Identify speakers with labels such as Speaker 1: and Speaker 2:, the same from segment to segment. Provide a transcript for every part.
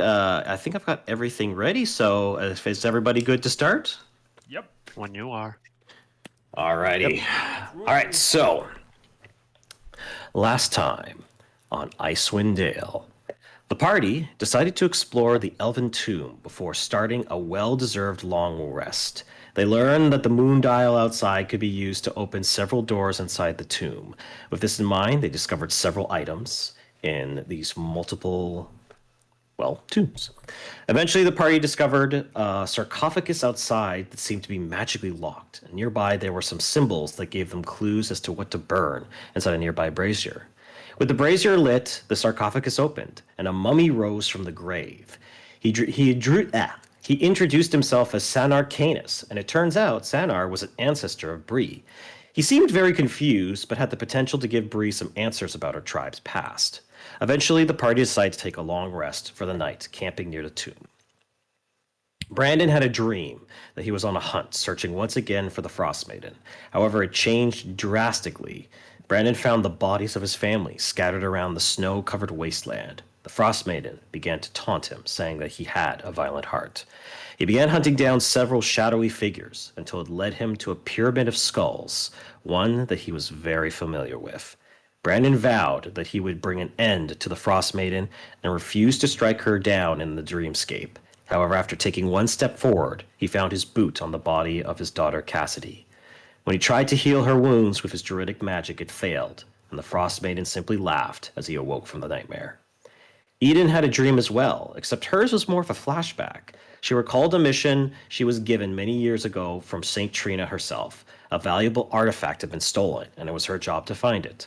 Speaker 1: I think I've got everything ready. So, is everybody good to start?
Speaker 2: Yep.
Speaker 3: When you are.
Speaker 1: Alrighty. All right. So, last time on Icewind Dale, the party decided to explore the Elven Tomb before starting a well-deserved long rest. They learned that the moon dial outside could be used to open several doors inside the tomb. With this in mind, they discovered several items in these multiple tombs. Eventually, the party discovered a sarcophagus outside that seemed to be magically locked. And nearby, there were some symbols that gave them clues as to what to burn inside a nearby brazier. With the brazier lit, the sarcophagus opened, and a mummy rose from the grave. He introduced himself as Sanar Canis, and it turns out Sanar was an ancestor of Brie. He seemed very confused, but had the potential to give Brie some answers about her tribe's past. Eventually, the party decided to take a long rest for the night, camping near the tomb. Brandon had a dream that he was on a hunt, searching once again for the Frost Maiden. However, it changed drastically. Brandon found the bodies of his family scattered around the snow-covered wasteland. The Frost Maiden began to taunt him, saying that he had a violent heart. He began hunting down several shadowy figures until it led him to a pyramid of skulls, one that he was very familiar with. Brandon vowed that he would bring an end to the Frost Maiden and refused to strike her down in the dreamscape. However, after taking one step forward, he found his boot on the body of his daughter Cassidy. When he tried to heal her wounds with his druidic magic, it failed, and the Frost Maiden simply laughed as he awoke from the nightmare. Eden had a dream as well, except hers was more of a flashback. She recalled a mission she was given many years ago from Saint Trina herself. A valuable artifact had been stolen, and it was her job to find it.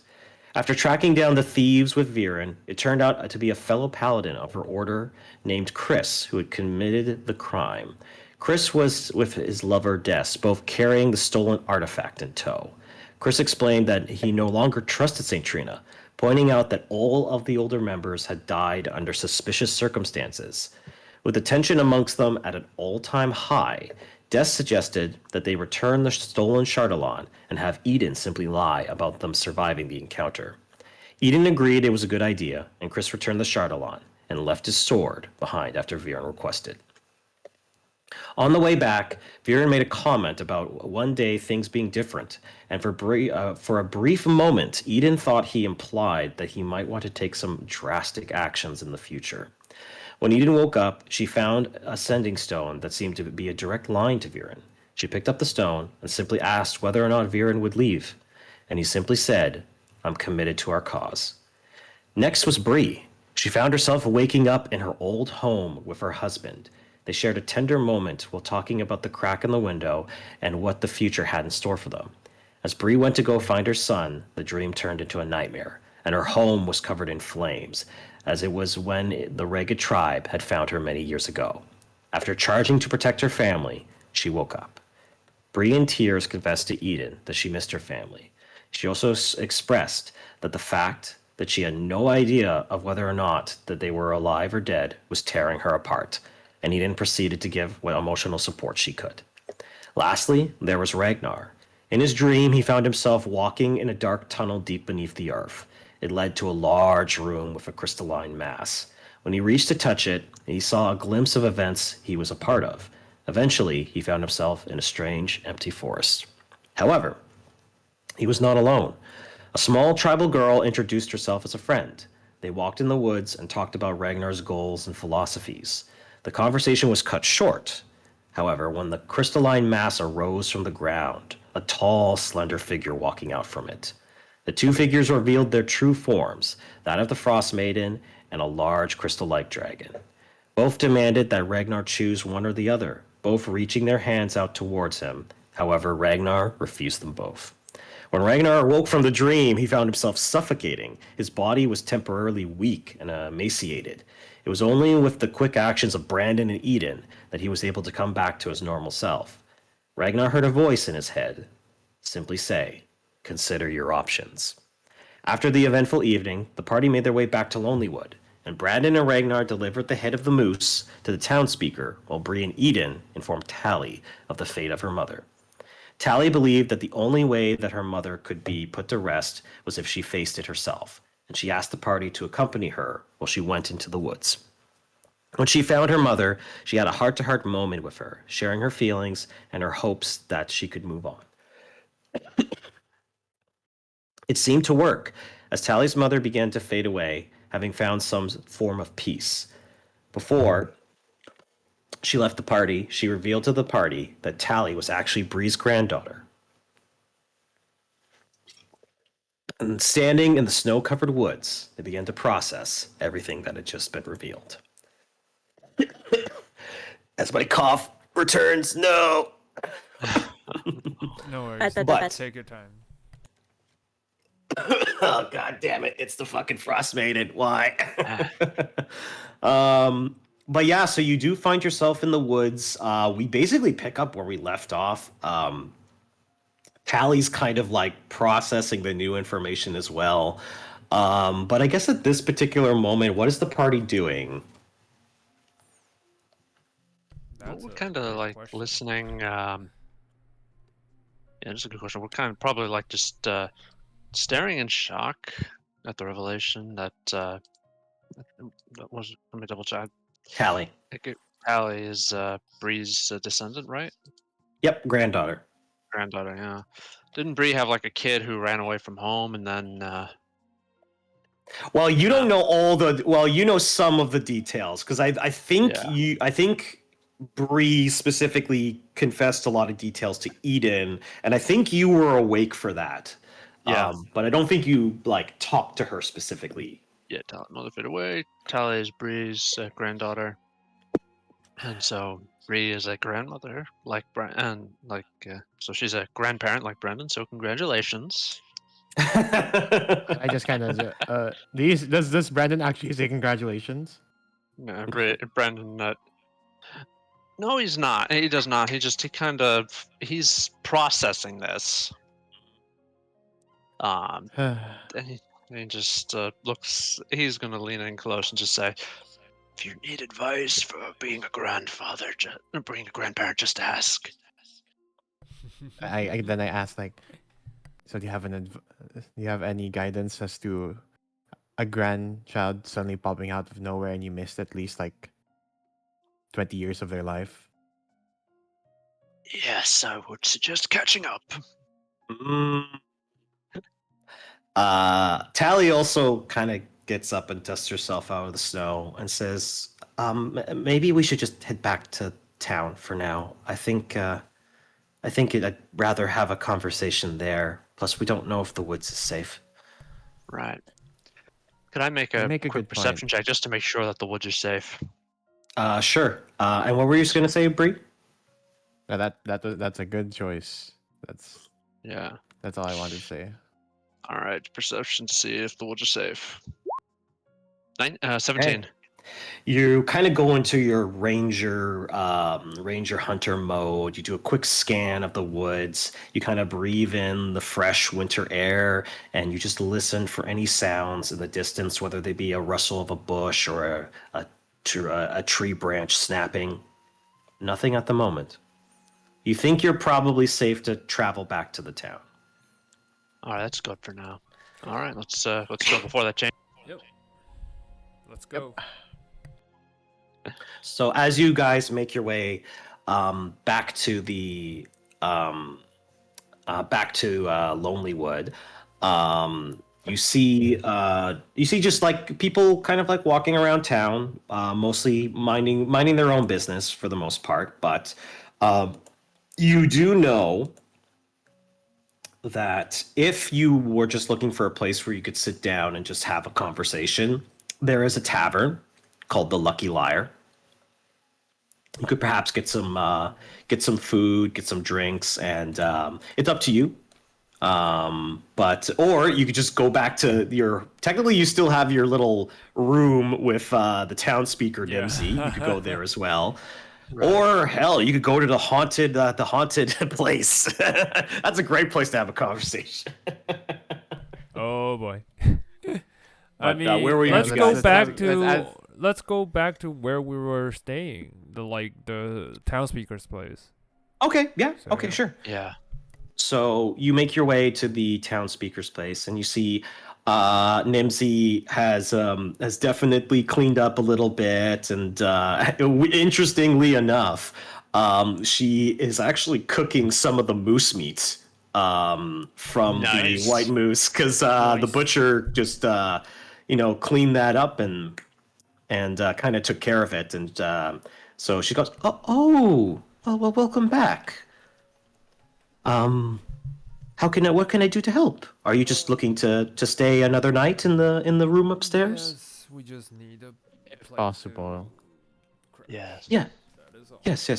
Speaker 1: After tracking down the thieves with Vellynne, it turned out to be a fellow paladin of her order named Chris who had committed the crime. Chris was with his lover Des, both carrying the stolen artifact in tow. Chris explained that he no longer trusted Saint Trina, pointing out that all of the older members had died under suspicious circumstances. With the tension amongst them at an all-time high, Des suggested that they return the stolen Chardalon and have Eden simply lie about them surviving the encounter. Eden agreed it was a good idea, and Chris returned the Chardalon and left his sword behind after Vellynne requested. On the way back, Vellynne made a comment about one day things being different, and for a brief moment, Eden thought he implied that he might want to take some drastic actions in the future. When Eden woke up, she found a sending stone that seemed to be a direct line to Vellynne. She picked up the stone and simply asked whether or not Vellynne would leave, and he simply said, "I'm committed to our cause." Next was Brie. She found herself waking up in her old home with her husband. They shared a tender moment while talking about the crack in the window and what the future had in store for them. As Brie went to go find her son, the dream turned into a nightmare, and her home was covered in flames, as it was when the ragged tribe had found her many years ago. After charging to protect her family, she woke up. Brie in tears confessed to Eden that she missed her family. She also expressed that the fact that she had no idea of whether or not that they were alive or dead was tearing her apart, and Eden proceeded to give what emotional support she could. Lastly, there was Regnar. In his dream, he found himself walking in a dark tunnel deep beneath the earth. It led to a large room with a crystalline mass. When he reached to touch it, he saw a glimpse of events he was a part of. Eventually, he found himself in a strange, empty forest. However, he was not alone. A small tribal girl introduced herself as a friend. They walked in the woods and talked about Ragnar's goals and philosophies. The conversation was cut short. However, when the crystalline mass arose from the ground, a tall, slender figure walking out from it. The two figures revealed their true forms, that of the Frost Maiden and a large crystal-like dragon. Both demanded that Regnar choose one or the other, both reaching their hands out towards him. However, Regnar refused them both. When Regnar awoke from the dream, he found himself suffocating. His body was temporarily weak and emaciated. It was only with the quick actions of Brandon and Eden that he was able to come back to his normal self. Regnar heard a voice in his head simply say, "Consider your options." After the eventful evening, the party made their way back to Lonelywood, and Brandon and Regnar delivered the head of the moose to the townspeaker, while Brie and Eden informed Tali of the fate of her mother. Tali believed that the only way that her mother could be put to rest was if she faced it herself, and she asked the party to accompany her while she went into the woods. When she found her mother, she had a heart-to-heart moment with her, sharing her feelings and her hopes that she could move on. It seemed to work, as Tally's mother began to fade away, having found some form of peace. Before she left the party, she revealed to the party that Tally was actually Brie's granddaughter. And standing in the snow-covered woods, they began to process everything that had just been revealed. As my cough returns, no.
Speaker 2: No worries.
Speaker 1: But
Speaker 2: Take your time.
Speaker 1: oh god damn it, it's the fucking frost maiden. Why? But yeah, so you do find yourself in the woods. We basically pick up where we left off. Tally's kind of like processing the new information as well. But I guess at this particular moment, what is the party doing?
Speaker 3: Well, we're kind of like listening. Yeah, that's a good question. We're kind of probably like just staring in shock at the revelation that was. Let me double check.
Speaker 1: Tally.
Speaker 3: Tally is Brie's descendant, right?
Speaker 1: Yep, granddaughter.
Speaker 3: Granddaughter, yeah. Didn't Brie have like a kid who ran away from home and then?
Speaker 1: Well, you don't know all the. Well, you know some of the details because I think I think Brie specifically confessed a lot of details to Eden, and I think you were awake for that.
Speaker 3: Yeah.
Speaker 1: But I don't think you like talked to her specifically.
Speaker 3: Yeah, Tally, mother fade away. Tally is Brie's granddaughter, and so Brie is a grandmother, like and like so she's a grandparent like Brendan. So congratulations.
Speaker 4: I just kind of does Brandon actually say congratulations?
Speaker 3: Brendan. No, he's not. He does not. He's processing this. And he just looks. He's gonna lean in close and just say, "If you need advice for being a grandfather, being a grandparent, just ask."
Speaker 4: I then I asked like, so do you have any guidance as to a grandchild suddenly popping out of nowhere and you missed at least like 20 years of their life?
Speaker 3: Yes, I would suggest catching up.
Speaker 1: Tally also kind of gets up and dusts herself out of the snow and says, maybe we should just head back to town for now. I think I'd rather have a conversation there. Plus, we don't know if the woods is safe.
Speaker 3: Right. Could I make a quick perception check just to make sure that the woods are safe?
Speaker 1: Sure. And what were you going to say, Brie?
Speaker 4: That's a good choice. That's all I wanted to say.
Speaker 3: All right, perception to see if the woods are safe. 17.
Speaker 1: Hey. You kind of go into your ranger hunter mode. You do a quick scan of the woods. You kind of breathe in the fresh winter air, and you just listen for any sounds in the distance, whether they be a rustle of a bush or a tree branch snapping. Nothing at the moment. You think you're probably safe to travel back to the town.
Speaker 3: All right, that's good for now. All right, let's go before that change.
Speaker 2: Yep. Let's go.
Speaker 1: So as you guys make your way back to the Lonelywood, you see just like people kind of like walking around town, mostly minding their own business for the most part. But you do know that if you were just looking for a place where you could sit down and just have a conversation, there is a tavern called the Lucky Liar. You could perhaps get some food, get some drinks, and it's up to you. Or you could just go back to technically you still have your little room with the Townspeaker Nimsy. You could go there as well. Right. Or hell, you could go to the haunted place. That's a great place to have a conversation.
Speaker 2: Oh boy.
Speaker 1: I mean, where were you?
Speaker 2: Let's go back to where we were staying. The Townspeaker's place.
Speaker 1: Okay. Yeah. So, okay. Yeah. Sure.
Speaker 3: Yeah.
Speaker 1: So you make your way to the Townspeaker's place, and you see Nimsy has definitely cleaned up a little bit, and interestingly enough, she is actually cooking some of the moose meat from the
Speaker 3: Nice.
Speaker 1: white moose, because the
Speaker 2: Nice.
Speaker 1: butcher just cleaned that up and kind of took care of it, and so she goes, well, welcome back. What can I do to help? Are you just looking to stay another night in the room upstairs?
Speaker 2: Yes, we just need a
Speaker 4: If
Speaker 2: place
Speaker 4: possible.
Speaker 2: to
Speaker 3: Yes.
Speaker 1: Yeah.
Speaker 2: That is all.
Speaker 1: Yes.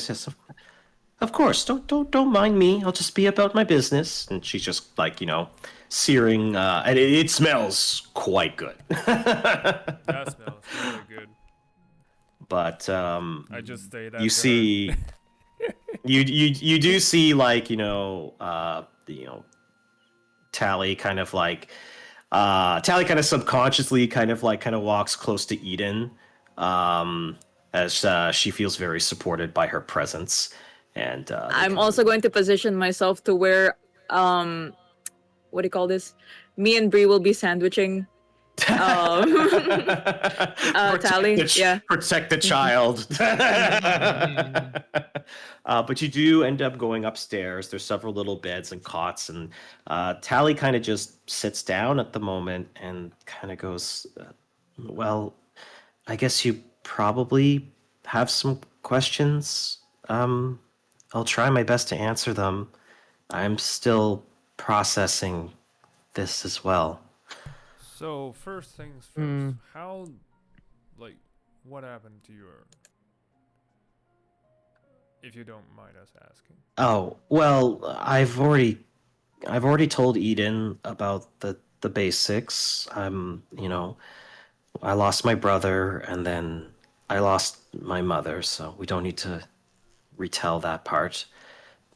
Speaker 1: Of course. Don't mind me. I'll just be about my business. And she's just like, searing, and it smells quite good.
Speaker 2: That smells really good.
Speaker 1: But
Speaker 2: I just say that.
Speaker 1: you
Speaker 2: to her.
Speaker 1: see, you do see, like, Tally kind of like Tally kind of subconsciously kind of walks close to Eden, as she feels very supported by her presence, and they
Speaker 5: I'm
Speaker 1: kind
Speaker 5: also
Speaker 1: of-
Speaker 5: going to position myself to where, what do you call this? Me and Brie will be sandwiching.
Speaker 1: Protect
Speaker 5: Tally, yeah.
Speaker 1: protect the child. But you do end up going upstairs. There's several little beds and cots, and Tally kind of just sits down at the moment and kind of goes, well, I guess you probably have some questions. I'll try my best to answer them. I'm still processing this as well.
Speaker 2: So first things first. How, what happened to your? If you don't mind us asking.
Speaker 1: Oh, well, I've already told Eden about the basics. I lost my brother and then I lost my mother, so we don't need to retell that part.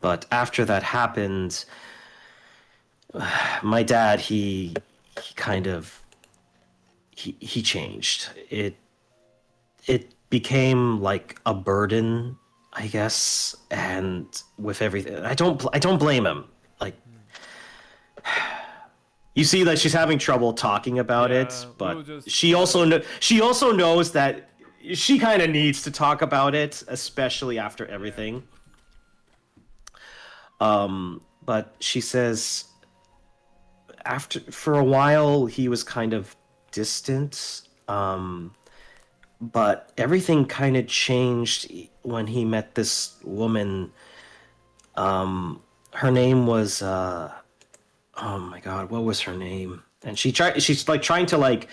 Speaker 1: But after that happened, my dad, he kind of he changed. It became like a burden, I guess, and with everything, I don't blame him. Like, you see that she's having trouble talking about it,
Speaker 2: Yeah,
Speaker 1: but
Speaker 2: we'll just-
Speaker 1: she also knows that she kind of needs to talk about it, especially after everything. But she says for a while he was kind of distant, but everything kind of changed when he met this woman. Her name was oh my god, what was her name? And she's like trying to like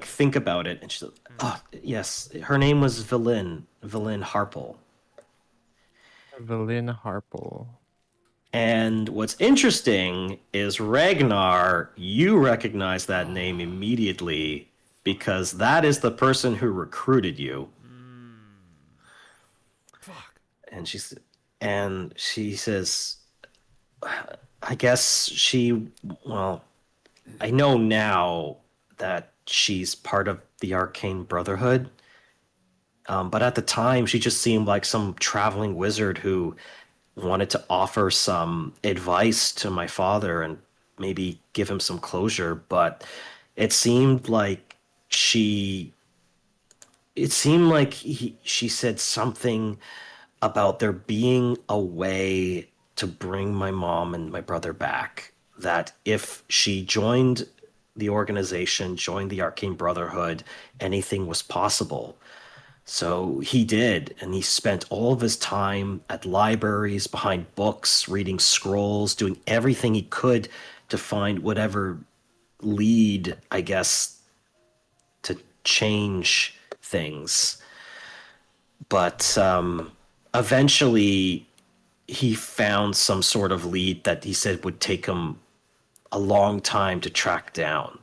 Speaker 1: think about it, and she's like, oh yes, her name was Vellynne Harpell.
Speaker 4: Vellynne Harpell.
Speaker 1: And what's interesting is Regnar, you recognize that name immediately because that is the person who recruited you.
Speaker 2: Fuck.
Speaker 1: And she says, I guess well, I know now that she's part of the Arcane Brotherhood. But at the time, she just seemed like some traveling wizard who wanted to offer some advice to my father and maybe give him some closure. But it seemed like she said something about there being a way to bring my mom and my brother back. That if she joined the organization, joined the Arcane Brotherhood, anything was possible. So he did, and he spent all of his time at libraries, behind books, reading scrolls, doing everything he could to find whatever lead, I guess, to change things. But eventually he found some sort of lead that he said would take him a long time to track down.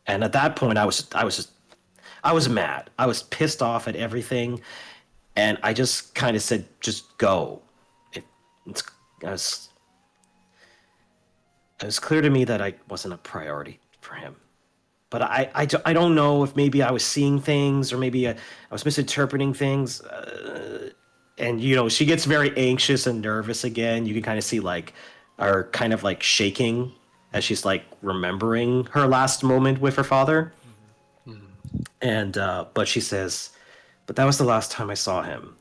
Speaker 1: And at that point, I was mad. I was pissed off at everything, and I just kind of said, "Just go." It was clear to me that I wasn't a priority for him. But I don't know if maybe I was seeing things or maybe I was misinterpreting things. And she gets very anxious and nervous again. You can kind of see like her kind of like shaking, as she's like remembering her last moment with her father. And but she says, but that was the last time I saw him.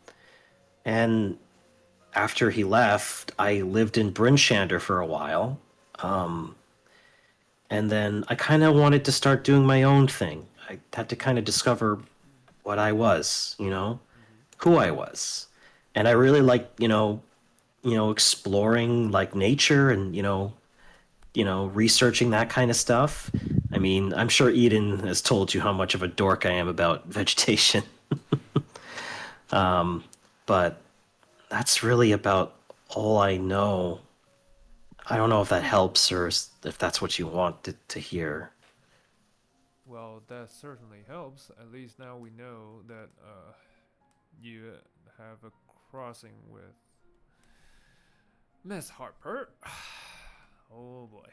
Speaker 1: And after he left, I lived in Brinshander for a while. And then I kind of wanted to start doing my own thing. I had to kind of discover what I was, who I was. And I really like, exploring like nature and, researching that kind of stuff. I mean, I'm sure Eden has told you how much of a dork I am about vegetation. But that's really about all I know. I don't know if that helps or if that's what you want to hear.
Speaker 2: Well, that certainly helps. At least now we know that you have a crossing with Miss Harper. Oh boy.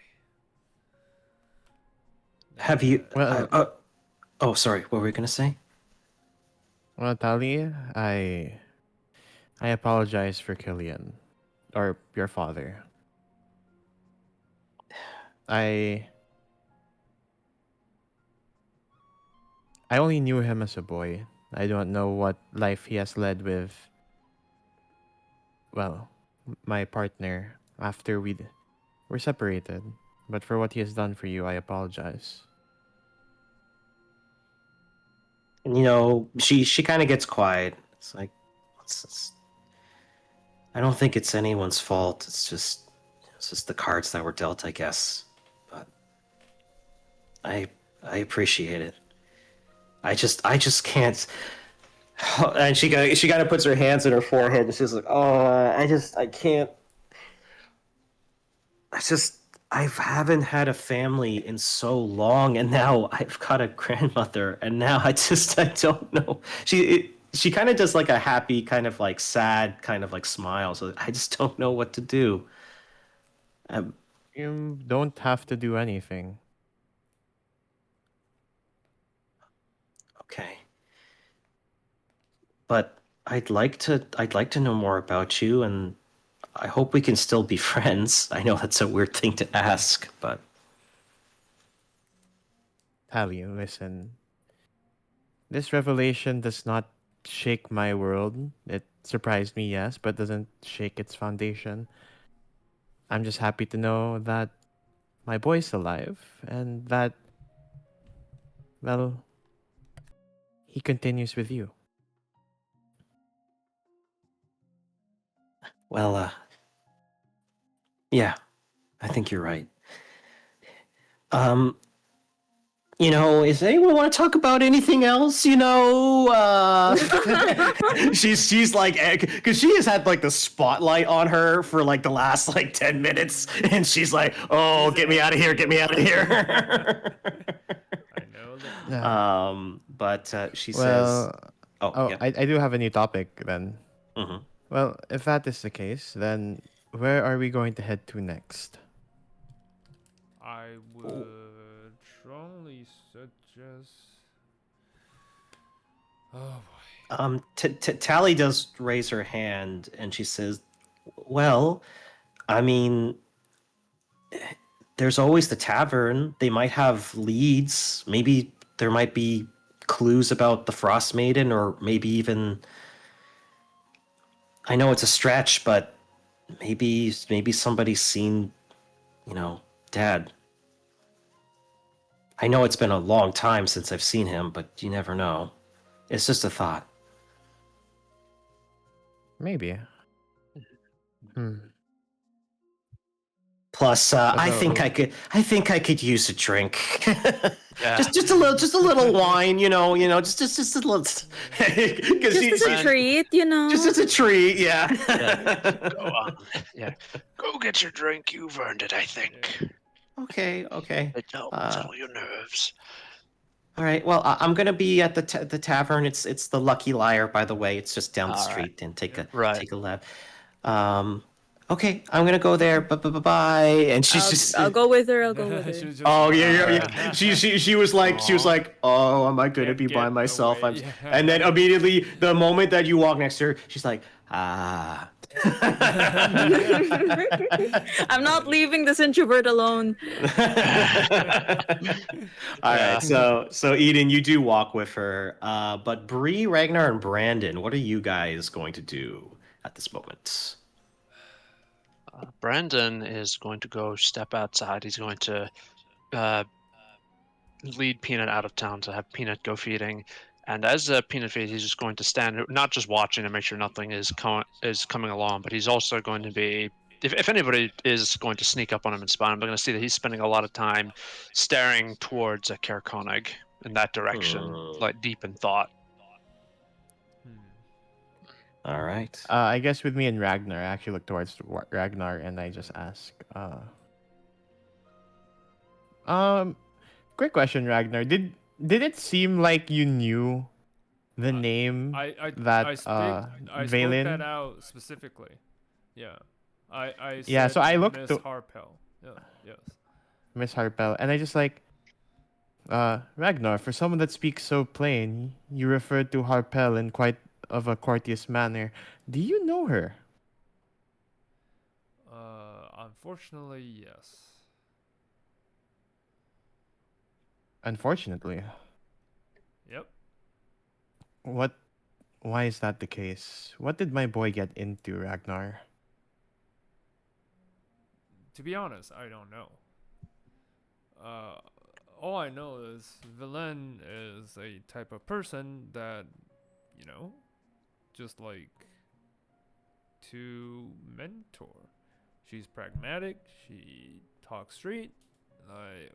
Speaker 1: Have you?
Speaker 4: Well,
Speaker 1: oh, sorry. What were we gonna say?
Speaker 4: Well, Tali, I apologize for Killian, or your father. I only knew him as a boy. I don't know what life he has led with, well, my partner after were separated. But for what he has done for you, I apologize.
Speaker 1: And she kind of gets quiet. It's like, I don't think it's anyone's fault. It's just the cards that were dealt, I guess. But I appreciate it. I just can't. And she kind of puts her hands in her forehead and she's like, oh, I can't. I haven't had a family in so long, and now I've got a grandmother, and now I don't know. She kind of does like a happy, kind of like sad, kind of like smile. So I just don't know what to do.
Speaker 4: You don't have to do anything.
Speaker 1: Okay. But I'd like to know more about you, and I hope we can still be friends. I know that's a weird thing to ask, but
Speaker 4: Tali, listen. This revelation does not shake my world. It surprised me, yes, but doesn't shake its foundation. I'm just happy to know that my boy's alive and that, well, he continues with you.
Speaker 1: well, yeah, I think you're right. Does anyone want to talk about anything else? She's like, because she has had like the spotlight on her for like the last like 10 minutes, and she's like, oh, get me out of here, get me out of here.
Speaker 2: I know that.
Speaker 1: But she says,
Speaker 4: Well,
Speaker 1: oh, yeah.
Speaker 4: I do have a new topic then.
Speaker 1: Mhm.
Speaker 4: Well, if that is the case, then where are we going to head to next?
Speaker 2: I would strongly suggest. Oh boy.
Speaker 1: Tally does raise her hand, and she says, well, I mean, there's always the tavern. They might have leads. Maybe there might be clues about the Frost Maiden, or maybe even, I know it's a stretch, but maybe somebody's seen, Dad. I know it's been a long time since I've seen him, but you never know. It's just a thought.
Speaker 4: Maybe.
Speaker 1: Plus, I think I could use a drink. just a little wine, just a little.
Speaker 5: Just as a treat,
Speaker 1: Just as a treat, yeah.
Speaker 3: Go on. Yeah. Go get your drink. You've earned it, I think.
Speaker 1: Okay.
Speaker 3: It helps all your nerves.
Speaker 1: All right. Well, I'm gonna be at the tavern. It's the Lucky Liar, by the way. It's just down the
Speaker 3: All right.
Speaker 1: street, and take a lap. Okay, I'm gonna go there. Bye. And she's
Speaker 5: I'll go with her.
Speaker 2: She was just
Speaker 1: Oh
Speaker 2: like,
Speaker 1: yeah. She was like, oh, am I gonna be by
Speaker 2: Get
Speaker 1: myself?
Speaker 2: away.
Speaker 1: And then immediately, the moment that you walk next to her, she's like,
Speaker 5: I'm not leaving this introvert alone.
Speaker 1: All
Speaker 3: Yeah.
Speaker 1: right, so Eden, you do walk with her, but Bree, Ragnar, and Brandon, what are you guys going to do at this moment?
Speaker 3: Brandon is going to go step outside. He's going to uh, lead Peanut out of town to have Peanut go feeding. And as Peanut feeds, he's just going to stand, not just watching to make sure nothing is coming along, but he's also going to be, if anybody is going to sneak up on him and spy him, they're going to see that he's spending a lot of time staring towards Caer Konig in that direction,
Speaker 1: Hmm.
Speaker 3: like deep in thought.
Speaker 1: All right.
Speaker 4: I guess with me and Ragnar, I actually look towards Ragnar and I just ask, quick question, Ragnar. Did it seem like you knew the name
Speaker 2: I
Speaker 4: that
Speaker 2: spoke that
Speaker 4: Vellynne?
Speaker 2: out specifically. Yeah. I
Speaker 4: Yeah,
Speaker 2: said
Speaker 4: so I looked
Speaker 2: Miss
Speaker 4: to
Speaker 2: Harpell. Yeah. Yes.
Speaker 4: Miss Harpell, and I just like, Ragnar, for someone that speaks so plain, you referred to Harpell in quite of a courteous manner. Do you know her?
Speaker 2: Unfortunately, yes.
Speaker 4: Unfortunately.
Speaker 2: Yep.
Speaker 4: What? Why is that the case? What did my boy get into, Ragnar?
Speaker 2: To be honest, I don't know. All I know is Vellynne is a type of person that, you know, just like to mentor. She's pragmatic. She talks straight. I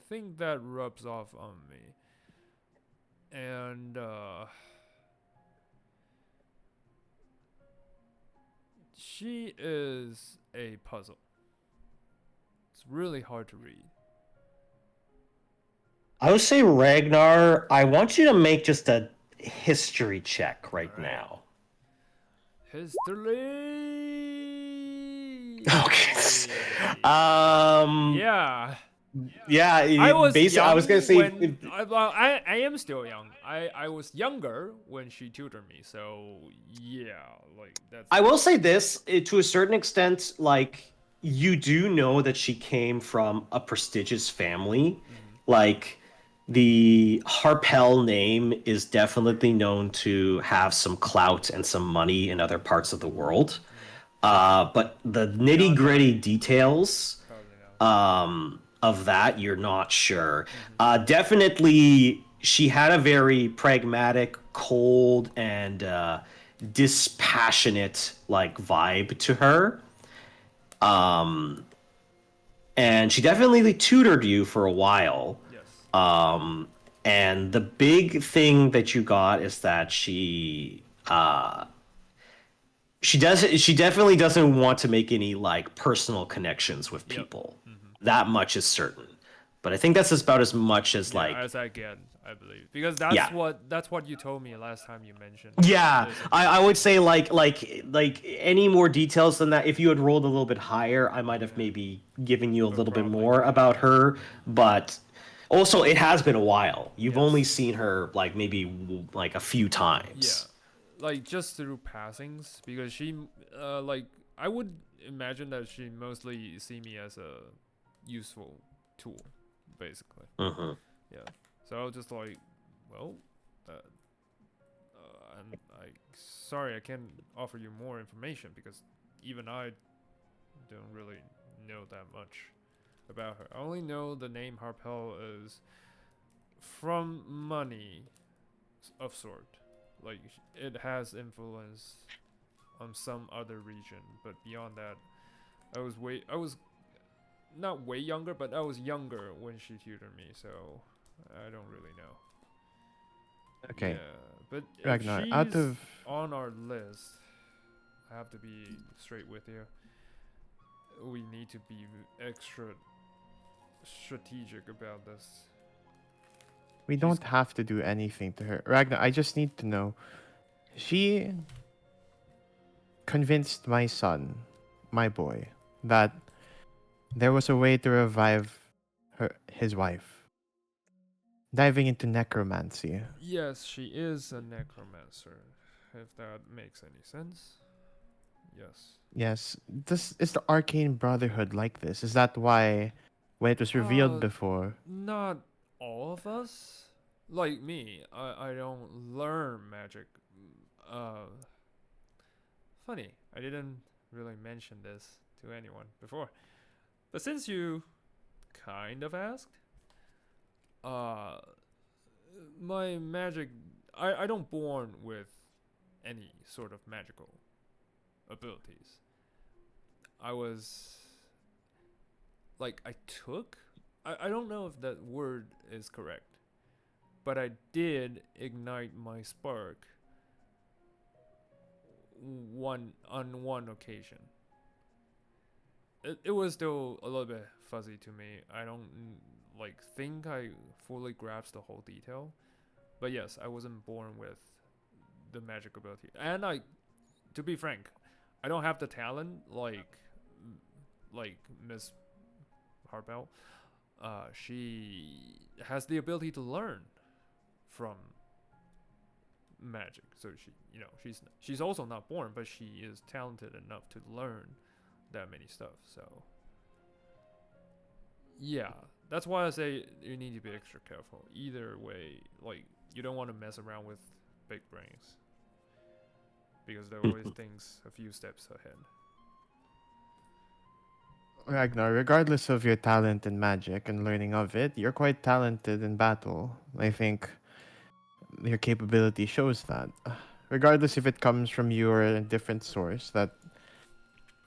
Speaker 2: think that rubs off on me. And she is a puzzle. It's really hard to read.
Speaker 1: I would say Ragnar, I want you to make just a history check right
Speaker 2: All right.
Speaker 1: now.
Speaker 2: History.
Speaker 1: Okay. Um.
Speaker 2: Yeah.
Speaker 1: Yeah.
Speaker 2: I was
Speaker 1: I was gonna
Speaker 2: young
Speaker 1: say.
Speaker 2: when I am still young. I was younger when she tutored me. So yeah, like that's.
Speaker 1: I will say this to a certain extent, like you do know that she came from a prestigious family. Like the Harpell name is definitely known to have some clout and some money in other parts of the world. But the nitty gritty details
Speaker 2: Probably not.
Speaker 1: of that, you're not sure. Definitely, she had a very pragmatic, cold, and dispassionate like vibe to her. And she definitely tutored you for a while.
Speaker 2: Yes.
Speaker 1: And the big thing that you got is that she definitely doesn't want to make any like personal connections with
Speaker 2: Yep.
Speaker 1: people. That much is certain. But I think that's about as much as
Speaker 2: Yeah,
Speaker 1: like
Speaker 2: as I get, I believe, because that's
Speaker 1: Yeah.
Speaker 2: what you told me last time you mentioned.
Speaker 1: yeah,
Speaker 2: this.
Speaker 1: I would say like any more details than that. If you had rolled a little bit higher, I might have maybe given you a little bit
Speaker 2: probably
Speaker 1: more
Speaker 2: not.
Speaker 1: about her. But also, it has been a while. You've only
Speaker 2: Yes.
Speaker 1: seen her like maybe like a few times.
Speaker 2: Yeah, like just through passings, because she, like I would imagine that she mostly see me as a useful tool, basically.
Speaker 1: Hmm.
Speaker 2: Yeah. So I was just like, well, I'm sorry I can't offer you more information because even I don't really know that much about her. I only know the name Harpell is from money of sort. Like it has influence on some other region, but beyond that, I was not way younger, but I was younger when she tutored me, so I don't really know.
Speaker 4: Okay,
Speaker 2: Yeah, but if
Speaker 4: Ragnar,
Speaker 2: she's
Speaker 4: out of
Speaker 2: on our list, I have to be straight with you. We need to be extra strategic about this.
Speaker 4: we don't have to do anything to her. Ragnar, I just need to know. She convinced my son, my boy, that there was a way to revive his wife. Diving into necromancy.
Speaker 2: Yes, she is a necromancer, if that makes any sense. Yes.
Speaker 4: Yes. This is the Arcane Brotherhood like this. Is that why, when it was revealed
Speaker 2: Uh,
Speaker 4: before?
Speaker 2: Not all of us. Like me, I don't learn magic. Uh, Funny, I didn't really mention this to anyone before. But since you kind of asked, uh, my magic, I don't born with any sort of magical abilities. I was like I took I don't know if that word is correct, but I did ignite my spark one occasion. It was still a little bit fuzzy to me. I don't like think I fully grasped the whole detail. But yes, I wasn't born with the magic ability. And I to be frank, I don't have the talent like Miss Harpell. She has the ability to learn from magic. So she's also not born, but she is talented enough to learn that many stuff. So yeah, that's why I say you need to be extra careful. Either way, like you don't want to mess around with big brains because they're always things a few steps ahead.
Speaker 4: Ragnar, regardless of your talent in magic and learning of it, you're quite talented in battle. I think your capability shows that. Regardless if it comes from you or a different source that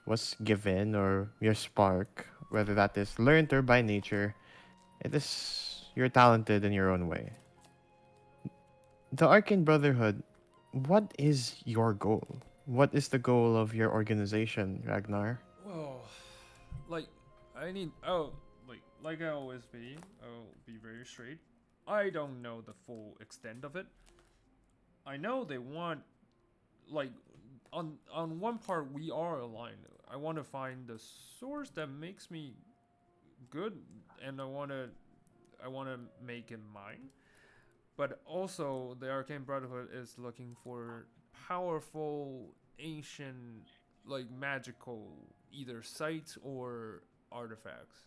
Speaker 4: was given or your spark, whether that is learned or by nature, it is you're talented in your own way. The Arcane Brotherhood, what is your goal? What is the goal of your organization, Ragnar?
Speaker 2: Well, like I need oh like I always be. I'll be very straight. I don't know the full extent of it. I know they want like on one part we are aligned. I want to find the source that makes me good, and I want to make it mine. But also, the Arcane Brotherhood is looking for powerful, ancient, like magical, either sites or artifacts.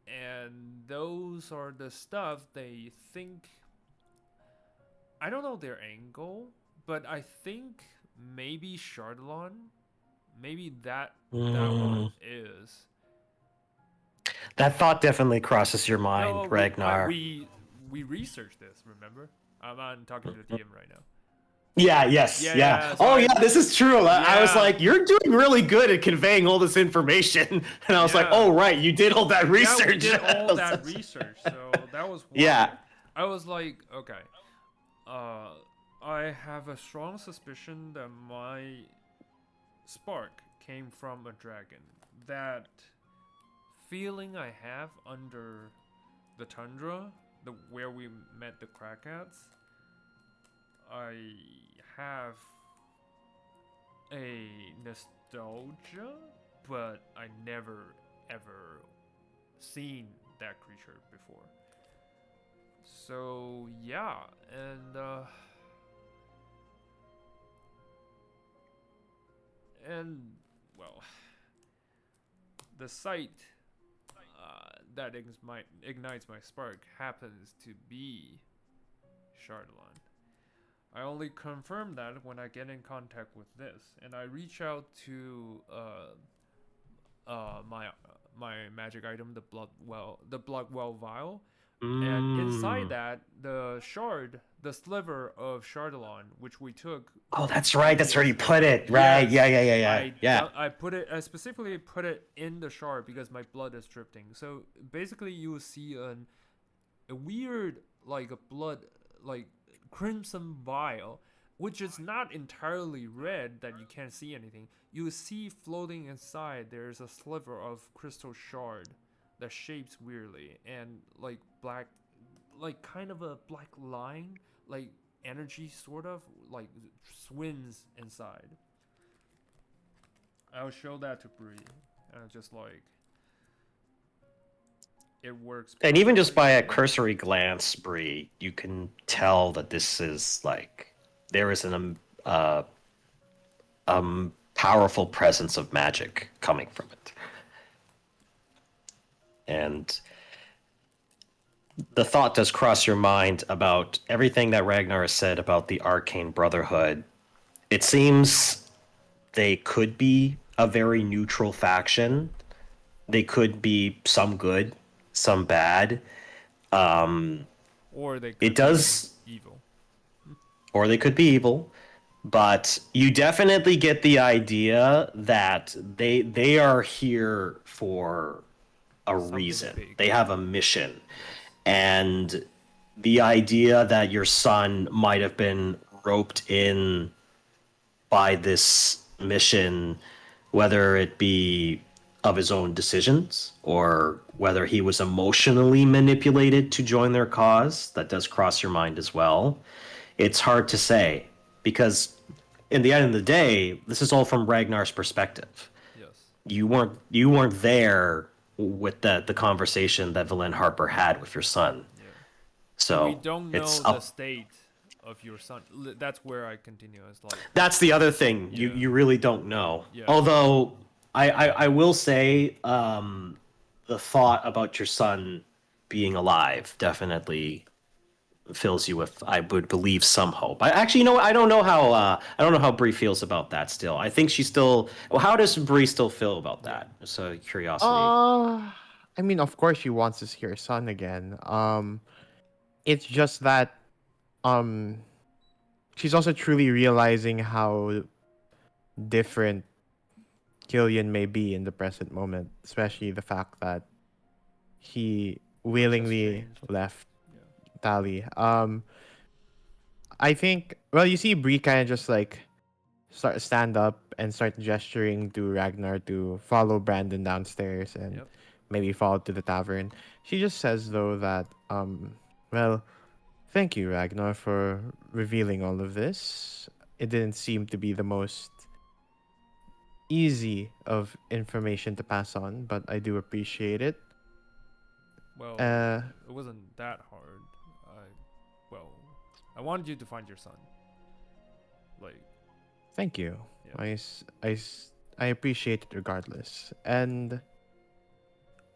Speaker 2: And those are the stuff they think. I don't know their angle, but I think maybe Chardalon, maybe that one
Speaker 1: Mm,
Speaker 2: is.
Speaker 1: that thought definitely crosses your mind,
Speaker 2: No,
Speaker 1: Ragnar.
Speaker 2: we researched this. Remember, I'm talking to the DM right now.
Speaker 1: Yeah, yes,
Speaker 2: Yeah,
Speaker 1: yeah.
Speaker 2: yeah. So
Speaker 1: Oh, yeah, this is true. I was
Speaker 2: yeah,
Speaker 1: like, you're doing really good at conveying all this information. And I was like,
Speaker 2: yeah,
Speaker 1: oh, right, you did all that research.
Speaker 2: yeah. We did all that research, so that was why.
Speaker 1: Yeah.
Speaker 2: I was like, okay, uh, I have a strong suspicion that my spark came from a dragon. That feeling I have under the tundra, the where we met the Krakats, I have a nostalgia, but I never ever seen that creature before. So yeah, and well, the site that ignites my spark happens to be Chardalon. I only confirm that when I get in contact with this, and I reach out to my magic item, the blood well vial, and inside
Speaker 1: Mm.
Speaker 2: that, the shard, the sliver of Chardalon, which we took.
Speaker 1: Oh, that's right. That's where you
Speaker 2: previously.
Speaker 1: put it. Right.
Speaker 2: Yes,
Speaker 1: Yeah, yeah, yeah, yeah. Yeah.
Speaker 2: I put it. I specifically put it in the shard because my blood is drifting. So basically, you will see a weird like a blood like crimson vial, which is not entirely red that you can't see anything. You see floating inside there's a sliver of crystal shard that shapes weirdly and like black, like kind of a black line, like energy sort of like swims inside. I'll show that to Brie, and just like it works.
Speaker 1: And even just by a
Speaker 2: perfectly.
Speaker 1: cursory glance, Bree, you can tell that this is like there is an powerful presence of magic coming from it. And the thought does cross your mind about everything that Ragnar has said about the Arcane Brotherhood. It seems they could be a very neutral faction. They could be some good, some bad.
Speaker 2: Or they could
Speaker 1: It does,
Speaker 2: be evil.
Speaker 1: or they could be evil. But you definitely get the idea that they are here for a
Speaker 2: Something
Speaker 1: reason.
Speaker 2: big.
Speaker 1: They have a mission. And the idea that your son might have been roped in by this mission, whether it be of his own decisions or whether he was emotionally manipulated to join their cause, that does cross your mind as well. It's hard to say because in the end of the day, this is all from Ragnar's perspective.
Speaker 2: Yes.
Speaker 1: You weren't there with the conversation that Vellynne Harpell had with your son.
Speaker 2: Yeah.
Speaker 1: So
Speaker 2: We don't know
Speaker 1: it's
Speaker 2: the
Speaker 1: up.
Speaker 2: state of your son. That's where I continue. It's like,
Speaker 1: That's the other thing.
Speaker 2: Yeah.
Speaker 1: You really don't know.
Speaker 2: Yeah.
Speaker 1: Although I will say the thought about your son being alive definitely fills you with, I would believe, some hope. I actually, you know what? I don't know how Brie feels about that still. I think she's still. Well, how does Brie still feel about that? Just a curiosity.
Speaker 4: I mean, of course she wants to see her son again. It's just that um she's also truly realizing how different Killian may be in the present moment, especially the fact that he willingly
Speaker 2: changed.
Speaker 4: left
Speaker 2: Yeah.
Speaker 4: Tali. I think, well, you see Bree kind of just like stand up and start gesturing to Ragnar to follow Brandon downstairs and
Speaker 2: Yep.
Speaker 4: maybe follow to the tavern. She just says though that well, thank you, Ragnar, for revealing all of this. It didn't seem to be the most easy of information to pass on, but I do appreciate it.
Speaker 2: Well,
Speaker 4: Uh,
Speaker 2: it wasn't that hard. I wanted you to find your son. Like,
Speaker 4: Thank you.
Speaker 2: Yeah.
Speaker 4: I appreciate it regardless. And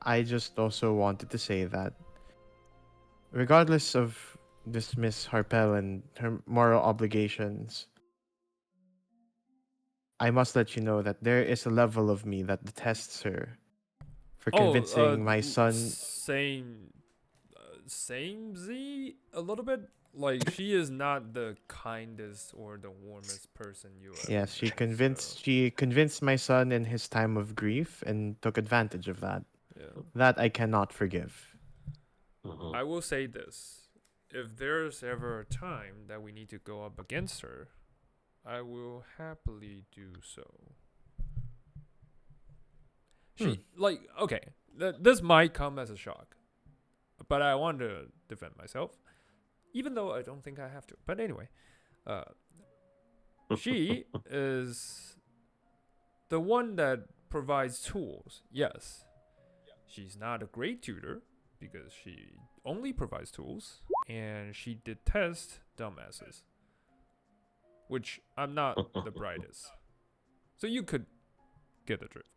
Speaker 4: I just also wanted to say that regardless of this Miss Harpell and her moral obligations, I must let you know that there is a level of me that detests her for convincing my son.
Speaker 2: Same Z a little bit. Like, she is not the kindest or the warmest person you ever
Speaker 4: Yes, she
Speaker 2: met,
Speaker 4: convinced
Speaker 2: so,
Speaker 4: she convinced my son in his time of grief and took advantage of that.
Speaker 2: yeah.
Speaker 4: That I cannot forgive.
Speaker 1: Mhm.
Speaker 2: I will say this: if there's ever a time that we need to go up against her, I will happily do so. She like okay. This might come as a shock, but I want to defend myself, even though I don't think I have to. But anyway, she is the one that provides tools. Yes, she's not a great tutor because she only provides tools, and she detests dumbasses, which I'm not the brightest. So you could get the drift.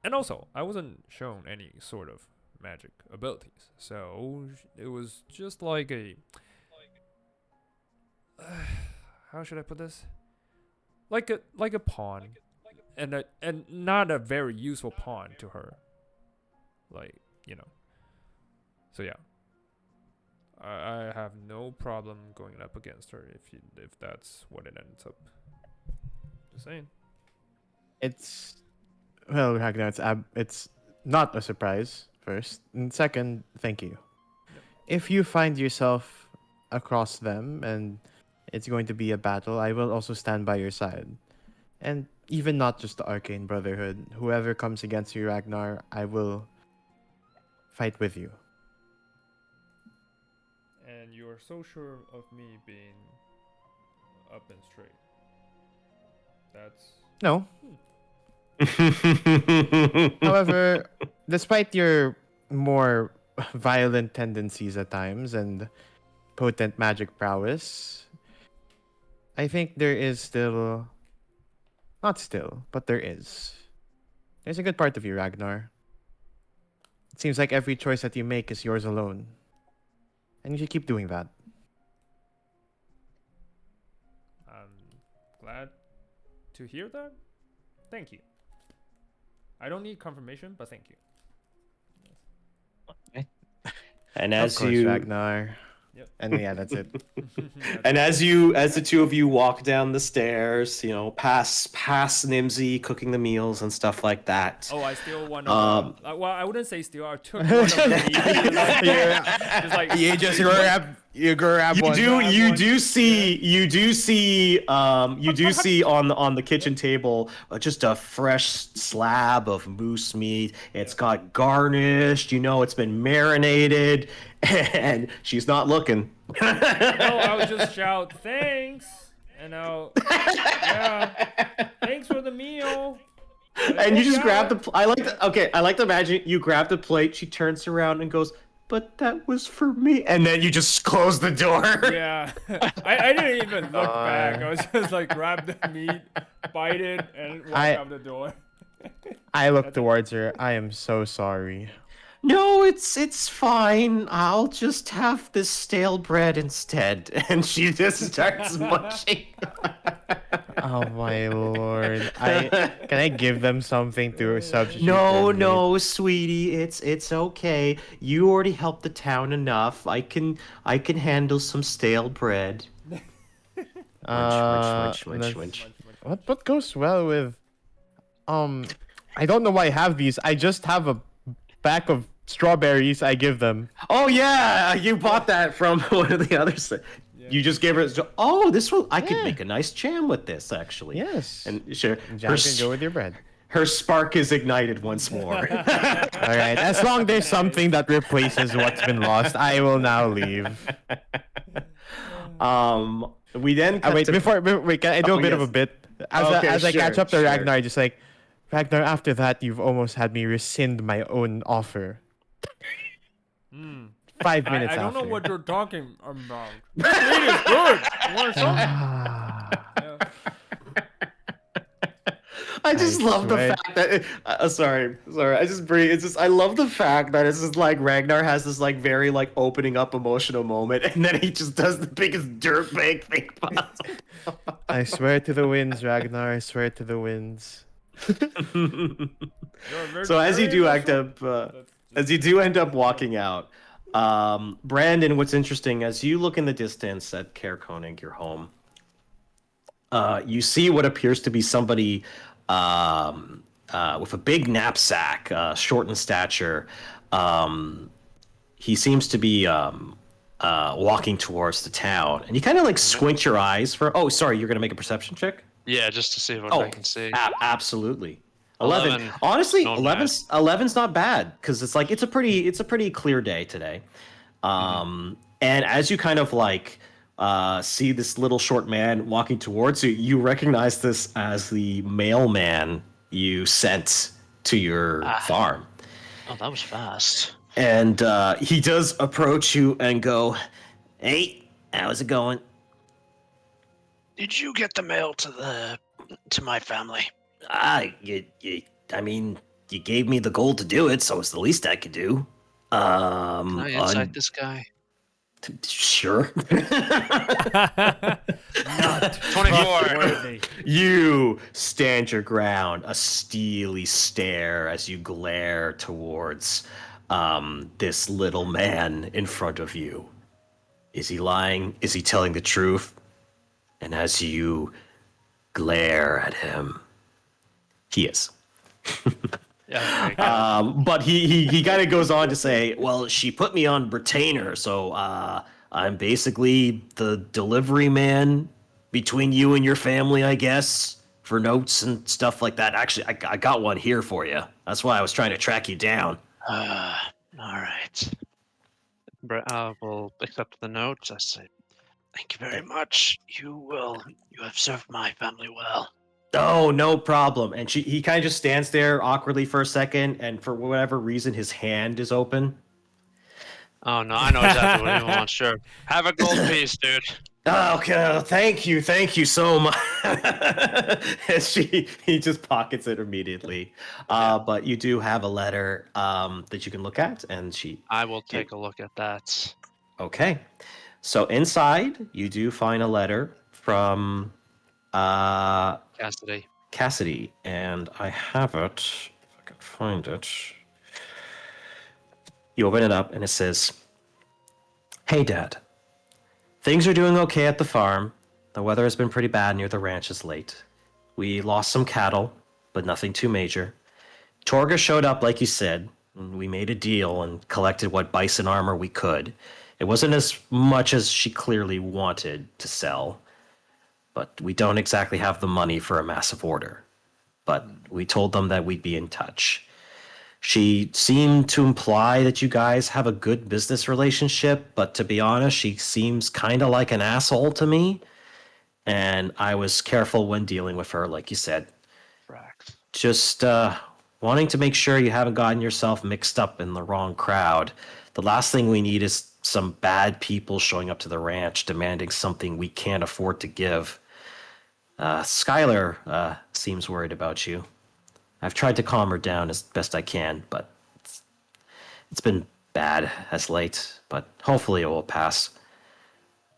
Speaker 2: And also, I wasn't shown any sort of magic abilities, so it was just like a how should I put this? Like a pawn, and not a very useful pawn to her. Like, you know. So yeah, I have no problem going up against her if that's what it ends up. Just saying.
Speaker 4: It's well, Ragnar, it's not a surprise. First and second, thank you.
Speaker 2: Yep.
Speaker 4: If you find yourself across them and it's going to be a battle, I will also stand by your side. And even not just the Arcane Brotherhood, whoever comes against you, Ragnar, I will fight with you.
Speaker 2: And you are so sure of me being up and straight. That's
Speaker 4: No. However, despite your more violent tendencies at times and potent magic prowess, I think there is still Not still, but there is. There's a good part of you, Ragnar. It seems like every choice that you make is yours alone. And you should keep doing that.
Speaker 2: I'm glad to hear that. Thank you. I don't need confirmation, but thank you.
Speaker 1: And
Speaker 4: Of
Speaker 1: as
Speaker 4: course,
Speaker 1: you
Speaker 4: Ragnar.
Speaker 2: Yep.
Speaker 4: And yeah, that's it.
Speaker 1: and as the two of you walk down the stairs, past Nimsy cooking the meals and stuff like that.
Speaker 2: Oh, I still want to.
Speaker 1: Um,
Speaker 2: Well, I wouldn't say steal. I took one of the meat. Just like
Speaker 4: You just grab one.
Speaker 1: You do see on the kitchen table just a fresh slab of moose meat. It's got garnished, it's been marinated, and she's not looking.
Speaker 2: No, I'll just shout thanks, and thanks for the meal.
Speaker 1: And you just grab the. I like to imagine you grab the plate. She turns around and goes, "But that was for me." And then you just close the door.
Speaker 2: Yeah, I didn't even look back. I was just like grab the meat, bite it, and walk out the door.
Speaker 4: I look towards her. I am so sorry.
Speaker 1: No, it's fine. I'll just have this stale bread instead. And she just starts munching.
Speaker 4: Oh my lord! Can I give them something to substitute?
Speaker 1: No,
Speaker 4: their meat?
Speaker 1: no, sweetie, it's okay. You already helped the town enough. I can handle some stale bread. Munch.
Speaker 4: What goes well with? I don't know why I have these. I just have a pack of strawberries. I give them.
Speaker 1: Oh yeah, you bought that from one of the others. You just gave her. Oh, this will. I could make a nice jam with this, actually.
Speaker 4: Yes.
Speaker 1: And sure,
Speaker 4: Jam can go with your bread.
Speaker 1: her spark is ignited once more.
Speaker 4: All right. As long there's something that replaces what's been lost, I will now leave.
Speaker 1: We then.
Speaker 4: Wait, wait, can I do a bit of a bit? As I catch up to
Speaker 1: sure.
Speaker 4: Ragnar, just like, Ragnar, after that, you've almost had me rescind my own offer. 5 minutes
Speaker 2: I don't
Speaker 4: after.
Speaker 2: know what you're talking about. This meat is good. You want some? Yeah.
Speaker 1: I just love the fact that sorry. I love the fact that it's just like Ragnar has this like very like opening up emotional moment, and then he just does the biggest dirtbag thing possible.
Speaker 4: I swear to the winds, Ragnar. I swear to the winds.
Speaker 1: So as you do end up walking out, Brandon, what's interesting as you look in the distance at Caer Konig, your home, you see what appears to be somebody with a big knapsack, short in stature. He seems to be walking towards the town, and you kind of like squint your eyes for. Oh, sorry, you're gonna make a perception check.
Speaker 3: Yeah, just to see what I can see.
Speaker 1: Absolutely. 11.
Speaker 3: 11.
Speaker 1: Honestly,
Speaker 3: Not
Speaker 1: 11's not bad because it's like it's a pretty clear day today. And as you kind of like see this little short man walking towards you, you recognize this as the mailman you sent to your farm.
Speaker 3: Oh, that was fast.
Speaker 1: And he does approach you and go, "Hey, how's it going?"
Speaker 3: Did you get the mail to my family?
Speaker 1: I mean, you gave me the gold to do it, so it's the least I could do.
Speaker 3: Can I insight this guy?
Speaker 1: Sure.
Speaker 2: Not
Speaker 3: 24.
Speaker 1: You stand your ground, a steely stare as you glare towards this little man in front of you. Is he lying? Is he telling the truth? And as you glare at him, he is.
Speaker 3: Yeah.
Speaker 1: But he kind of goes on to say, "Well, she put me on retainer, so I'm basically the delivery man between you and your family, I guess, for notes and stuff like that. Actually, I got one here for you. That's why I was trying to track you down."
Speaker 3: All right. Will accept the notes. I say, thank you very much. You have served my family well.
Speaker 1: Oh, no problem. And he kind of just stands there awkwardly for a second, and for whatever reason, his hand is open.
Speaker 3: Oh no, I know exactly what he wants. Sure, have a gold piece, dude.
Speaker 1: Oh, okay, thank you so much. And he just pockets it immediately. But you do have a letter that you can look at, and
Speaker 3: I will take a look at that.
Speaker 1: okay. So inside, you do find a letter from
Speaker 3: Cassidy.
Speaker 1: Cassidy, and I have it. If I can find it. You open it up, and it says, "Hey, Dad. Things are doing okay at the farm. The weather has been pretty bad near the ranch as late. We lost some cattle, but nothing too major. Torga showed up like you said, and we made a deal and collected what bison armor we could. It wasn't as much as she clearly wanted to sell, but we don't exactly have the money for a massive order. But we told them that we'd be in touch. She seemed to imply that you guys have a good business relationship, but to be honest, she seems kind of like an asshole to me. And I was careful when dealing with her, like you said.
Speaker 3: Correct.
Speaker 1: Just wanting to make sure you haven't gotten yourself mixed up in the wrong crowd. The last thing we need is some bad people showing up to the ranch demanding something we can't afford to give. Skylar seems worried about you. I've tried to calm her down as best I can, but it's been bad as late, but hopefully it will pass.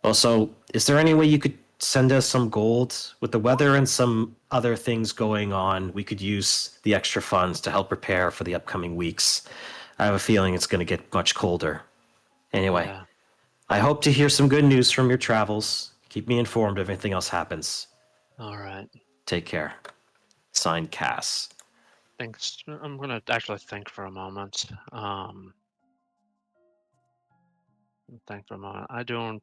Speaker 1: Also, is there any way you could send us some gold? With the weather and some other things going on, we could use the extra funds to help prepare for the upcoming weeks. I have a feeling it's going to get much colder. Anyway,
Speaker 3: Yeah.
Speaker 1: I hope to hear some good news from your travels. Keep me informed if anything else happens.
Speaker 3: All right.
Speaker 1: Take care. Signed, Cass.
Speaker 3: Thanks. I'm gonna actually think for a moment. Think for a moment. I don't.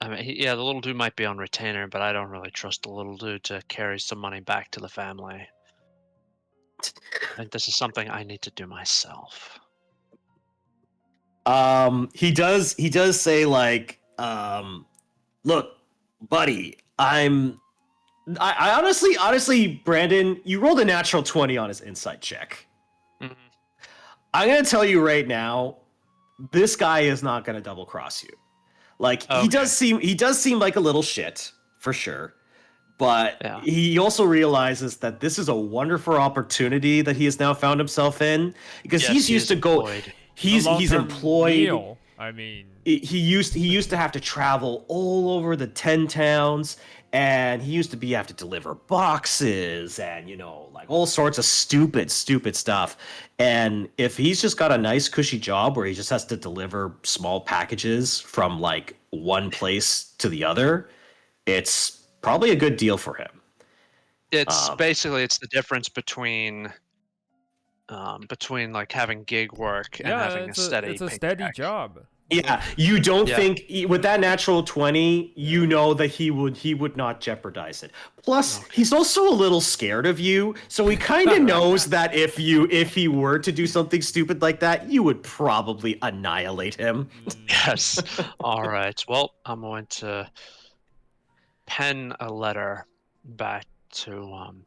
Speaker 3: I mean, yeah, the little dude might be on retainer, but I don't really trust the little dude to carry some money back to the family. And this is something I need to do myself.
Speaker 1: He does say like, look, buddy, I honestly, Brandon, you rolled a natural 20 on his insight check.
Speaker 3: Mhm.
Speaker 1: I'm gonna tell you right now, this guy is not gonna double cross you. Like
Speaker 3: Okay.
Speaker 1: he does seem like a little shit for sure, but
Speaker 3: Yeah.
Speaker 1: he also realizes that this is a wonderful opportunity that he has now found himself in because
Speaker 3: Yes,
Speaker 1: he's
Speaker 3: he
Speaker 1: used
Speaker 3: is
Speaker 1: to go.
Speaker 3: employed.
Speaker 1: He's
Speaker 2: long-term
Speaker 1: employed.
Speaker 2: meal. I mean,
Speaker 1: He used to have to travel all over the 10 towns, and he used to have to deliver boxes and like all sorts of stupid stuff. And if he's just got a nice cushy job where he just has to deliver small packages from like one place to the other, it's probably a good deal for him.
Speaker 3: It's
Speaker 1: Um,
Speaker 3: basically it's the difference between like having gig work and
Speaker 2: yeah,
Speaker 3: having a steady
Speaker 2: it's a steady
Speaker 3: paycheck.
Speaker 2: job.
Speaker 1: Yeah, you don't
Speaker 3: Yeah.
Speaker 1: think with that natural 20, you know that he would not jeopardize it. Plus,
Speaker 3: Okay.
Speaker 1: he's also a little scared of you, so he kind of knows that if he were to do something stupid like that, you would probably annihilate him.
Speaker 3: Yes. All right. Well, I'm going to pen a letter back to I'm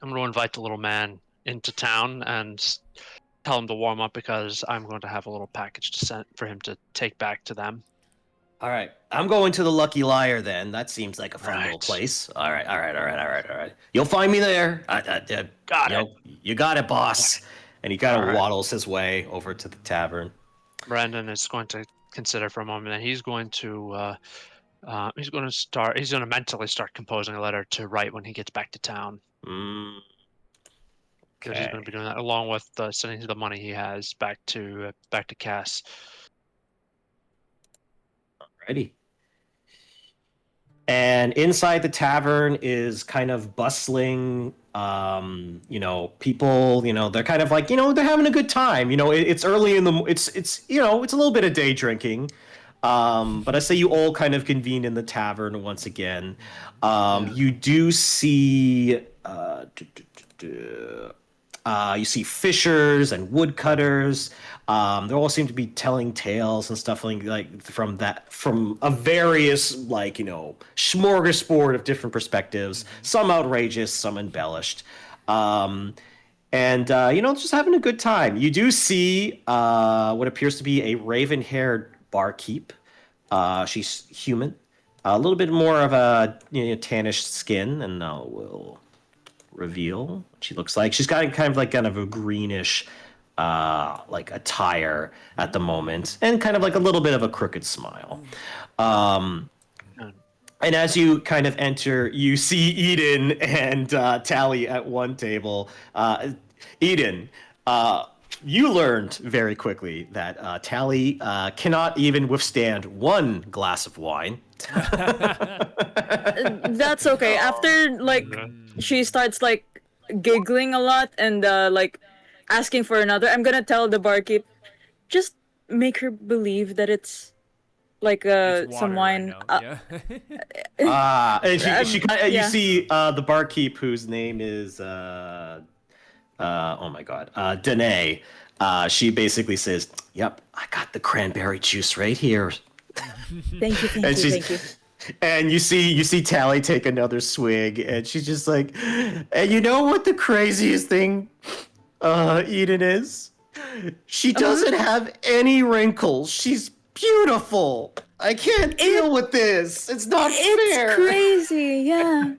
Speaker 3: going to invite the little man into town and tell him to warm up because I'm going to have a little package to send for him to take back to them.
Speaker 1: All right, I'm going to the Lucky Liar then. That seems like a fun little
Speaker 3: Right.
Speaker 1: place. All right. You'll find me there.
Speaker 3: Got it.
Speaker 1: You got it, boss. And he kind
Speaker 3: All
Speaker 1: of
Speaker 3: right.
Speaker 1: waddles his way over to the tavern.
Speaker 3: Brandon is going to consider for a moment, and he's going to mentally start composing a letter to write when he gets back to town.
Speaker 1: Mm,
Speaker 3: Because he's going to be doing that along with sending the money he has back to Cass.
Speaker 1: Alrighty. And inside the tavern is kind of bustling. People, they're kind of like, they're having a good time. It's early in the, it's it's a little bit of day drinking. But I say you all kind of convene in the tavern once again. You do see you see fishers and woodcutters. They all seem to be telling tales and stuff like from a various smorgasbord of different perspectives. Some outrageous, some embellished, and just having a good time. You do see what appears to be a raven-haired barkeep She's human, a little bit more of a tannish skin, and now we'll reveal what she looks like. She's got kind of a greenish, like attire at the moment, and kind of like a little bit of a crooked smile. And as you kind of enter, you see Eden and Tally at one table. Eden, you learned very quickly that Tally cannot even withstand one glass of wine.
Speaker 5: That's okay. After like she starts like giggling a lot and like asking for another, I'm gonna tell the barkeep, just make her believe that it's like
Speaker 2: It's
Speaker 5: some
Speaker 2: water right
Speaker 5: wine.
Speaker 2: now. Yeah.
Speaker 1: And she kind of, you
Speaker 5: yeah.
Speaker 1: see the barkeep whose name is oh my god, Danae. She basically says, "Yep, I got the cranberry juice right here."
Speaker 5: Thank you,
Speaker 1: And
Speaker 5: thank you,
Speaker 1: she's
Speaker 5: thank you.
Speaker 1: and you see Tally take another swig, and she's just like, and you know what the craziest thing, Eden is? She doesn't have any wrinkles. She's beautiful. I can't deal with this. It's not fair.
Speaker 5: It's crazy, yeah.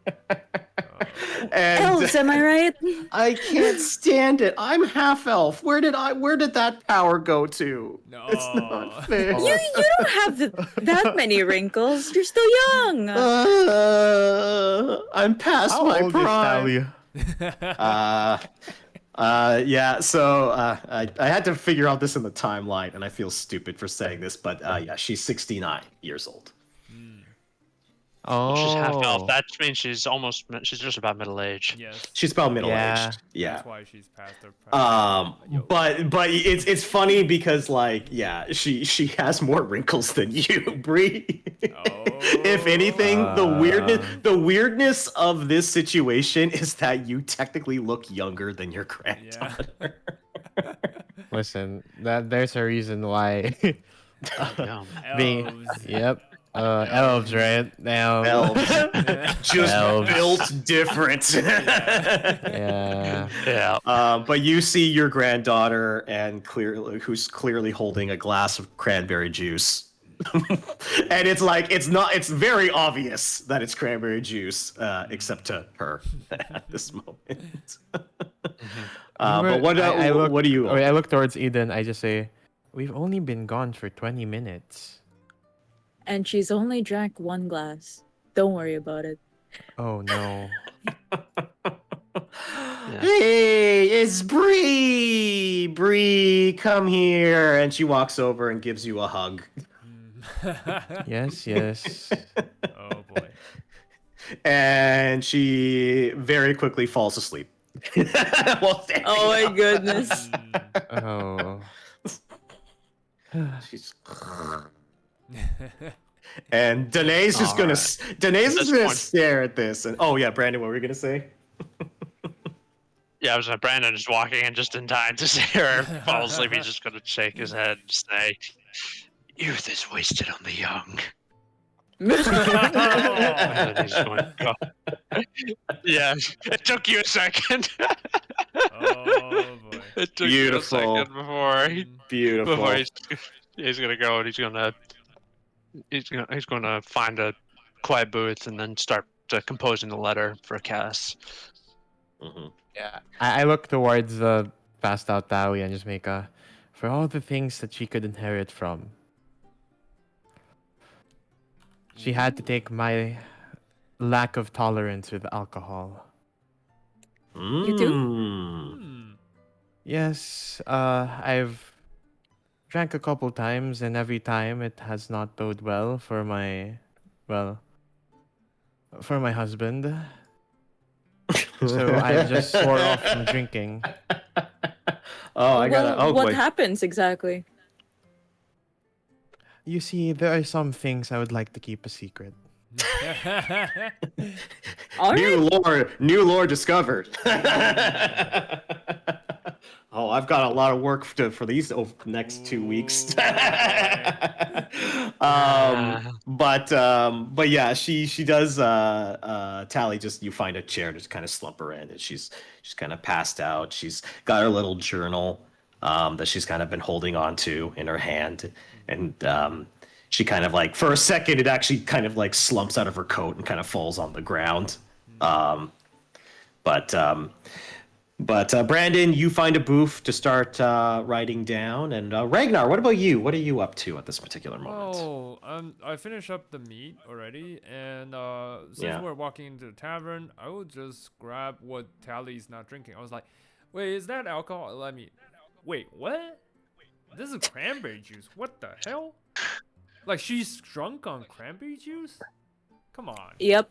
Speaker 1: And
Speaker 5: Elves, am I right?
Speaker 1: I can't stand it. I'm half elf. Where did that power go to?
Speaker 2: No.
Speaker 1: It's not fair.
Speaker 5: You don't have that many wrinkles. You're still young.
Speaker 1: I'm past
Speaker 4: How
Speaker 1: my
Speaker 4: old is
Speaker 1: prime.
Speaker 4: Tally?
Speaker 1: Yeah. So I had to figure out this in the timeline, and I feel stupid for saying this, but yeah, she's 69 years old.
Speaker 4: Oh,
Speaker 3: She's half elf. That means she's just about middle age.
Speaker 2: Yes.
Speaker 1: She's about middle
Speaker 4: Yeah.
Speaker 1: aged. Yeah.
Speaker 2: That's why she's past her prime. Yo.
Speaker 1: But it's funny because like yeah, she has more wrinkles than you, Brie. If anything, the weirdness of this situation is that you technically look younger than your granddaughter.
Speaker 4: listen, there's a reason why.
Speaker 3: Yeah.
Speaker 4: being,
Speaker 2: Elves.
Speaker 4: yep. Elves, right? Now.
Speaker 1: Elves just
Speaker 4: Elves.
Speaker 1: built different.
Speaker 4: Yeah.
Speaker 3: Yeah.
Speaker 1: But you see your granddaughter who's clearly holding a glass of cranberry juice. And it's very obvious that it's cranberry juice, except to her at this moment. But what do you?
Speaker 4: I look towards Eden. I just say, we've only been gone for 20 minutes.
Speaker 5: And she's only drank one glass. Don't worry about it.
Speaker 4: Oh no.
Speaker 1: Hey, it's Bree. Bree, come here. And she walks over and gives you a hug.
Speaker 4: Yes, yes.
Speaker 2: Oh boy.
Speaker 1: And she very quickly falls asleep. While standing
Speaker 5: Oh my
Speaker 1: up.
Speaker 5: goodness.
Speaker 4: Oh.
Speaker 1: She's... And Danae's just gonna stare at this. And oh yeah, Brandon, what were you gonna say?
Speaker 3: Yeah, I was Brandon just walking in just in time to see her fall asleep. He's just gonna shake his head and say, "Youth is wasted on the young." And then he's going, "Oh." Yeah, it took you a second.
Speaker 2: Oh boy.
Speaker 3: It took
Speaker 1: Beautiful.
Speaker 3: you a second before
Speaker 1: Beautiful.
Speaker 3: he's gonna go and he's gonna find a quiet booth and then start composing the letter for Cass.
Speaker 1: Mm-hmm.
Speaker 4: Yeah. I look towards the passed out Taui and just make for all the things that she could inherit from. She had to take my lack of tolerance with alcohol.
Speaker 5: You too?
Speaker 2: Hmm.
Speaker 4: Yes, I've drank a couple times, and every time it has not bode well for my husband. So I just swore off from drinking.
Speaker 1: Oh, I gotta.
Speaker 5: Well,
Speaker 1: Oh
Speaker 5: what
Speaker 1: boy.
Speaker 5: happens exactly?
Speaker 4: You see, there are some things I would like to keep a secret.
Speaker 5: All right.
Speaker 1: New lore discovered. Oh, I've got a lot of work for these next 2 weeks. But yeah, she does. Tally, just you find a chair to kind of slump her in, and she's kind of passed out. She's got her little journal that she's kind of been holding on to in her hand, and she kind of like, for a second, it actually kind of like slumps out of her coat and kind of falls on the ground. But Brandon, you find a booth to start writing down. And Regnar, what about you? What are you up to at this particular moment?
Speaker 2: Oh, I finished up the meat already, and since
Speaker 1: Yeah.
Speaker 2: we're walking into the tavern, I will just grab what Tally's not drinking. I was like, wait, is that alcohol? Wait, what? This is cranberry juice. What the hell? Like, she's drunk on cranberry juice? Come on.
Speaker 5: Yep.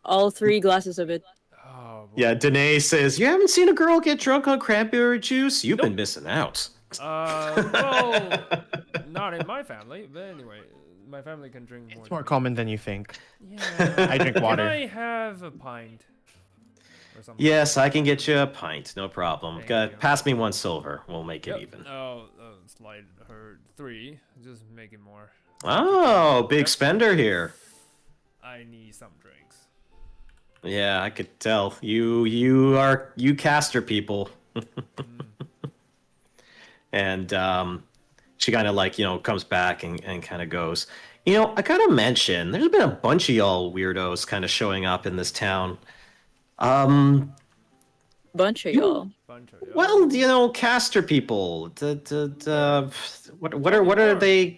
Speaker 5: All 3 glasses of it.
Speaker 2: Oh, boy.
Speaker 1: Yeah, Danae says, you haven't seen a girl get drunk on cranberry juice? You've been missing out.
Speaker 2: Well, not in my family, but anyway, my family can drink more.
Speaker 4: It's more
Speaker 2: than me.
Speaker 4: common than you think.
Speaker 2: Yeah.
Speaker 4: I drink water.
Speaker 2: Can I have a pint? Or something?
Speaker 1: Yes, I can get you a pint. No problem.
Speaker 2: Thank you.
Speaker 1: Pass me 1 silver. We'll make it
Speaker 2: Yep.
Speaker 1: even.
Speaker 2: Oh, slide her 3. Just make it more.
Speaker 1: Oh, big
Speaker 2: Yep.
Speaker 1: spender here.
Speaker 2: I need some drinks.
Speaker 1: Yeah, I could tell. You caster people. And she kind of like, comes back and kind of goes, I gotta mention, there's been a bunch of y'all weirdos kind of showing up in this town.
Speaker 5: Bunch of y'all.
Speaker 2: Bunch of
Speaker 1: Well, caster people. What are they?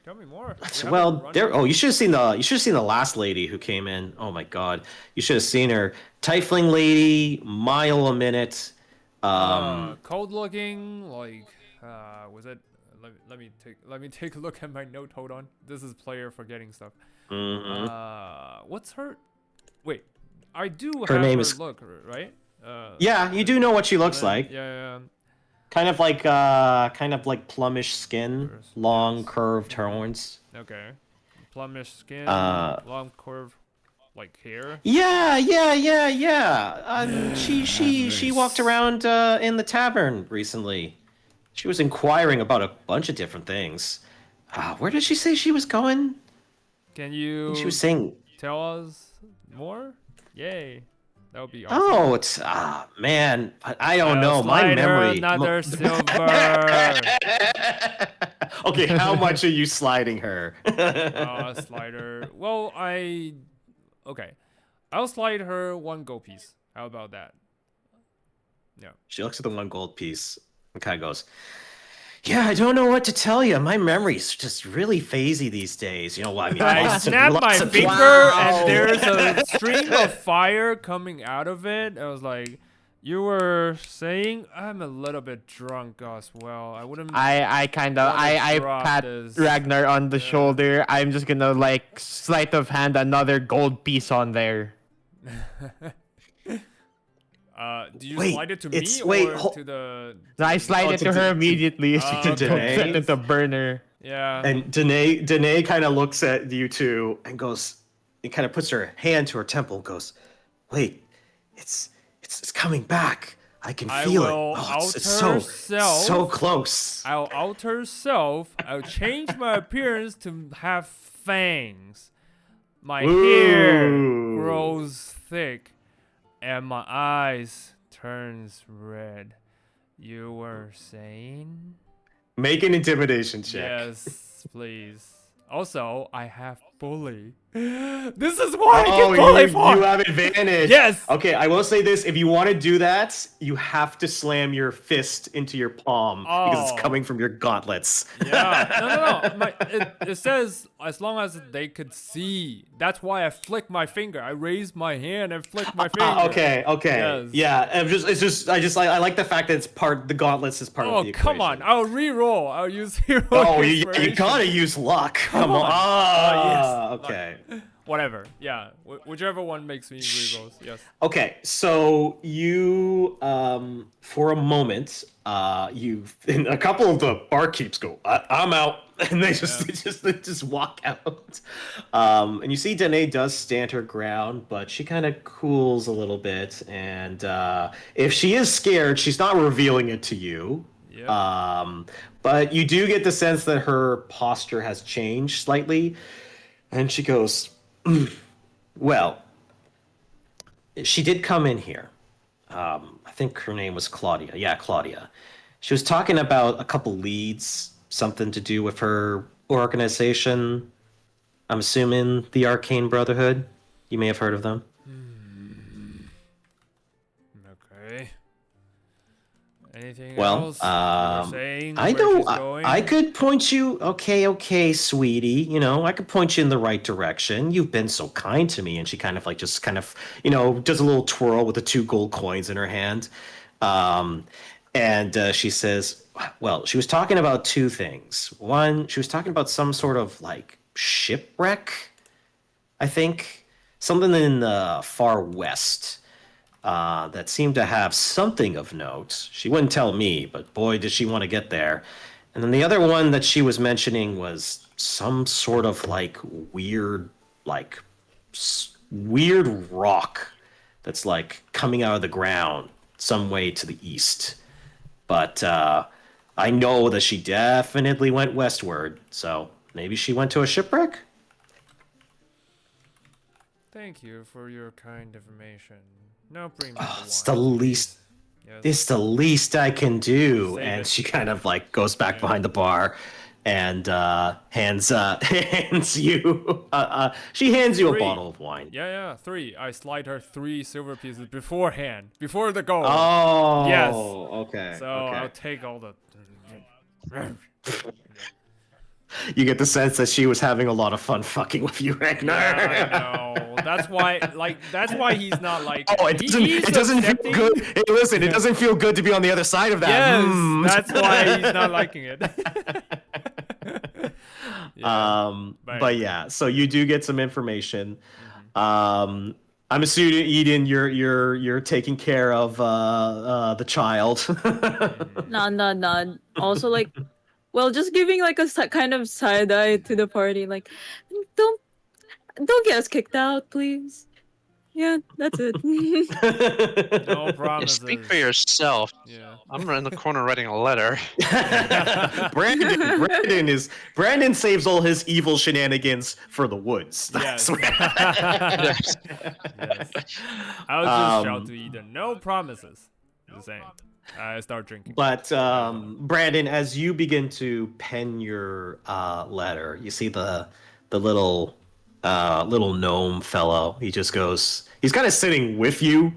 Speaker 2: Tell me more. We haven't
Speaker 1: Well,
Speaker 2: run
Speaker 1: there.
Speaker 2: into-
Speaker 1: Oh, you should have seen the last lady who came in. Oh my God, you should have seen her. Tiefling lady, mile a minute.
Speaker 2: cold looking, like, was it? Let me take a look at my note. Hold on. This is player forgetting stuff. What's her? Wait, I do
Speaker 1: Her
Speaker 2: have
Speaker 1: name
Speaker 2: her
Speaker 1: is-
Speaker 2: look, right?
Speaker 1: Yeah, you do know what she looks like.
Speaker 2: Yeah.
Speaker 1: Kind of like plummish skin, long curved horns.
Speaker 2: Okay. Plummish skin,
Speaker 1: Uh,
Speaker 2: long curve, like hair.
Speaker 1: Yeah. She walked around in the tavern recently. She was inquiring about a bunch of different things. Where did she say she was going?
Speaker 2: Can you
Speaker 1: She was saying,
Speaker 2: tell us more? Yay. That would be awesome.
Speaker 1: "Oh, it's man, I don't know. My
Speaker 2: Slide her
Speaker 1: memory."
Speaker 2: another silver.
Speaker 1: Okay, how much are you sliding her?
Speaker 2: Slider. Well, okay. I'll slide her 1 gold piece. How about that? Yeah.
Speaker 1: She looks at the 1 gold piece and kind of goes, "Yeah, I don't know what to tell you. My memory's just really phasey these days. I mean,
Speaker 2: I
Speaker 1: lots of-
Speaker 2: snapped my
Speaker 1: lots of-
Speaker 2: finger
Speaker 1: Wow.
Speaker 2: and there's a stream of fire coming out of it. I was like, you were saying I'm a little bit drunk as well. I wouldn't.
Speaker 4: I
Speaker 2: drop
Speaker 4: pat
Speaker 2: this.
Speaker 4: Ragnar on the shoulder. I'm just gonna like sleight of hand another gold piece on there.
Speaker 2: Do you
Speaker 1: Wait,
Speaker 2: slide it to
Speaker 1: it's-
Speaker 2: me
Speaker 1: wait,
Speaker 2: or
Speaker 1: hol-
Speaker 2: to the?
Speaker 4: So I slide it
Speaker 1: to
Speaker 4: to her
Speaker 1: D-
Speaker 4: immediately.
Speaker 2: Oh,
Speaker 4: She
Speaker 2: to
Speaker 4: don't
Speaker 1: Danae?
Speaker 4: set it to burner.
Speaker 2: Yeah.
Speaker 1: And Danae kind of looks at you two and goes, and kind of puts her hand to her temple and goes, "Wait, it's coming back. I can
Speaker 2: I
Speaker 1: feel it.
Speaker 2: will
Speaker 1: Oh, it's
Speaker 2: alter
Speaker 1: so
Speaker 2: self.
Speaker 1: close."
Speaker 2: I'll alter self. I'll change my appearance to have fangs. My hair
Speaker 1: Ooh.
Speaker 2: grows thick, and my eyes turns red. You were saying?
Speaker 1: Make an intimidation check.
Speaker 2: Yes, please. Also, I have bully. This is what I
Speaker 1: Oh,
Speaker 2: get bully
Speaker 1: you
Speaker 2: for.
Speaker 1: have advantage.
Speaker 2: Yes.
Speaker 1: Okay, I will say this: if you want to do that, you have to slam your fist into your palm because
Speaker 2: Oh.
Speaker 1: it's coming from your gauntlets.
Speaker 2: Yeah, no. It says as long as they could see. That's why I flick my finger. I raise my hand and flick my finger.
Speaker 1: Okay.
Speaker 2: Yes.
Speaker 1: Yeah. I like the fact that it's the gauntlets is part
Speaker 2: Oh,
Speaker 1: of the equation.
Speaker 2: come on. I'll re-roll. I'll use hero
Speaker 1: Oh, you
Speaker 2: inspiration.
Speaker 1: gotta use luck. Come on.
Speaker 2: yes.
Speaker 1: Okay.
Speaker 2: Whatever. Yeah. Whichever one makes me re-rolls. Yes.
Speaker 1: Okay, so you, for a moment, and a couple of the barkeeps go, "I'm out," and they just walk out. And you see Danae does stand her ground, but she kind of cools a little bit, and if she is scared, she's not revealing it to you.
Speaker 2: Yep.
Speaker 1: But you do get the sense that her posture has changed slightly, and she goes, "Well, she did come in here. I think her name was Claudia. Yeah, Claudia. She was talking about a couple leads, something to do with her organization. I'm assuming the Arcane Brotherhood. You may have heard of them.
Speaker 2: Okay. Anything
Speaker 1: Well,
Speaker 2: else? You were saying
Speaker 1: I
Speaker 2: where
Speaker 1: know
Speaker 2: she's going?
Speaker 1: I could point you. Okay, sweetie. You know, I could point you in the right direction. You've been so kind to me. And she kind of like just kind of, does a little twirl with the 2 gold coins in her hand. And she says, well, she was talking about 2 things. One, she was talking about some sort of like shipwreck, I think, something in the far west. That seemed to have something of note. She wouldn't tell me, but boy, did she want to get there. And then the other one that she was mentioning was some sort of like weird, like weird rock that's like coming out of the ground some way to the east. But I know that she definitely went westward, so maybe she went to a shipwreck?
Speaker 2: Thank you for your kind information. Now bring me the wine.
Speaker 1: It's the least.
Speaker 2: please. Yes.
Speaker 1: It's the least I can do.
Speaker 2: Save
Speaker 1: And
Speaker 2: it.
Speaker 1: she kind of like goes back behind the bar and hands you she hands you a
Speaker 2: 3.
Speaker 1: bottle of wine.
Speaker 2: Yeah, 3. I slide her 3 silver pieces beforehand, before the gold.
Speaker 1: Oh,
Speaker 2: Yes.
Speaker 1: okay.
Speaker 2: So
Speaker 1: okay.
Speaker 2: I'll take all the.
Speaker 1: You get the sense that she was having a lot of fun fucking with you, Regnar.
Speaker 2: Yeah, I know. That's why he's not like.
Speaker 1: Oh, it doesn't feel
Speaker 2: accepting.
Speaker 1: good. Hey, listen, it doesn't feel good to be on the other side of that.
Speaker 2: Yes,
Speaker 1: Mm.
Speaker 2: that's why he's not liking it. Yeah,
Speaker 1: But yeah, so you do get some information. I'm assuming, Eden, you're taking care of the child.
Speaker 5: Nod. Also, like, well, just giving like a kind of side eye to the party, like, don't get us kicked out, please. Yeah, that's it.
Speaker 2: No
Speaker 3: Yeah,
Speaker 2: promises.
Speaker 3: speak for yourself.
Speaker 2: Yeah.
Speaker 3: I'm in the corner writing a letter.
Speaker 1: Brandon saves all his evil shenanigans for the woods.
Speaker 2: Yes.
Speaker 1: That's
Speaker 3: Yes.
Speaker 2: Yes. I'll just shout to Eden. No promises. The same. I start drinking.
Speaker 1: But Brandon, as you begin to pen your letter, you see the little gnome fellow. He just goes. He's kind of sitting with you,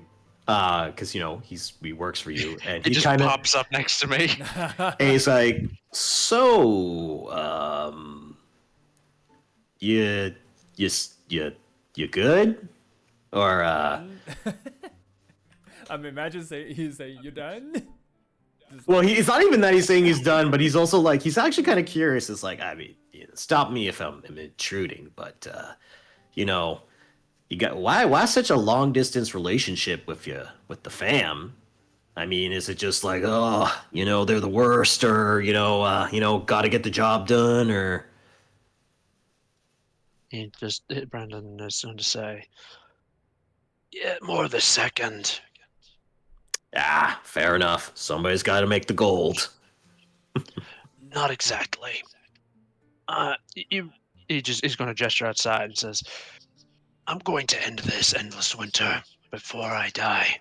Speaker 1: because he works for you, and
Speaker 3: It
Speaker 1: he
Speaker 3: just
Speaker 1: kind of
Speaker 3: pops up next to me.
Speaker 1: and he's like, so you good, or
Speaker 2: I mean, imagine he's saying, "You done?"
Speaker 1: Well, it's not even that he's saying he's done, but he's also like, he's actually kind of curious. It's like, I mean, stop me if I'm intruding, but you got why such a long distance relationship with the fam? I mean, is it just like, they're the worst, or got to get the job done, or
Speaker 3: Brandon is going to say, yeah, more the second.
Speaker 1: fair enough. Somebody's got to make the gold.
Speaker 3: Not exactly. He's going to gesture outside and says, I'm going to end this endless winter before I die.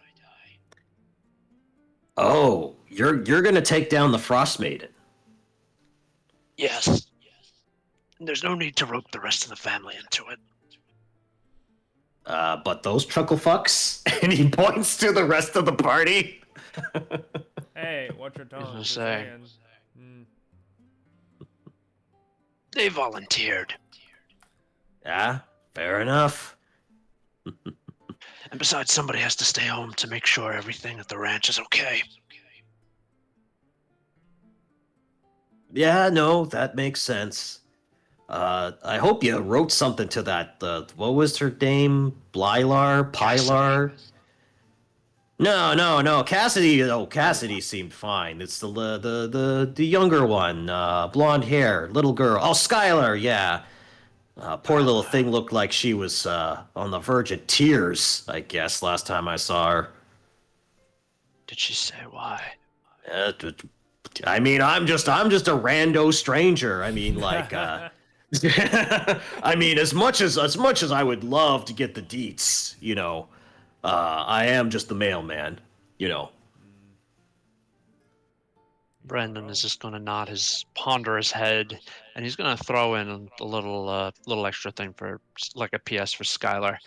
Speaker 1: Oh, you're gonna take down the Frost Maiden.
Speaker 3: Yes. There's no need to rope the rest of the family into it.
Speaker 1: But those truckle fucks, and he points to the rest of the party.
Speaker 2: Hey, watch your tone.
Speaker 3: gonna
Speaker 2: just
Speaker 3: say.
Speaker 2: saying. Mm.
Speaker 3: They volunteered.
Speaker 1: Yeah, fair enough.
Speaker 3: And besides, somebody has to stay home to make sure everything at the ranch is okay.
Speaker 1: Yeah, no, that makes sense. I hope you wrote something to that. What was her name? Blylar? Pilar? No. Cassidy. Oh, Cassidy seemed fine. It's the younger one, blonde hair, little girl. Oh, Skylar. Yeah. Poor little thing looked like she was on the verge of tears, I guess, last time I saw her.
Speaker 3: Did she say why?
Speaker 1: I mean, I'm just a rando stranger. I mean, like, I mean, as much as I would love to get the deets, I am just the mailman,
Speaker 3: Brandon is just going to nod his ponderous head, and he's going to throw in a little extra thing for like a PS for Skylar.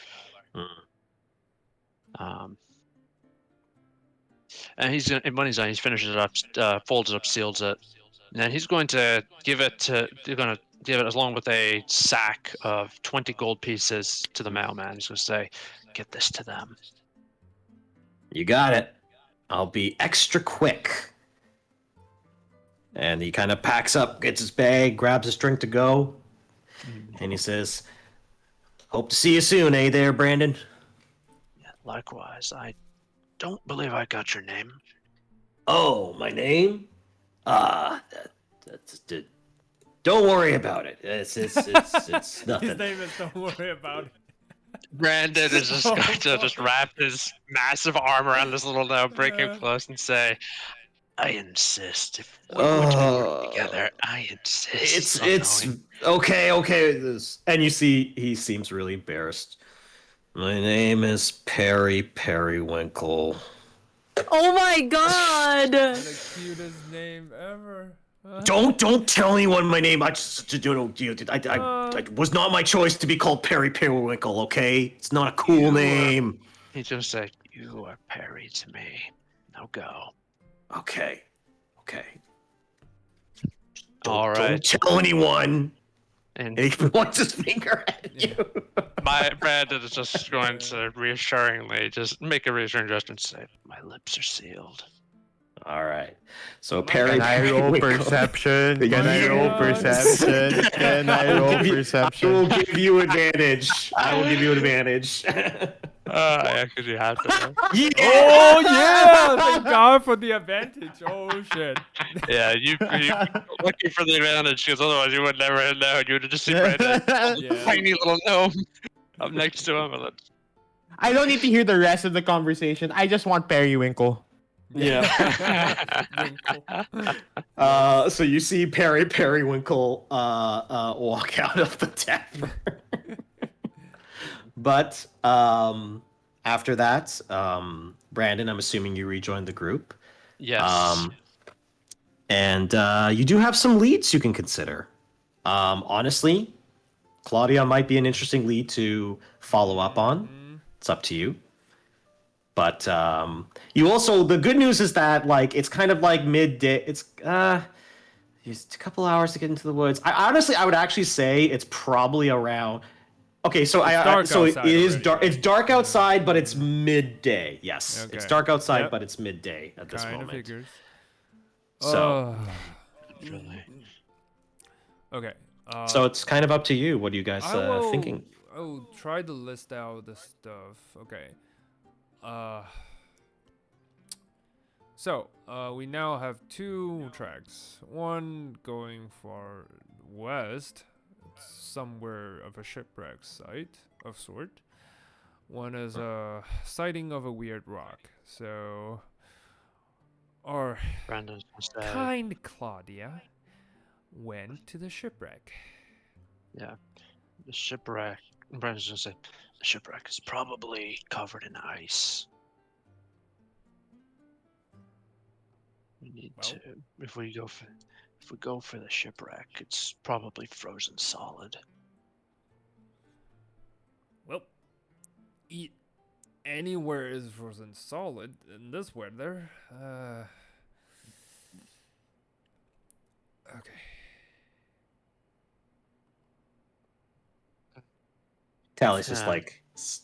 Speaker 3: And when he's done, he finishes it up, folds it up, seals it, and then he's going to give it along with a sack of 20 gold pieces to the mailman. He's going to say, "Get this to them."
Speaker 1: You got it. I'll be extra quick. And he kind of packs up, gets his bag, grabs his drink to go, and he says, "Hope to see you soon, eh there, Brandon?"
Speaker 3: Yeah, likewise. I don't believe I got your name.
Speaker 1: Oh, my name? Don't worry about it. It's nothing.
Speaker 2: His name is Don't Worry About It.
Speaker 3: Brandon is just going to just wrap his massive arm around this little now, break him close, and say, "I insist. If we're going to work together, I insist."
Speaker 1: It's okay. And you see, he seems really embarrassed. My name is Perry Periwinkle.
Speaker 5: Oh my god!
Speaker 2: The cutest name ever.
Speaker 1: Don't tell anyone my name. I was not my choice to be called Perry Periwinkle. Okay, it's not a cool name.
Speaker 3: He just said, "You are Perry to me. Now go."
Speaker 1: Okay.
Speaker 3: All right.
Speaker 1: Don't tell anyone.
Speaker 3: And
Speaker 1: And he points his finger at you.
Speaker 3: my Brandon is just going to reassuringly just make a reassuring gesture and say, "My lips are sealed."
Speaker 1: All right. So Perry.
Speaker 4: Can I roll
Speaker 1: Periwinkle.
Speaker 4: perception? Can I roll
Speaker 2: Yes.
Speaker 4: perception? Can I roll
Speaker 1: I will
Speaker 4: perception?
Speaker 1: give you advantage. I will give you advantage.
Speaker 3: I actually have to.
Speaker 1: Yeah!
Speaker 2: Oh yeah! Thank God for the advantage. Oh shit.
Speaker 3: Yeah, you lucky for the advantage, because otherwise you would never have known. You would have just seen Brandon,
Speaker 2: Yeah.
Speaker 3: tiny little gnome, up next to him. And then,
Speaker 4: I don't need to hear the rest of the conversation. I just want Periwinkle.
Speaker 1: Yeah.
Speaker 2: Winkle.
Speaker 1: So you see Perry Periwinkle walk out of the tavern. But after that, Brandon, I'm assuming you rejoined the group.
Speaker 3: yes.
Speaker 1: And you do have some leads you can consider. Honestly, Claudia might be an interesting lead to follow up on. It's up to you. But you also, the good news is that like it's kind of like midday. It's just a couple hours to get into the woods. I would actually say it's probably around. Okay, so
Speaker 2: dark
Speaker 1: so it
Speaker 2: outside
Speaker 1: is
Speaker 2: already.
Speaker 1: dark. It's dark outside, but it's midday. Yes, it's
Speaker 2: Okay.
Speaker 1: dark outside,
Speaker 2: Yep.
Speaker 1: but it's midday at this
Speaker 2: Kind of
Speaker 1: moment.
Speaker 2: figures.
Speaker 1: So,
Speaker 3: Really.
Speaker 2: Okay.
Speaker 1: so it's kind of up to you. What are you guys
Speaker 2: I will,
Speaker 1: thinking?
Speaker 2: I'll try to list out the stuff. Okay. So, we now have two tracks. One going far west, somewhere of a shipwreck site of sort. One is a sighting of a weird rock. So, our
Speaker 3: Brandon's gonna say,
Speaker 2: kind Claudia went to the shipwreck.
Speaker 3: yeah, the shipwreck. Brandon's gonna say, "The shipwreck is probably covered in ice. We need
Speaker 2: Well.
Speaker 3: to, if we go for the shipwreck, it's probably frozen solid."
Speaker 2: Well, eat anywhere is frozen solid in this weather. Okay.
Speaker 1: Tally's just
Speaker 3: Yeah.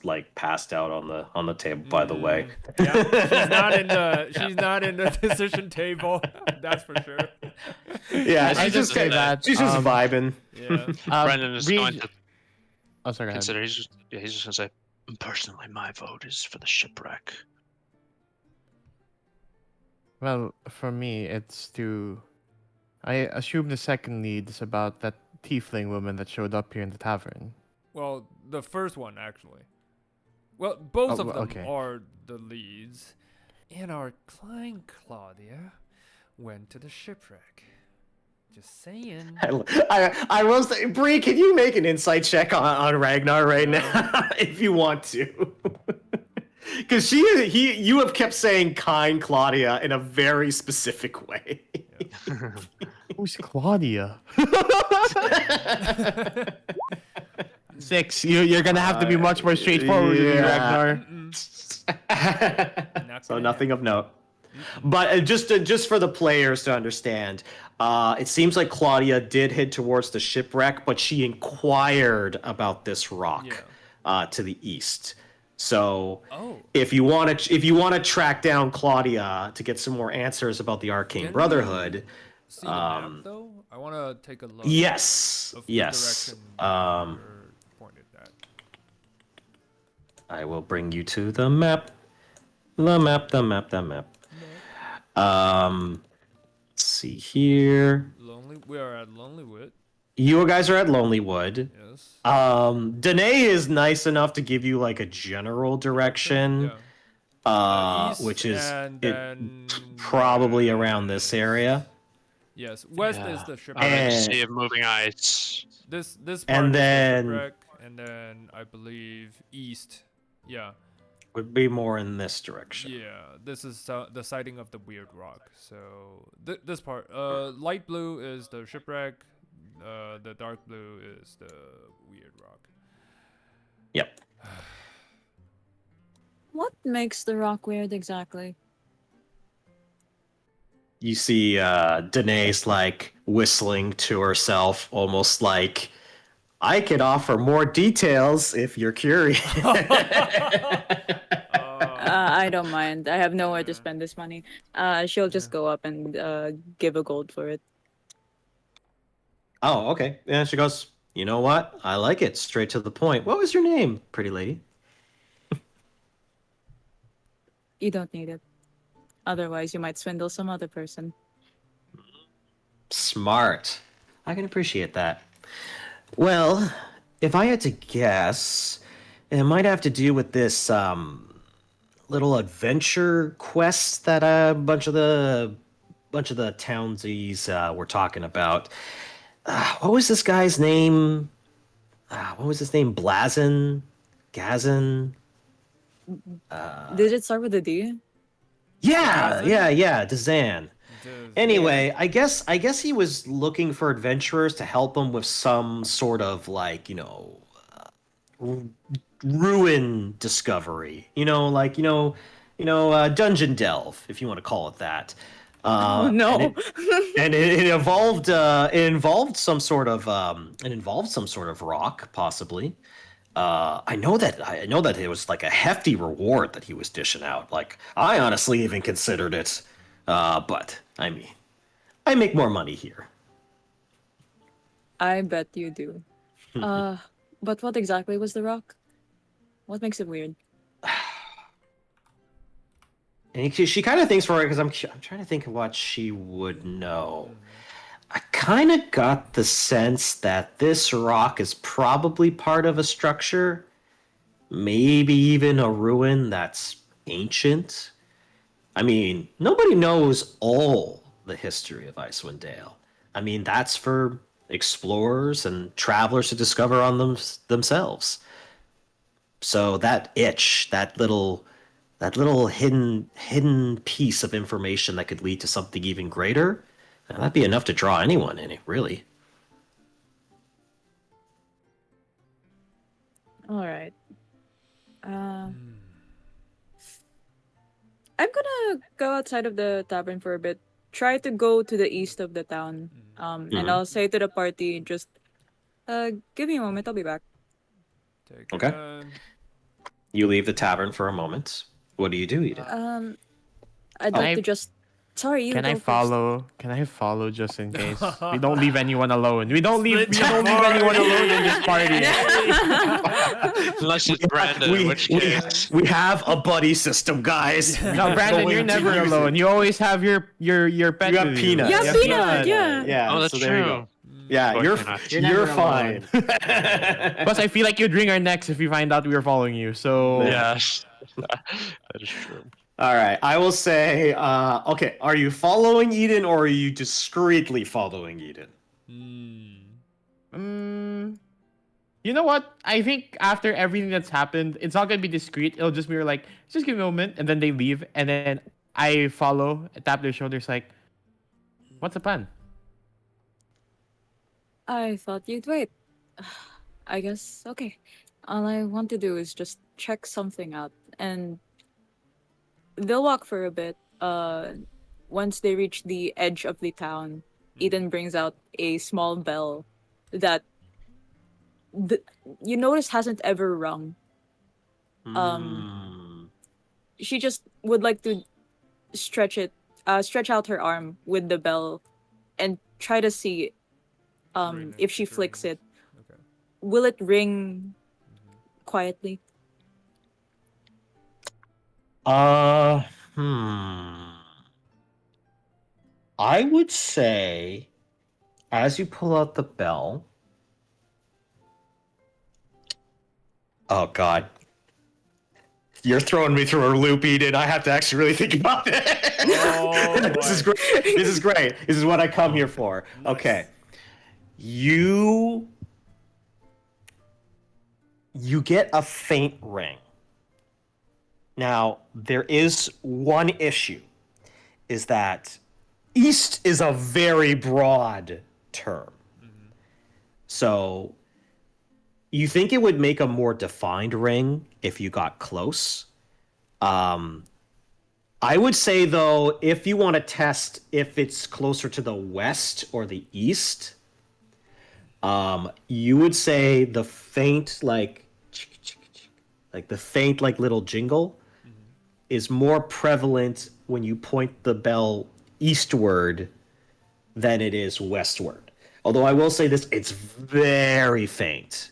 Speaker 1: like passed out on the table. By the way,
Speaker 2: Yeah, she's not in the decision table. That's for sure.
Speaker 1: yeah,
Speaker 4: I
Speaker 1: she's
Speaker 4: just say that.
Speaker 1: she's just vibing.
Speaker 2: Yeah.
Speaker 3: Brandon is going to
Speaker 4: Oh, sorry. Go ahead.
Speaker 3: consider. He's just gonna say, "Personally, my vote is for the shipwreck."
Speaker 4: Well, for me, it's to. I assume the second lead is about that tiefling woman that showed up here in the tavern.
Speaker 2: Well, the first one actually. Well, both
Speaker 4: Oh,
Speaker 2: of them
Speaker 4: okay.
Speaker 2: are the leads, and our client Claudia went to the shipwreck. Just saying.
Speaker 1: I will say, Brie, can you make an insight check on Regnar right now if you want to? Because you have kept saying kind Claudia in a very specific way.
Speaker 4: Who's Claudia? 6. You're gonna have to be much more straightforward with me, Ragnar.
Speaker 1: So nothing of note. But just for the players to understand, it seems like Claudia did head towards the shipwreck, but she inquired about this rock to the east. So if you want to track down Claudia to get some more answers about the Arcane Brotherhood,
Speaker 2: See the map though? I want to take a look.
Speaker 1: yes,
Speaker 2: Of the
Speaker 1: yes.
Speaker 2: direction you're pointed at.
Speaker 1: I will bring you to the map. The map. Let's see here.
Speaker 2: We are at Lonelywood.
Speaker 1: You guys are at Lonelywood.
Speaker 2: Yes.
Speaker 1: Danae is nice enough to give you like a general direction,
Speaker 2: East
Speaker 1: which is
Speaker 2: and then
Speaker 1: probably around this area.
Speaker 2: Yes, west is the shipwreck.
Speaker 1: And-
Speaker 3: Sea of moving ice.
Speaker 2: This part
Speaker 1: and
Speaker 2: is
Speaker 1: then-
Speaker 2: the shipwreck, and then I believe east. Yeah,
Speaker 1: Would be more in this direction.
Speaker 2: yeah. This is the sighting of the weird rock. So this part, light blue is the shipwreck. The dark blue is the weird rock.
Speaker 1: Yep.
Speaker 5: What makes the rock weird exactly?
Speaker 1: You see Danae's like whistling to herself, almost like, I could offer more details if you're curious.
Speaker 5: I don't mind. I have nowhere to spend this money. She'll just go up and give a gold for it.
Speaker 1: Oh, okay. Yeah, she goes, you know what? I like it. Straight to the point. What was your name, pretty lady?
Speaker 5: You don't need it. Otherwise, you might swindle some other person.
Speaker 1: Smart. I can appreciate that. Well, if I had to guess, it might have to do with this little adventure quest that a bunch of the townsies were talking about. What was this guy's name? What was his name? Blazin? Gazin?
Speaker 5: Did it start with a D?
Speaker 1: Yeah, Dazan. Anyway, I guess he was looking for adventurers to help him with some sort of like, ruin discovery. Dungeon delve, if you want to call it that.
Speaker 5: Oh no!
Speaker 1: And it involved some sort of rock, possibly. I know that it was like a hefty reward that he was dishing out. Like, I honestly even considered it. But I mean, I make more money here.
Speaker 5: I bet you do. But what exactly was the rock? What makes it weird?
Speaker 1: And she kind of thinks for it because I'm trying to think of what she would know. I kind of got the sense that this rock is probably part of a structure, maybe even a ruin that's ancient. I mean, nobody knows all the history of Icewind Dale. I mean, that's for explorers and travelers to discover on themselves. So that itch, that little hidden piece of information that could lead to something even greater, that'd be enough to draw anyone in it, really.
Speaker 5: All right. I'm gonna go outside of the tavern for a bit. Try to go to the east of the town. And I'll say to the party, just give me a moment. I'll be back.
Speaker 2: Take
Speaker 1: Okay.
Speaker 2: it in.
Speaker 1: You leave the tavern for a moment. What do you do, Eden?
Speaker 5: I'd like to just. Sorry, you
Speaker 4: Can
Speaker 5: go
Speaker 4: I
Speaker 5: first.
Speaker 4: follow? Can I follow just in case? We don't leave anyone alone. We don't leave anyone alone in this party.
Speaker 3: Unless it's Brandon, in which case.
Speaker 1: we have a buddy system, guys.
Speaker 4: No, Brandon,
Speaker 1: Going
Speaker 4: you're
Speaker 1: to
Speaker 4: never
Speaker 1: use
Speaker 4: alone.
Speaker 1: it.
Speaker 4: You always have your pet.
Speaker 1: You have
Speaker 4: with
Speaker 1: Peanut.
Speaker 5: Yeah,
Speaker 4: You have
Speaker 5: Peanut, yeah.
Speaker 1: Yeah.
Speaker 3: Oh, that's
Speaker 1: so there you
Speaker 3: true.
Speaker 1: go. Yeah,
Speaker 3: Boy,
Speaker 1: you're
Speaker 3: Peanut.
Speaker 1: you're fine.
Speaker 4: Plus, I feel like you'd wring our necks if we find out we were following you. So
Speaker 3: Yes. That is true.
Speaker 1: All right, I will say, okay, are you following Eden or are you discreetly following Eden?
Speaker 4: You know what? I think after everything that's happened, it's not gonna be discreet. It'll just be like, just give me a moment, and then they leave, and then I follow, tap their shoulders, like, What's the plan?
Speaker 5: I thought you'd wait. I guess, okay. All I want to do is just check something out, and they'll walk for a bit. Once they reach the edge of the town, Eden brings out a small bell that the, you notice hasn't ever rung.
Speaker 1: Mm.
Speaker 5: She just would like to stretch out her arm with the bell and try to see
Speaker 2: Ring
Speaker 5: if she
Speaker 2: if it
Speaker 5: flicks
Speaker 2: rings.
Speaker 5: it.
Speaker 2: Okay.
Speaker 5: Will it ring quietly?
Speaker 1: Uh, hmm. I would say, as you pull out the bell. Oh God, you're throwing me through a loop, Eden. I have to actually really think about it.
Speaker 2: Oh,
Speaker 1: This is
Speaker 2: boy.
Speaker 1: great. This is great. This is what I come here for.
Speaker 2: Nice.
Speaker 1: Okay, you get a faint ring. Now, there is one issue, is that east is a very broad term. So you think it would make a more defined ring if you got close. I would say, though, if you want to test if it's closer to the west or the east, you would say the faint, like the faint, like little jingle is more prevalent when you point the bell eastward than it is westward. Although I will say this, it's very faint.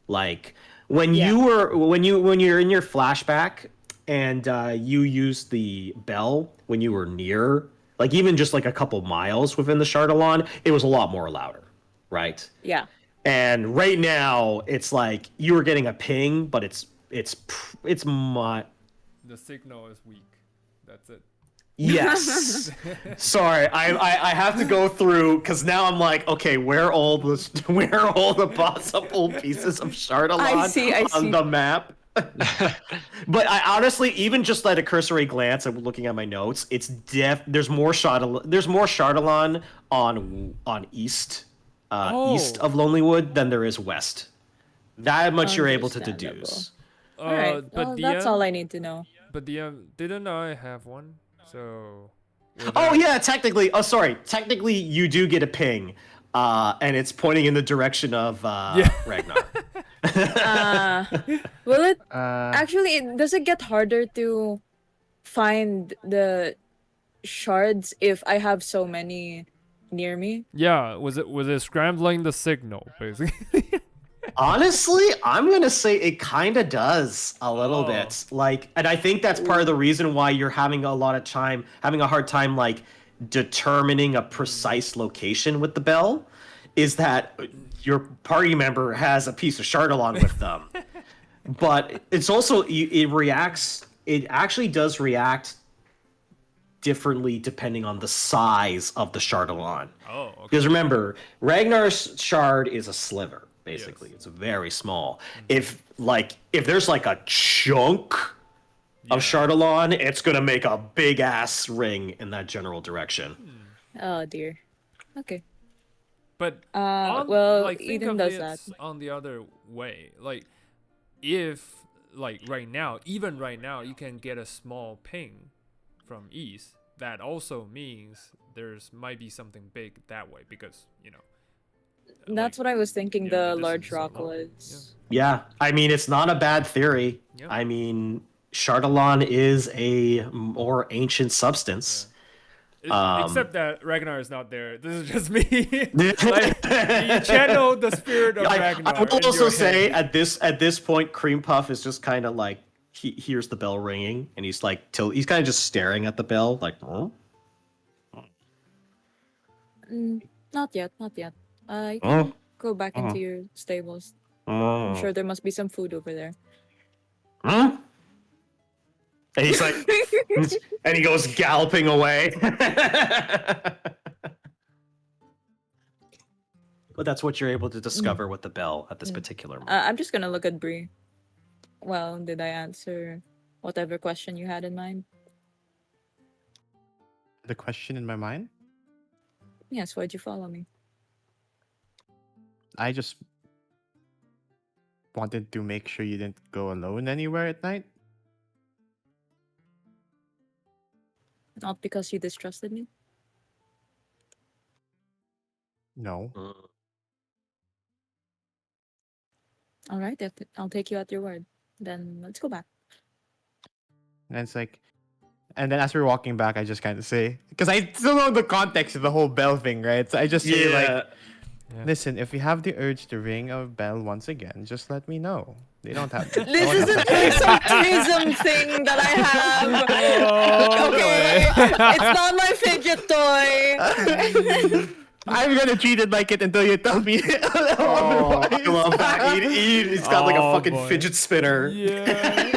Speaker 1: Like when
Speaker 5: Yeah.
Speaker 1: when you're in your flashback and you use the bell when you were near, like even just like a couple miles within the Chardalon, it was a lot more louder, right?
Speaker 5: Yeah.
Speaker 1: And right now, it's like you were getting a ping, but it's my
Speaker 2: The signal is weak. That's it.
Speaker 1: yes. Sorry, I have to go through because now I'm like, okay, where are all the possible pieces of Chardalon
Speaker 5: I see.
Speaker 1: on the map? But I honestly, even just at a cursory glance, I'm looking at my notes. It's there's more Chardalon on east east of Lonelywood than there is west. That much you're able to
Speaker 5: Understandable.
Speaker 1: deduce.
Speaker 5: All right.
Speaker 2: But
Speaker 5: Well,
Speaker 2: DM,
Speaker 5: that's all I need to know.
Speaker 2: But DM, didn't I have one? So. will
Speaker 1: Oh
Speaker 2: that-
Speaker 1: yeah, technically. Oh sorry, technically you do get a ping, and it's pointing in the direction of Regnar.
Speaker 5: Will it
Speaker 4: Uh,
Speaker 5: actually? Does it get harder to find the shards if I have so many near me?
Speaker 2: Yeah, was it scrambling the signal basically?
Speaker 1: Honestly, I'm gonna say it kind of does a little
Speaker 2: Oh.
Speaker 1: bit. Like, and I think that's part of the reason why you're having a hard time, like determining a precise location with the bell, is that your party member has a piece of Chardalon with them. But it's also it reacts. It actually does react differently depending on the size of the Chardalon.
Speaker 2: Oh, okay.
Speaker 1: Because remember, Ragnar's shard is a sliver, basically. It's very small. If there's like a chunk of Chardalon, it's gonna make a big ass ring in that general direction.
Speaker 5: Oh dear. Okay.
Speaker 2: But
Speaker 5: well,
Speaker 2: like, think
Speaker 5: Eden
Speaker 2: of
Speaker 5: does
Speaker 2: it
Speaker 5: that.
Speaker 2: on the other way. Like, if like right now, even right now, you can get a small ping from east. That also means there's might be something big that way because
Speaker 5: That's what I was thinking.
Speaker 2: yeah,
Speaker 5: The
Speaker 2: the
Speaker 5: large
Speaker 2: distance is so
Speaker 5: rock
Speaker 2: long.
Speaker 5: was.
Speaker 1: Yeah, I mean it's not a bad theory.
Speaker 2: Yeah.
Speaker 1: I mean, Chardalon is a more ancient substance.
Speaker 2: Except that Ragnar is not there. This is just me. Like, you channel the spirit of Ragnar.
Speaker 1: I will
Speaker 2: in
Speaker 1: also
Speaker 2: your
Speaker 1: say
Speaker 2: head.
Speaker 1: at this point, Cream Puff is just kind of like he hears the bell ringing and he's like he's kind of just staring at the bell like, oh,
Speaker 5: Not yet. Not yet. You
Speaker 1: Oh.
Speaker 5: can go back into your stables.
Speaker 1: oh.
Speaker 5: I'm sure there must be some food over there.
Speaker 1: Huh? And he's like, and he goes galloping away. But that's what you're able to discover with the bell at this particular moment.
Speaker 5: I'm just gonna look at Brie. Well, did I answer whatever question you had in mind?
Speaker 4: the question in my mind.
Speaker 5: Yes, why'd you follow me?
Speaker 4: I just wanted to make sure you didn't go alone anywhere at night.
Speaker 5: Not because you distrusted me?
Speaker 4: No.
Speaker 5: All right, I'll take you at your word. Then let's go back.
Speaker 4: And it's like, and then as we're walking back, I just kind of say, because I still know the context of the whole bell thing, right? So I just say like, listen, if you have the urge to ring a bell once again, just let me know. They don't have to.
Speaker 5: This is a some thing that I have.
Speaker 2: Oh,
Speaker 5: Okay,
Speaker 2: boy.
Speaker 5: it's not my fidget toy.
Speaker 4: I'm gonna treat it like it until you tell me.
Speaker 1: Oh, I love that. He's got like a
Speaker 2: Oh,
Speaker 1: fucking
Speaker 2: boy.
Speaker 1: fidget spinner.
Speaker 2: Yeah.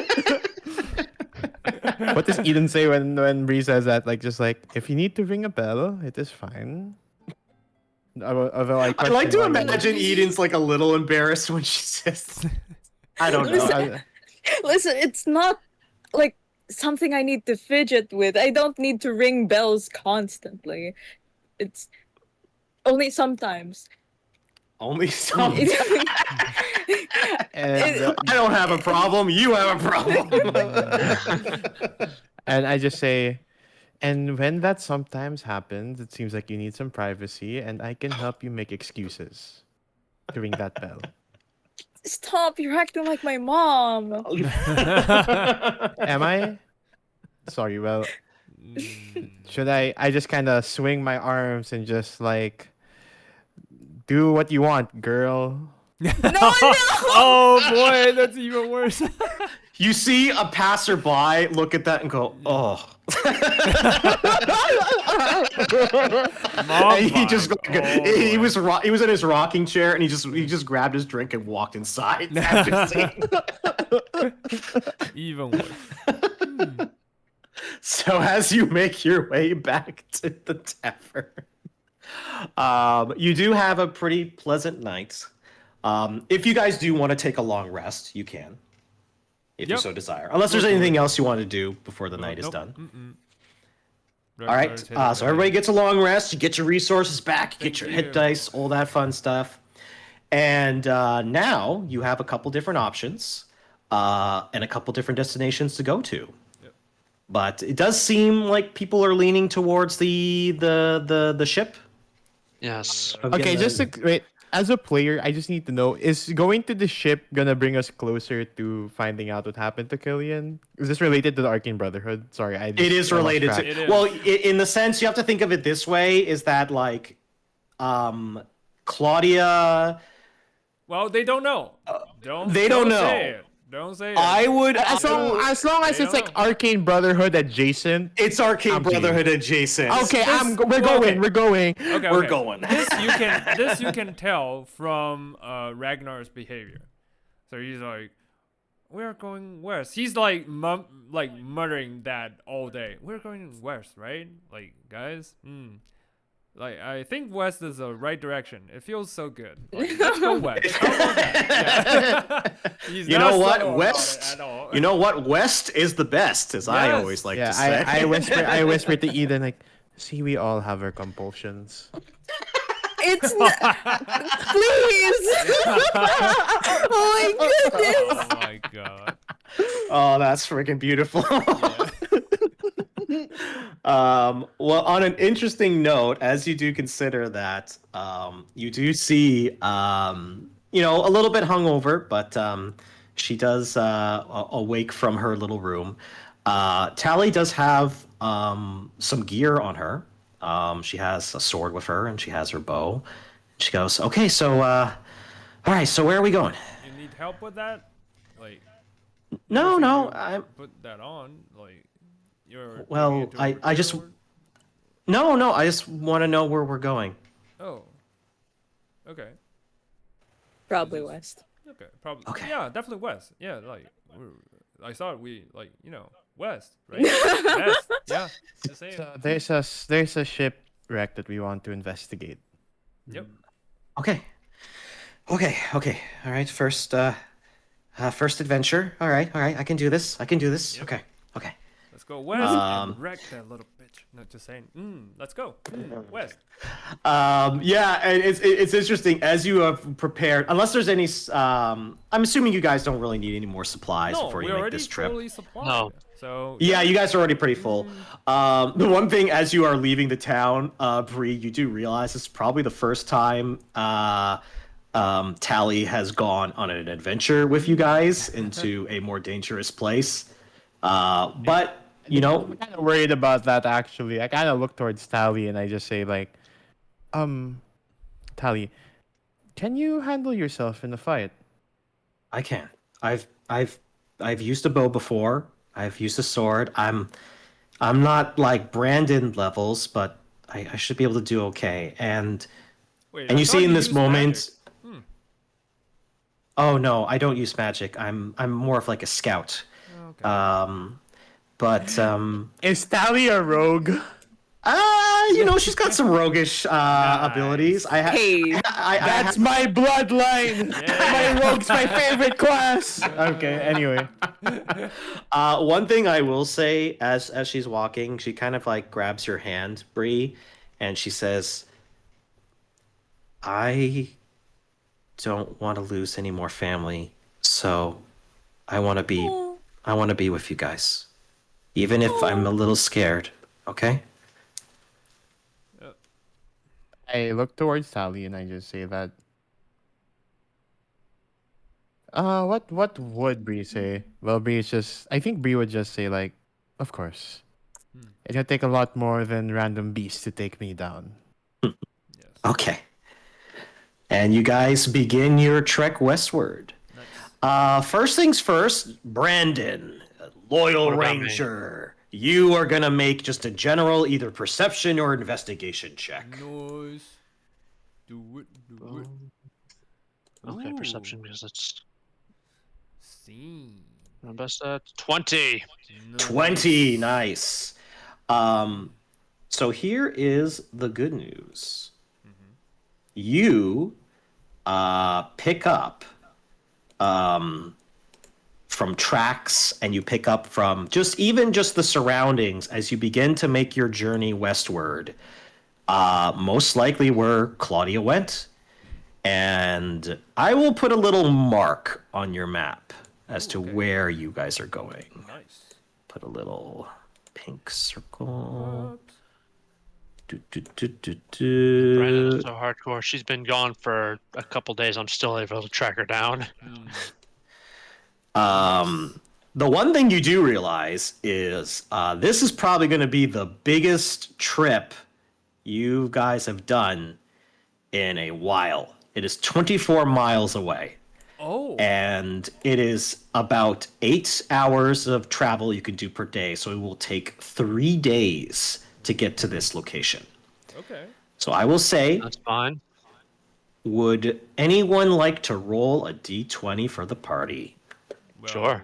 Speaker 4: What does Eden say when Bree says that? Like, just like, if you need to ring a bell, it is fine. Although I
Speaker 1: I like to
Speaker 4: question why-
Speaker 1: imagine Eden's like a little embarrassed when she says, I don't know.
Speaker 5: Listen, Listen, it's not like something I need to fidget with. I don't need to ring bells constantly. It's only sometimes.
Speaker 1: Only some.
Speaker 4: And,
Speaker 1: I don't have a problem. You have a problem.
Speaker 4: and I just say, and when that sometimes happens, it seems like you need some privacy, and I can help you make excuses to ring that bell.
Speaker 5: Stop, you're acting like my mom.
Speaker 4: Am I? Sorry, well, should I just kind of swing my arms and just like, do what you want, girl?
Speaker 5: No!
Speaker 2: Oh boy, that's even worse.
Speaker 1: You see a passerby look at that and go, oh.
Speaker 2: Mom
Speaker 1: And he just
Speaker 2: vibe.
Speaker 1: he
Speaker 2: Oh,
Speaker 1: was he was in his rocking chair and he just grabbed his drink and walked inside after seeing.
Speaker 2: even worse.
Speaker 1: So as you make your way back to the tavern, you do have a pretty pleasant night. If you guys do want to take a long rest, you can, if you
Speaker 2: Yep.
Speaker 1: so desire. Unless there's anything else you want to do before the night is
Speaker 2: Nope.
Speaker 1: done.
Speaker 2: Mm-mm.
Speaker 1: All right. So everybody gets a long rest. You get your resources back. You get
Speaker 2: Thank
Speaker 1: your hit
Speaker 2: you.
Speaker 1: dice, all that fun stuff. And now you have a couple different options and a couple different destinations to go to.
Speaker 2: Yep.
Speaker 1: But it does seem like people are leaning towards the ship.
Speaker 3: Yes.
Speaker 4: Okay, just to, wait. As a player, I just need to know: is going to the ship gonna bring us closer to finding out what happened to Killian? Is this related to the Arcane Brotherhood? Sorry,
Speaker 1: It is related
Speaker 4: track.
Speaker 1: to.
Speaker 2: It is.
Speaker 1: Well, in the sense you have to think of it this way: is that like, Claudia?
Speaker 2: Well, they don't know.
Speaker 1: They don't know.
Speaker 2: Say it. Don't say it.
Speaker 1: I would.
Speaker 4: As long as
Speaker 2: They
Speaker 4: it's like
Speaker 2: don't know.
Speaker 4: Arcane Brotherhood adjacent.
Speaker 1: It's Arcane
Speaker 4: I'm cheating.
Speaker 1: Brotherhood adjacent.
Speaker 4: Okay,
Speaker 2: This-
Speaker 4: we're going.
Speaker 2: okay.
Speaker 4: We're going.
Speaker 2: Okay,
Speaker 1: We're
Speaker 2: okay.
Speaker 1: going.
Speaker 2: This you can tell from Ragnar's behavior. So he's like, "We're going west." He's like muttering that all day. We're going west, right? Like, guys, like I think west is the right direction. It feels so good. Like, let's go west. How about that? Yeah. He's
Speaker 1: You
Speaker 2: not
Speaker 1: know what?
Speaker 2: subtle about it
Speaker 1: West.
Speaker 2: at all.
Speaker 1: You know what? West is the best, as I
Speaker 2: Yes.
Speaker 1: always like
Speaker 4: Yeah,
Speaker 1: to say.
Speaker 4: I whisper to Eden like, see, we all have our compulsions.
Speaker 5: It's not. Please! Oh my goodness!
Speaker 2: Oh my god.
Speaker 1: Oh, that's freaking beautiful. Well, on an interesting note, as you do consider that, you do see, a little bit hungover, but she does awake from her little room. Tali does have some gear on her. She has a sword with her, and she has her bow. She goes, "Okay, so, all right, so where are we going?"
Speaker 2: You need help with that? Like,
Speaker 1: No,
Speaker 2: if
Speaker 1: no,
Speaker 2: you
Speaker 1: I'm.
Speaker 2: put that on. Like, you're.
Speaker 1: Well,
Speaker 2: turning into a
Speaker 1: I just-
Speaker 2: recruiter?
Speaker 1: No, I just want to know where we're going.
Speaker 2: Oh. Okay.
Speaker 5: Probably west.
Speaker 2: Okay. Probably.
Speaker 1: Okay.
Speaker 2: Yeah, definitely west. Yeah, like I thought we west, right? West. Yeah. Just saying.
Speaker 4: So there's a shipwreck that we want to investigate.
Speaker 2: Yep.
Speaker 1: Okay. All right. First adventure. All right. I can do this.
Speaker 2: Yep.
Speaker 1: Okay.
Speaker 2: Let's Go west
Speaker 1: Um,
Speaker 2: and wreck that little bitch. Not just saying. Let's go. West.
Speaker 1: Yeah, and it's interesting as you have prepared. Unless there's any, I'm assuming you guys don't really need any more supplies
Speaker 2: No,
Speaker 1: before
Speaker 2: we
Speaker 1: you make
Speaker 2: already
Speaker 1: this trip.
Speaker 2: fully supplied.
Speaker 3: No.
Speaker 2: So
Speaker 1: Yeah, you guys are already pretty full. The one thing as you are leaving the town, Brie, you do realize it's probably the first time Tali has gone on an adventure with you guys into a more dangerous place. But you know,
Speaker 4: I'm kind of worried about that actually. I kind of look towards Tally and I just say like, Tally, can you handle yourself in a fight?
Speaker 1: I can. I've used a bow before. I've used a sword. I'm not like Brandon levels, but I should be able to do okay. And
Speaker 2: wait,
Speaker 1: you
Speaker 2: I
Speaker 1: see
Speaker 2: thought
Speaker 1: in this
Speaker 2: used
Speaker 1: moment.
Speaker 2: magic.
Speaker 1: Oh no, I don't use magic. I'm more of like a scout.
Speaker 2: Okay.
Speaker 1: But
Speaker 4: Is Tally a rogue?
Speaker 1: you know, she's got some roguish abilities.
Speaker 5: Hey.
Speaker 4: That's my bloodline. My rogue's my favorite class. Okay. Anyway,
Speaker 1: One thing I will say, as she's walking, she kind of like grabs your hand, Bree, and she says, "I don't want to lose any more family, so I want to be with you guys, even if I'm a little scared. Okay?"
Speaker 4: I look towards Tally and I just say that. What would Bree say? Well, Bree just. I think Bree would just say like, of course. It'll take a lot more than random beasts to take me down.
Speaker 2: Yes.
Speaker 1: Okay. And you guys begin your trek westward.
Speaker 2: Nice.
Speaker 1: First things first, Brandon, loyal
Speaker 3: What about me?
Speaker 1: ranger. You are gonna make just a general either perception or investigation check.
Speaker 2: Noise. Do it. Do it.
Speaker 3: Okay,
Speaker 2: Ooh.
Speaker 3: perception because it's
Speaker 2: Scene.
Speaker 3: my best at 20.
Speaker 1: 20, nice. So here is the good news. You pick up from tracks, and you pick up from just the surroundings as you begin to make your journey westward. Most likely where Claudia went. And I will put a little mark on your map as to
Speaker 2: Okay.
Speaker 1: where you guys are going.
Speaker 2: Nice.
Speaker 1: Put a little pink circle.
Speaker 2: What?
Speaker 3: Brandon
Speaker 1: Do.
Speaker 3: is so hardcore. She's been gone for a couple days. I'm still able to track her down.
Speaker 1: The one thing you do realize is this is probably going to be the biggest trip you guys have done in a while. It is 24 miles away.
Speaker 2: Oh.
Speaker 1: And it is about 8 hours of travel you can do per day. So it will take 3 days to get to this location.
Speaker 2: Okay.
Speaker 1: So I will say,
Speaker 3: That's fine.
Speaker 1: would anyone like to roll a d20 for the party?
Speaker 3: Sure.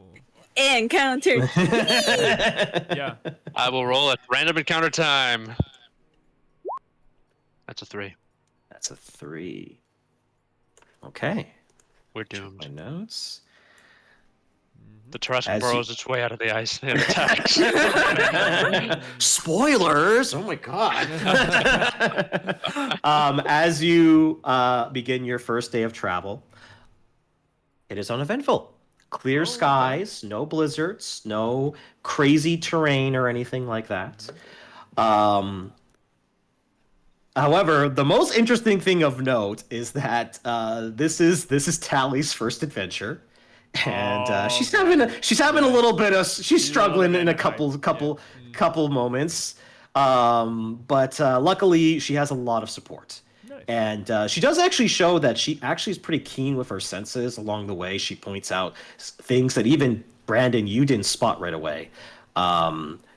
Speaker 5: Encounter.
Speaker 2: Yeah.
Speaker 3: I will roll at random encounter time. That's a 3.
Speaker 1: That's a 3. Okay.
Speaker 3: We're
Speaker 1: My
Speaker 3: doomed.
Speaker 1: notes.
Speaker 3: The terrestrial
Speaker 1: As you-
Speaker 3: burrows its way out of the ice and attacks.
Speaker 1: Spoilers! Oh my god. As you begin your first day of travel, it is uneventful. Clear skies, no blizzards, no crazy terrain or anything like that. However, the most interesting thing of note is that this is Tally's first adventure, and she's having a little bit of she's struggling in a couple moments, but luckily she has a lot of support.
Speaker 2: Nice.
Speaker 1: And she does actually show that she actually is pretty keen with her senses along the way. She points out things that even Brandon, you didn't spot right away.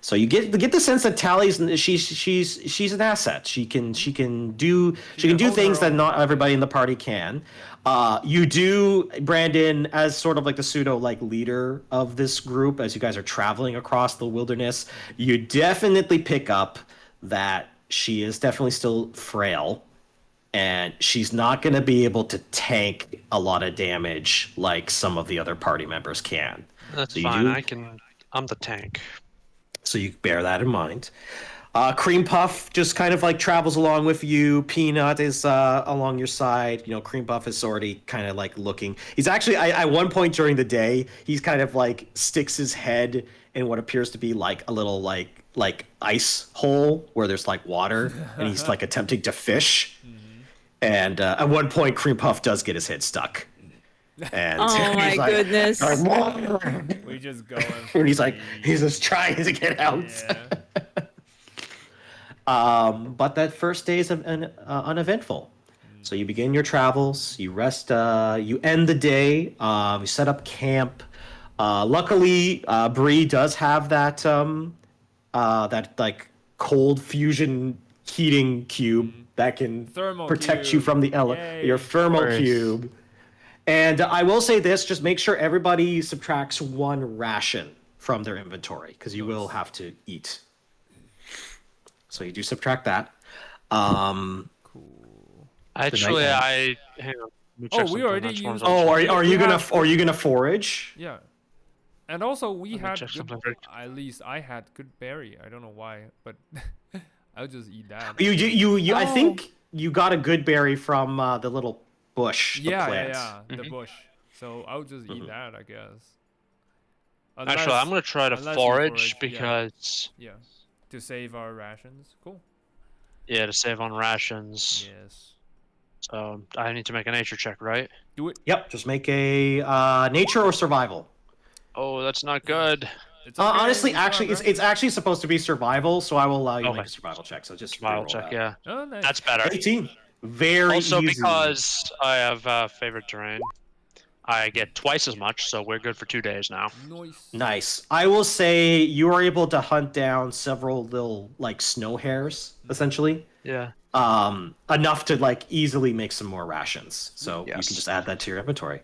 Speaker 1: So you get the sense that Tally's she's an asset. She can do
Speaker 2: can hold her
Speaker 1: things that
Speaker 2: own.
Speaker 1: not everybody in the party can. You do, Brandon, as sort of like the pseudo like leader of this group as you guys are traveling across the wilderness. You definitely pick up that she is definitely still frail. And she's not going to be able to tank a lot of damage like some of the other party members can.
Speaker 3: That's
Speaker 1: So you
Speaker 3: fine.
Speaker 1: do-
Speaker 3: I'm the tank.
Speaker 1: So you bear that in mind. Cream Puff just kind of like travels along with you. Peanut is along your side. You know, Cream Puff is already kind of like looking. He's actually, at one point during the day, he's kind of like sticks his head in what appears to be like a little like ice hole where there's like water, and he's like attempting to fish. And at one point, Cream Puff does get his head stuck. And
Speaker 5: Oh my
Speaker 1: he's like,
Speaker 5: goodness.
Speaker 2: We just go
Speaker 1: and he's like, he's just trying to get out. But that first day is uneventful. So you begin your travels, you rest, you end the day, you set up camp. Luckily, Brie does have that like cold fusion heating cube that can
Speaker 2: Thermal
Speaker 1: protect
Speaker 2: cube.
Speaker 1: you from the
Speaker 2: Yay.
Speaker 1: your thermal
Speaker 4: Nice.
Speaker 1: cube. And I will say this: just make sure everybody subtracts 1 ration from their inventory, because you will have to eat. So you do subtract that.
Speaker 2: Cool.
Speaker 3: Actually,
Speaker 1: night-
Speaker 3: I hang on. let me
Speaker 2: Oh,
Speaker 3: check
Speaker 2: we
Speaker 3: something.
Speaker 2: already
Speaker 3: I just wanted
Speaker 2: used-
Speaker 3: to-
Speaker 1: Oh, are you
Speaker 2: We
Speaker 1: gonna
Speaker 2: have-
Speaker 1: forage?
Speaker 2: Yeah. And also, we
Speaker 3: Let me
Speaker 2: had
Speaker 3: check
Speaker 2: good,
Speaker 3: something very-
Speaker 2: at least I had good berry. I don't know why, but I'll just eat that.
Speaker 1: You I
Speaker 5: Oh.
Speaker 1: think you got a good berry from the little bush, the plant.
Speaker 2: The
Speaker 3: Mhm.
Speaker 2: bush. So I'll just eat that, I guess.
Speaker 3: Actually, I'm gonna try to
Speaker 2: unless you
Speaker 3: forage
Speaker 2: forage, yeah.
Speaker 3: because
Speaker 2: Yeah, to save our rations. Cool.
Speaker 3: yeah, to save on rations.
Speaker 2: Yes.
Speaker 3: So I need to make a nature check, right?
Speaker 2: Do it.
Speaker 1: Yep, just make a nature or survival.
Speaker 3: Oh, that's not good.
Speaker 2: It's okay,
Speaker 1: Honestly,
Speaker 2: we still have
Speaker 1: actually, it's
Speaker 2: rations.
Speaker 1: actually supposed to be survival, so I will allow you to
Speaker 3: Okay.
Speaker 1: make a survival check. So just
Speaker 3: Survival
Speaker 1: reroll
Speaker 3: check,
Speaker 1: that.
Speaker 3: yeah.
Speaker 2: Oh, nice.
Speaker 3: That's better.
Speaker 1: 18. Very
Speaker 3: Also,
Speaker 1: easy.
Speaker 3: because I have favorite terrain, I get twice as much, so we're good for 2 days now.
Speaker 2: Nice.
Speaker 1: Nice. I will say you are able to hunt down several little like snow hares, essentially.
Speaker 3: Yeah.
Speaker 1: Enough to like easily make some more rations. So you
Speaker 3: Yes.
Speaker 1: can just add that to your inventory.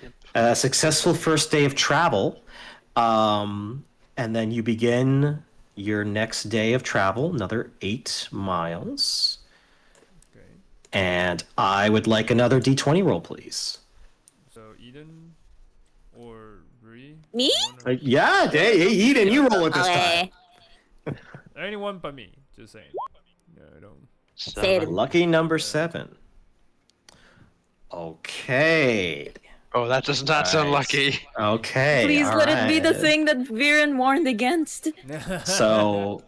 Speaker 3: Yep.
Speaker 1: A successful first day of travel. And then you begin your next day of travel, another 8 miles.
Speaker 2: Okay.
Speaker 1: And I would like another d20 roll, please.
Speaker 2: So Eden or Brie?
Speaker 5: Me?
Speaker 1: Yeah, hey, Eden, you roll it this time.
Speaker 5: Okay.
Speaker 2: Anyone but me. Just saying. No, I don't.
Speaker 5: Say it.
Speaker 3: Seven.
Speaker 1: Lucky number 7. Okay.
Speaker 3: Oh, that does not sound
Speaker 1: Nice.
Speaker 3: lucky.
Speaker 1: Okay.
Speaker 5: Please let it be the
Speaker 1: alright.
Speaker 5: thing that Viren warned against.
Speaker 1: So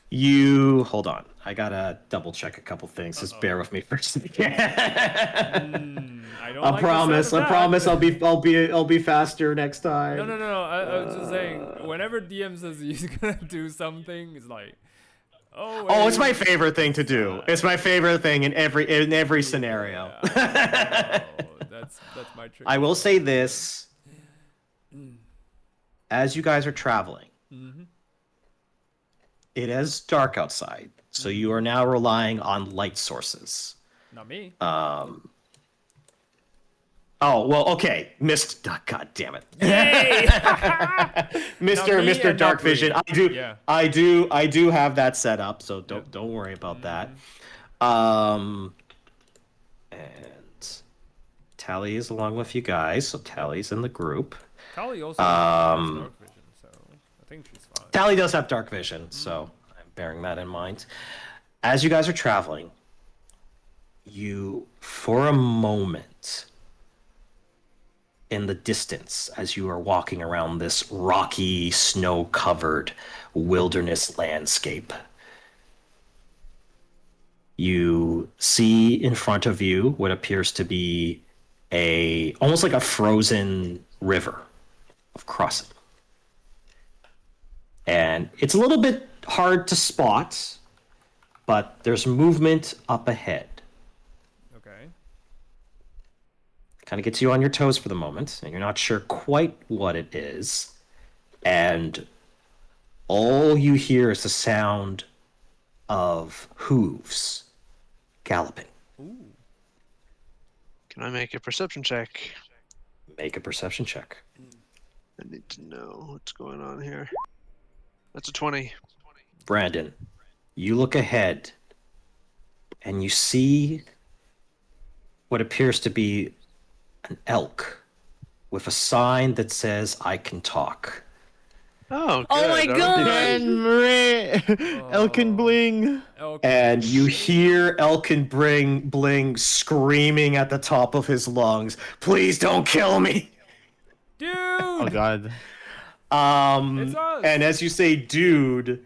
Speaker 1: you hold on. I gotta double check a couple things. Just bear with me for a second.
Speaker 2: I don't
Speaker 1: I
Speaker 2: like the
Speaker 1: promise.
Speaker 2: sound
Speaker 1: I
Speaker 2: of
Speaker 1: promise.
Speaker 2: that.
Speaker 1: I'll be faster next time.
Speaker 2: No. I was just saying. Whenever DM says he's gonna do something, it's like, oh.
Speaker 1: Oh, it's
Speaker 2: wait.
Speaker 1: my favorite thing to do. It's my favorite thing in every scenario.
Speaker 2: Yeah, that's my trick.
Speaker 1: I will say this: as you guys are traveling, it is dark outside, so you are now relying on light sources.
Speaker 2: Not me.
Speaker 1: Oh well, okay, God damn it,
Speaker 2: Yay!
Speaker 1: Mister
Speaker 2: me
Speaker 1: Mister
Speaker 2: and
Speaker 1: Dark
Speaker 2: not Brie.
Speaker 1: Vision.
Speaker 2: Yeah.
Speaker 1: I do have that set up, so don't worry about that. And Tali is along with you guys, so Tali's in the group.
Speaker 2: Tali also has dark vision, so I think she's fine.
Speaker 1: Tali does have dark vision, so I'm bearing that in mind. As you guys are traveling, you, for a moment, in the distance, as you are walking around this rocky, snow-covered wilderness landscape, you see in front of you what appears to be almost like a frozen river of crossing. And it's a little bit hard to spot, but there's movement up ahead.
Speaker 2: Okay.
Speaker 1: Kind of gets you on your toes for the moment, and you're not sure quite what it is. And all you hear is the sound of hooves galloping.
Speaker 2: Ooh.
Speaker 3: Can I make a perception check?
Speaker 1: Make a perception check.
Speaker 3: I need to know what's going on here. That's a 20.
Speaker 1: Brandon, you look ahead and you see what appears to be an elk with a sign that says, "I can talk."
Speaker 3: Oh, good.
Speaker 5: Oh my
Speaker 3: that would be
Speaker 5: God.
Speaker 3: nice.
Speaker 4: Elkin Bling.
Speaker 2: Okay.
Speaker 1: And you hear Elkin Bling screaming at the top of his lungs, "Please don't kill me!"
Speaker 2: Dude!
Speaker 4: Oh god.
Speaker 2: It's us.
Speaker 1: And as you say, dude,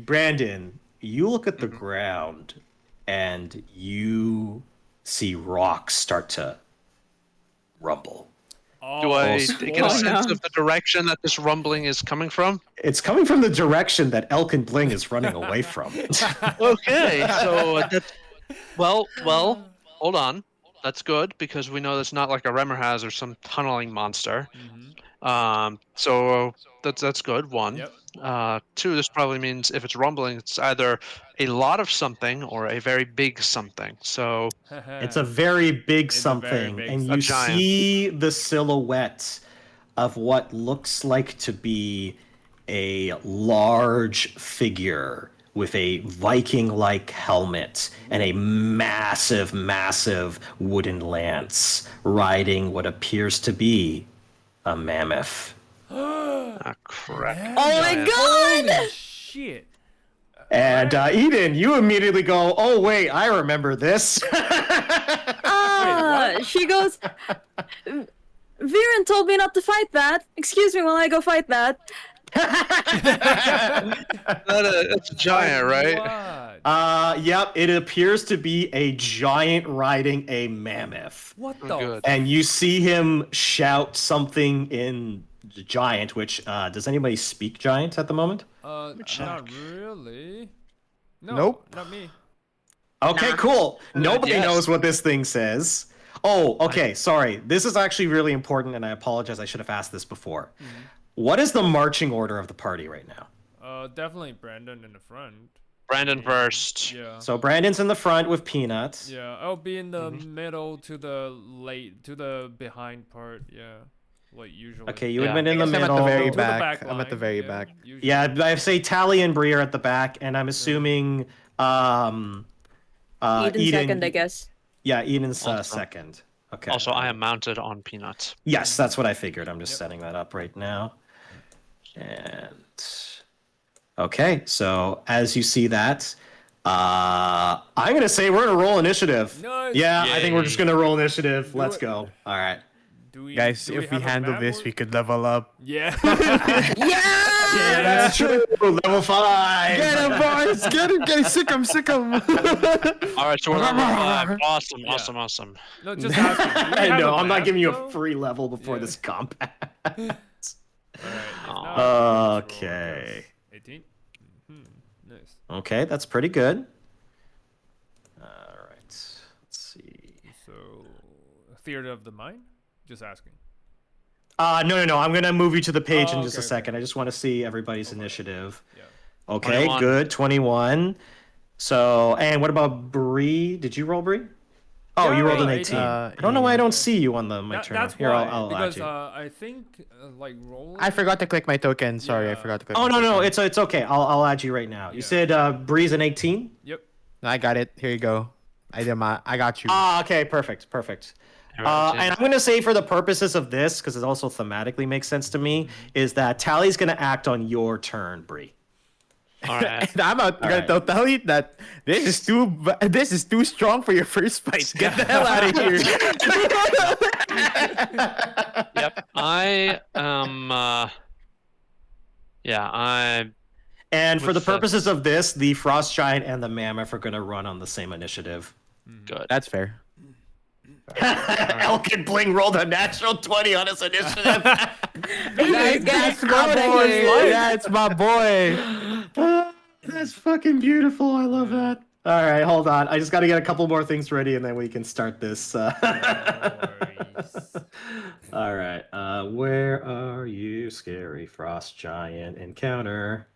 Speaker 1: Brandon, you look at the ground and you see rocks start to rumble.
Speaker 3: Do I
Speaker 1: Oh,
Speaker 3: get a
Speaker 5: oh,
Speaker 3: sense
Speaker 5: no.
Speaker 3: of the direction that this rumbling is coming from?
Speaker 1: It's coming from the direction that Elkin Bling is running away from.
Speaker 3: Okay, so that's well. Hold on. That's good because we know that's not like a Remarhaz or some tunneling monster. So that's good. One.
Speaker 2: Yep.
Speaker 3: Two. This probably means if it's rumbling, it's either a lot of something or a very big something. So
Speaker 1: It's a very big
Speaker 2: It's a
Speaker 1: something,
Speaker 2: very big
Speaker 1: and
Speaker 3: something.
Speaker 1: you
Speaker 3: A giant.
Speaker 1: see the silhouette of what looks like to be a large figure with a Viking-like helmet and a massive, massive wooden lance, riding what appears to be a mammoth.
Speaker 3: ah, crap.
Speaker 5: Oh my God.
Speaker 2: Holy shit.
Speaker 1: And Eden, you immediately go, "Oh wait, I remember this."
Speaker 5: She goes, Viren told me not to fight that. Excuse me while I go fight that.
Speaker 3: That's a giant, right?
Speaker 2: What?
Speaker 1: Yep, it appears to be a giant riding a mammoth.
Speaker 2: What
Speaker 3: Oh,
Speaker 2: the?
Speaker 3: good.
Speaker 1: And you see him shout something in giant, which, does anybody speak giant at the moment?
Speaker 2: Not
Speaker 3: check.
Speaker 2: really. No,
Speaker 4: Nope.
Speaker 2: not me.
Speaker 1: Okay, cool. Nobody
Speaker 3: yes.
Speaker 1: knows what this thing says. Oh, okay, sorry. This is actually really important, and I apologize. I should have asked this before. What is the marching order of the party right now?
Speaker 2: Definitely Brandon in the front.
Speaker 3: Brandon first.
Speaker 2: Yeah.
Speaker 1: So Brandon's in the front with Peanuts.
Speaker 2: Yeah, I'll be in the middle to the behind part. Yeah, like usually.
Speaker 1: Okay, you would have
Speaker 3: Yeah.
Speaker 1: been in the
Speaker 4: I'm at
Speaker 1: middle.
Speaker 4: the very
Speaker 2: To the
Speaker 4: back. I'm at
Speaker 2: line,
Speaker 4: the very
Speaker 2: yeah,
Speaker 4: back.
Speaker 2: usually.
Speaker 1: Yeah, I say Tali and Brie are at the back, and I'm assuming
Speaker 5: Eden second, I guess.
Speaker 1: Yeah, Eden's
Speaker 3: Also.
Speaker 1: second. Okay.
Speaker 3: Also, I am mounted on Peanuts.
Speaker 1: Yes, that's what I figured. I'm just
Speaker 2: Yep.
Speaker 1: setting that up right now. And okay, so as you see that, I'm gonna say we're gonna roll initiative.
Speaker 2: Nice.
Speaker 1: Yeah, I think we're just
Speaker 3: Yay.
Speaker 1: gonna roll initiative.
Speaker 2: Do
Speaker 1: Let's
Speaker 2: it.
Speaker 1: go. All right.
Speaker 2: Do we,
Speaker 4: Guys,
Speaker 2: do
Speaker 4: if we
Speaker 2: have a
Speaker 4: handle
Speaker 2: map
Speaker 4: this,
Speaker 2: or-
Speaker 4: we could level up.
Speaker 2: Yeah.
Speaker 5: Yeah!
Speaker 1: Yeah, that's true. Level 5.
Speaker 4: Get him, boys! Get him! Sick him!
Speaker 3: All right, so we're level 5. Awesome.
Speaker 2: No, just asking. Do we
Speaker 1: I
Speaker 2: have
Speaker 1: know.
Speaker 2: a
Speaker 1: I'm not
Speaker 2: map,
Speaker 1: giving you
Speaker 2: though?
Speaker 1: a free level before
Speaker 2: Yeah.
Speaker 1: this combat.
Speaker 2: Alright, if not, let's
Speaker 1: Okay.
Speaker 2: roll 18. Nice.
Speaker 1: Okay, that's pretty good. All right. Let's see.
Speaker 2: So, theater of the mind. Just asking.
Speaker 1: No. I'm gonna move you to the page in
Speaker 2: Oh,
Speaker 1: just a
Speaker 2: okay,
Speaker 1: second. I just want to see everybody's initiative.
Speaker 2: Yeah.
Speaker 1: Okay,
Speaker 3: 21.
Speaker 1: good. 21. So, and what about Bree? Did you roll Bree? Oh,
Speaker 2: Yeah,
Speaker 1: you rolled an
Speaker 2: 18.
Speaker 1: 18. I don't know why I don't see you on my turn.
Speaker 2: That's
Speaker 1: Here,
Speaker 2: why.
Speaker 1: I'll add
Speaker 2: because
Speaker 1: you.
Speaker 2: I think like rolling.
Speaker 4: I forgot to click my token. Sorry, I
Speaker 2: Yeah.
Speaker 4: forgot to click.
Speaker 1: Oh
Speaker 4: my
Speaker 1: no,
Speaker 4: token.
Speaker 1: it's okay. I'll add you right now. You
Speaker 2: Yeah.
Speaker 1: said Bree's an 18.
Speaker 2: Yep.
Speaker 4: I got it. Here you go. I got you.
Speaker 1: Okay, perfect.
Speaker 3: Alright,
Speaker 1: And I'm gonna say for the purposes of this, because it also thematically makes sense to me, is that Tally's gonna act on your turn, Bree.
Speaker 3: All right.
Speaker 4: And I'm gonna tell you that this is too strong for your first fight. Get the hell out of here.
Speaker 3: Yep. I am. Yeah.
Speaker 1: And for
Speaker 3: With
Speaker 1: the
Speaker 3: the-
Speaker 1: purposes of this, the Frost Giant and the Mammoth are gonna run on the same initiative.
Speaker 3: Good.
Speaker 4: That's fair.
Speaker 1: Elkin Bling rolled a natural 20 on his initiative.
Speaker 4: That's my boy. That's my boy.
Speaker 1: That's fucking beautiful. I love that. All right, hold on. I just got to get a couple more things ready, and then we can start this.
Speaker 2: No worries.
Speaker 1: All right. Where are you, scary Frost Giant encounter?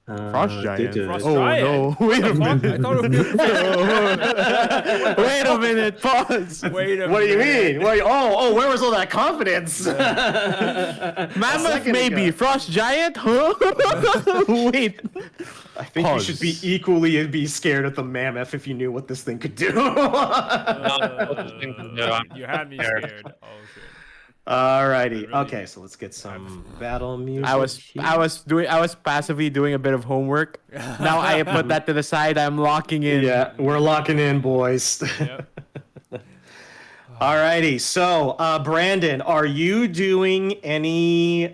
Speaker 4: Frost Giant.
Speaker 2: Frost
Speaker 4: Oh
Speaker 2: Giant?
Speaker 4: no! Wait a
Speaker 2: Fuck,
Speaker 4: minute.
Speaker 2: I thought it was
Speaker 4: Wait a minute. Pause.
Speaker 2: Wait a
Speaker 1: What do you
Speaker 2: minute.
Speaker 1: mean? Wait, where was all that confidence?
Speaker 4: Mammoth
Speaker 1: second
Speaker 4: maybe.
Speaker 1: ago.
Speaker 4: Frost Giant? Huh? Wait.
Speaker 1: I think you should be
Speaker 4: Pause.
Speaker 1: equally be scared of the mammoth if you knew what this thing could do.
Speaker 2: You had me
Speaker 3: Scared.
Speaker 2: scared. Oh shit.
Speaker 1: Alrighty.
Speaker 2: Really-
Speaker 1: Okay, so let's get some battle music.
Speaker 4: I was passively doing a bit of homework. Now I put that to the side. I'm locking in.
Speaker 1: Yeah, we're locking in, boys.
Speaker 2: Yep.
Speaker 1: Alrighty. So, Brandon, are you doing any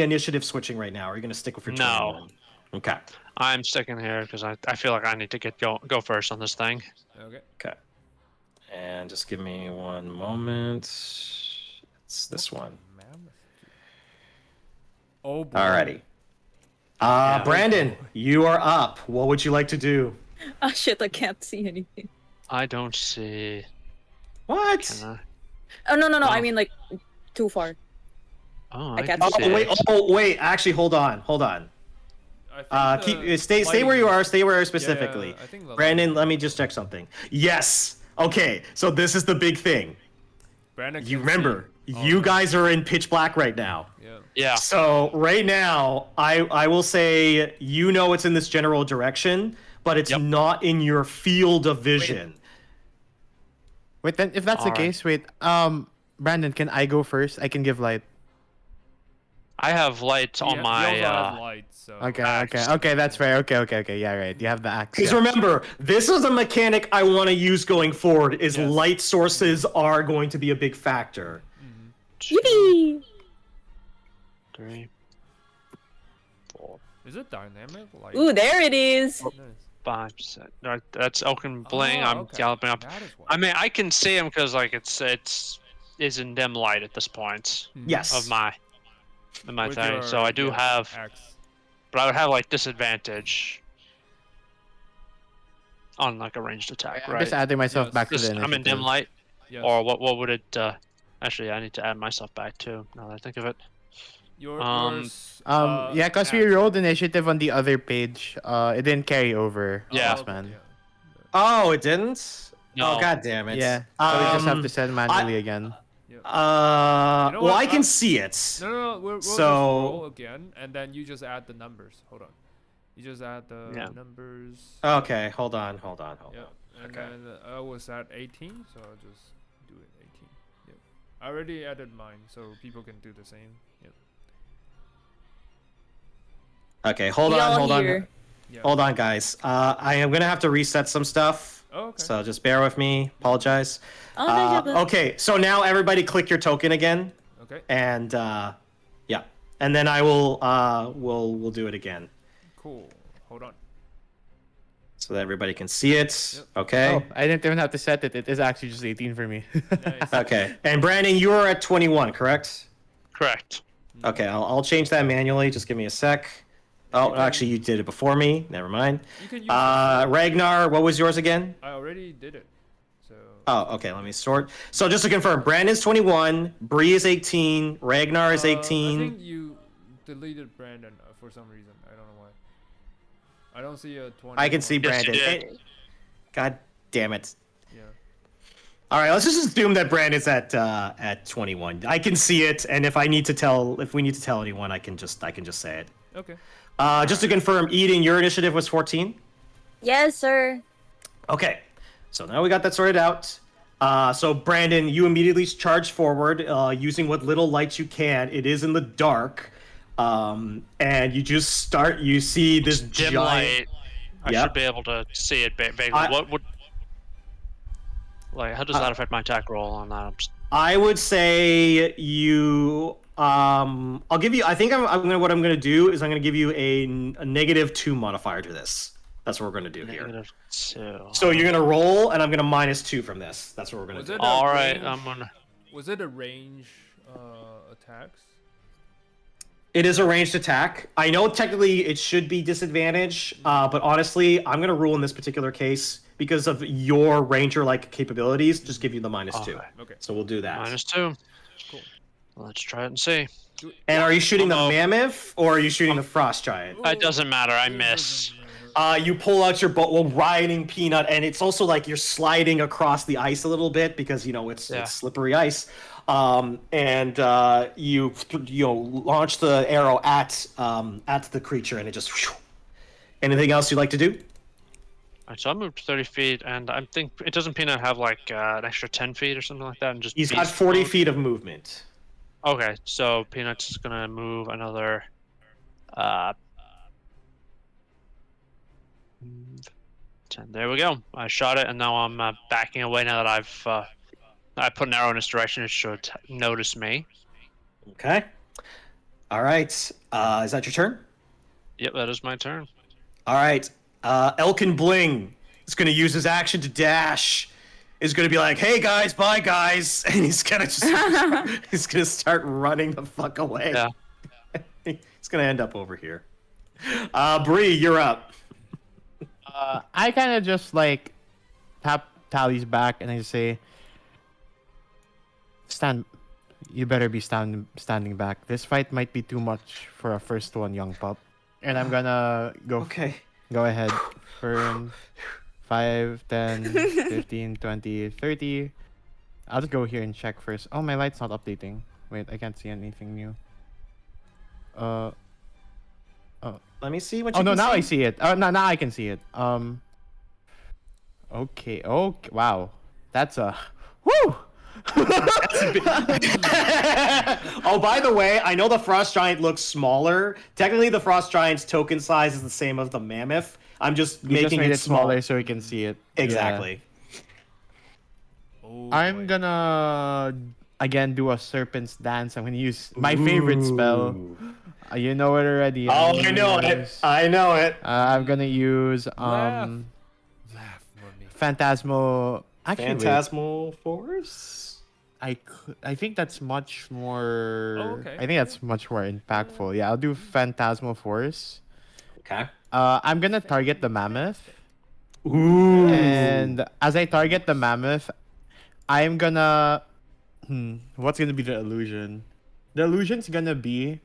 Speaker 1: initiative switching right now? Or are you gonna stick with your
Speaker 3: No.
Speaker 1: 21? Okay.
Speaker 3: I'm sticking here because I feel like I need to go first on this thing.
Speaker 2: Okay.
Speaker 1: Okay. And just give me one moment. It's this one.
Speaker 2: Mammoth. Oh boy.
Speaker 1: Alrighty.
Speaker 3: Yeah.
Speaker 1: Brandon, you are up. What would you like to do?
Speaker 5: Oh shit, I can't see anything.
Speaker 3: I don't see.
Speaker 1: What?
Speaker 3: Can I?
Speaker 5: Oh no,
Speaker 3: Oh.
Speaker 5: I mean like too far.
Speaker 3: Oh,
Speaker 5: I
Speaker 3: I
Speaker 5: can't
Speaker 3: can
Speaker 5: see
Speaker 3: see.
Speaker 1: wait.
Speaker 3: it.
Speaker 1: Oh, wait. Actually, hold on.
Speaker 2: I think the
Speaker 1: Stay where you
Speaker 2: lighting-
Speaker 1: are. Stay where you are specifically.
Speaker 2: I think the
Speaker 1: Brandon,
Speaker 2: lighting-
Speaker 1: let me just check something. Yes. Okay. So this is the big thing.
Speaker 2: Brandon
Speaker 1: You
Speaker 2: can
Speaker 1: remember,
Speaker 2: see. Oh,
Speaker 1: you
Speaker 2: no.
Speaker 1: guys are in pitch black right now.
Speaker 2: Yeah.
Speaker 3: Yeah.
Speaker 1: So right now, I will say you know it's in this general direction, but it's
Speaker 3: Yep.
Speaker 1: not in your field of vision.
Speaker 4: Wait, then if that's the
Speaker 3: Alright.
Speaker 4: case, Brandon, can I go first? I can give light.
Speaker 3: I have lights on
Speaker 2: He
Speaker 3: my.
Speaker 2: also has lights, so
Speaker 4: Okay, that's fair. Okay, yeah, right. You have the axe.
Speaker 1: Because
Speaker 4: yeah.
Speaker 1: remember, this is a mechanic I want to use going forward. Is
Speaker 2: Yes.
Speaker 1: light sources are going to be a big factor.
Speaker 3: 2,
Speaker 5: Yippee!
Speaker 3: 3, 4,
Speaker 2: Is it dynamic? Like,
Speaker 5: Ooh, there it is.
Speaker 2: nice.
Speaker 3: 5, 6. No, that's Oaken Bling. I'm
Speaker 2: okay.
Speaker 3: galloping up.
Speaker 2: That is why.
Speaker 3: I mean, I can see him because like it's in dim light at this point
Speaker 1: Yes.
Speaker 3: of my
Speaker 2: With
Speaker 3: thing.
Speaker 2: your,
Speaker 3: So I do have,
Speaker 2: axe.
Speaker 3: but I would have like disadvantage on like a ranged attack,
Speaker 4: I'm
Speaker 3: right?
Speaker 4: just adding myself
Speaker 2: Yes.
Speaker 4: back to
Speaker 3: Just-
Speaker 4: the
Speaker 3: I'm in dim
Speaker 4: initiative.
Speaker 3: light,
Speaker 2: Yes.
Speaker 3: or what would it? Actually, I need to add myself back too. Now that I think of it.
Speaker 2: Your,
Speaker 3: um,
Speaker 2: yours,
Speaker 4: Yeah, because we
Speaker 2: axe.
Speaker 4: rolled initiative on the other page. It didn't carry over.
Speaker 3: Yeah.
Speaker 4: last man.
Speaker 1: Oh, it didn't.
Speaker 3: No.
Speaker 1: Oh, god damn it.
Speaker 4: Yeah. So we just have to send manually again.
Speaker 2: Yeah.
Speaker 1: Uh,
Speaker 2: You know
Speaker 1: well,
Speaker 2: what?
Speaker 1: I can see it.
Speaker 2: No, we'll just
Speaker 1: So-
Speaker 2: roll again, and then you just add the numbers. Hold on. You just add the
Speaker 3: Yeah.
Speaker 2: numbers.
Speaker 1: Okay, hold on.
Speaker 2: Yeah. And
Speaker 1: Okay.
Speaker 2: then I was at 18, so I'll just do it 18. Yep. I already added mine, so people can do the same. Yep.
Speaker 1: Okay, hold
Speaker 5: We
Speaker 1: on,
Speaker 5: all
Speaker 1: hold on.
Speaker 2: Yeah.
Speaker 1: Hold on, guys. I am gonna have to reset some stuff.
Speaker 2: Oh, okay.
Speaker 1: So just bear with me. Apologize.
Speaker 5: Oh, no,
Speaker 1: Okay, so now everybody click your token again,
Speaker 2: Okay.
Speaker 1: and yeah, and then I will we'll do it again
Speaker 2: Cool. Hold on.
Speaker 1: so that everybody can see it.
Speaker 2: Yep.
Speaker 1: Okay.
Speaker 4: Oh, I didn't even have to set it. It is actually just 18 for me.
Speaker 2: Nice.
Speaker 1: Okay. And Brandon, you are at 21, correct?
Speaker 3: Correct.
Speaker 1: Okay, I'll change that manually. Just give me a sec. Oh, actually, you did it before me. Never mind.
Speaker 2: You can use it.
Speaker 1: Ragnar, what was yours again?
Speaker 2: I already did it. So.
Speaker 1: Oh, okay. Let me sort. So just to confirm, Brandon's 21, Brie is 18, Ragnar is
Speaker 2: I
Speaker 1: 18.
Speaker 2: think you deleted Brandon for some reason. I don't know why. I don't see a 20.
Speaker 1: I can see
Speaker 3: Yes, you
Speaker 1: Brandon.
Speaker 3: did.
Speaker 1: God damn it.
Speaker 2: Yeah.
Speaker 1: All right, let's just assume that Brandon's at 21. I can see it, and if we need to tell anyone, I can just say it.
Speaker 2: Okay.
Speaker 1: Just to confirm, Eden, your initiative was 14.
Speaker 5: Yes, sir.
Speaker 1: Okay, so now we got that sorted out. So Brandon, you immediately charge forward, using what little light you can. It is in the dark, and you just start. You see this
Speaker 3: Dim
Speaker 1: giant.
Speaker 3: light. I
Speaker 1: Yep.
Speaker 3: should be able to see it vaguely.
Speaker 1: I-
Speaker 3: What would? Like, how does that affect my attack roll on that?
Speaker 1: I would say you. I'll give you. I think what I'm gonna do is I'm gonna give you a -2 modifier to this. That's what we're gonna do here.
Speaker 3: -2.
Speaker 1: So you're gonna roll, and I'm gonna -2 from this. That's what we're gonna
Speaker 2: Was
Speaker 1: do.
Speaker 2: it
Speaker 3: All
Speaker 2: a
Speaker 3: right,
Speaker 2: range-
Speaker 3: I'm gonna.
Speaker 2: Was it a range attacks?
Speaker 1: It is a ranged attack. I know technically it should be disadvantage, but honestly, I'm gonna rule in this particular case because of your ranger-like capabilities. Just give you the -2.
Speaker 3: Okay.
Speaker 2: Okay.
Speaker 1: So we'll do that.
Speaker 3: -2.
Speaker 2: Cool.
Speaker 3: Let's try it and see.
Speaker 2: Do it.
Speaker 1: And are you shooting the
Speaker 3: Uh-oh.
Speaker 1: mammoth or are you shooting the frost giant?
Speaker 3: It doesn't matter. I miss.
Speaker 1: You pull out your bow, well, riding Peanut, and it's also like you're sliding across the ice a little bit because it's slippery ice. And you launch the arrow at the creature, and it just. Anything else you'd like to do?
Speaker 3: Alright, so I moved 30 feet, and I think it doesn't Peanut have like an extra 10 feet or something like that, and just
Speaker 1: He's got
Speaker 3: beast
Speaker 1: 40
Speaker 3: mode?
Speaker 1: feet of movement.
Speaker 3: Okay, so Peanut's is gonna move another. Uh, 10. There we go. I shot it, and now I'm backing away. Now that I put an arrow in its direction, it should notice me.
Speaker 1: Okay. All right. Is that your turn?
Speaker 3: Yep, that is my turn.
Speaker 1: All right. Elkin Bling is going to use his action to dash. Is going to be like, "Hey guys, bye guys," and he's gonna just he's gonna start running the fuck away.
Speaker 3: Yeah.
Speaker 1: He's gonna end up over here. Bree, you're up.
Speaker 4: I kind of just like tap Tally's back and I say, "Stand. You better be standing back. This fight might be too much for a first one, young pup." And I'm gonna go.
Speaker 1: Okay.
Speaker 4: Go ahead. Burn. 5, 10, 15, 20, 30. I'll just go here and check first. Oh, my light's not updating. Wait, I can't see anything new.
Speaker 1: Let me see what you
Speaker 4: Oh no,
Speaker 1: can
Speaker 4: now
Speaker 1: see.
Speaker 4: I see it. Oh no, now I can see it. Okay. Okay. Wow. That's a. Woo.
Speaker 1: Oh, by the way, I know the frost giant looks smaller. Technically, the frost giant's token size is the same as the mammoth. I'm just
Speaker 4: We just
Speaker 1: making
Speaker 4: made
Speaker 1: it
Speaker 4: it smaller so we can see it. Yeah.
Speaker 1: Exactly.
Speaker 2: Oh,
Speaker 4: I'm
Speaker 2: boy.
Speaker 4: gonna again do a serpent's dance. I'm gonna use my favorite spell.
Speaker 1: Ooh.
Speaker 4: You know it already.
Speaker 1: Oh,
Speaker 4: I'm
Speaker 1: I
Speaker 4: gonna
Speaker 1: know it.
Speaker 4: use-
Speaker 1: I know it.
Speaker 4: I'm gonna use
Speaker 2: Laugh, mommy.
Speaker 4: phantasmal. Actually, wait.
Speaker 1: Phantasmal Force?
Speaker 4: I think that's much more.
Speaker 2: Oh, okay.
Speaker 4: I think that's much more impactful. Yeah, I'll do phantasmal force.
Speaker 1: Okay.
Speaker 4: I'm gonna target the mammoth,
Speaker 1: Ooh.
Speaker 4: and as I target the mammoth, I'm gonna. What's gonna be the illusion? The illusion's gonna be,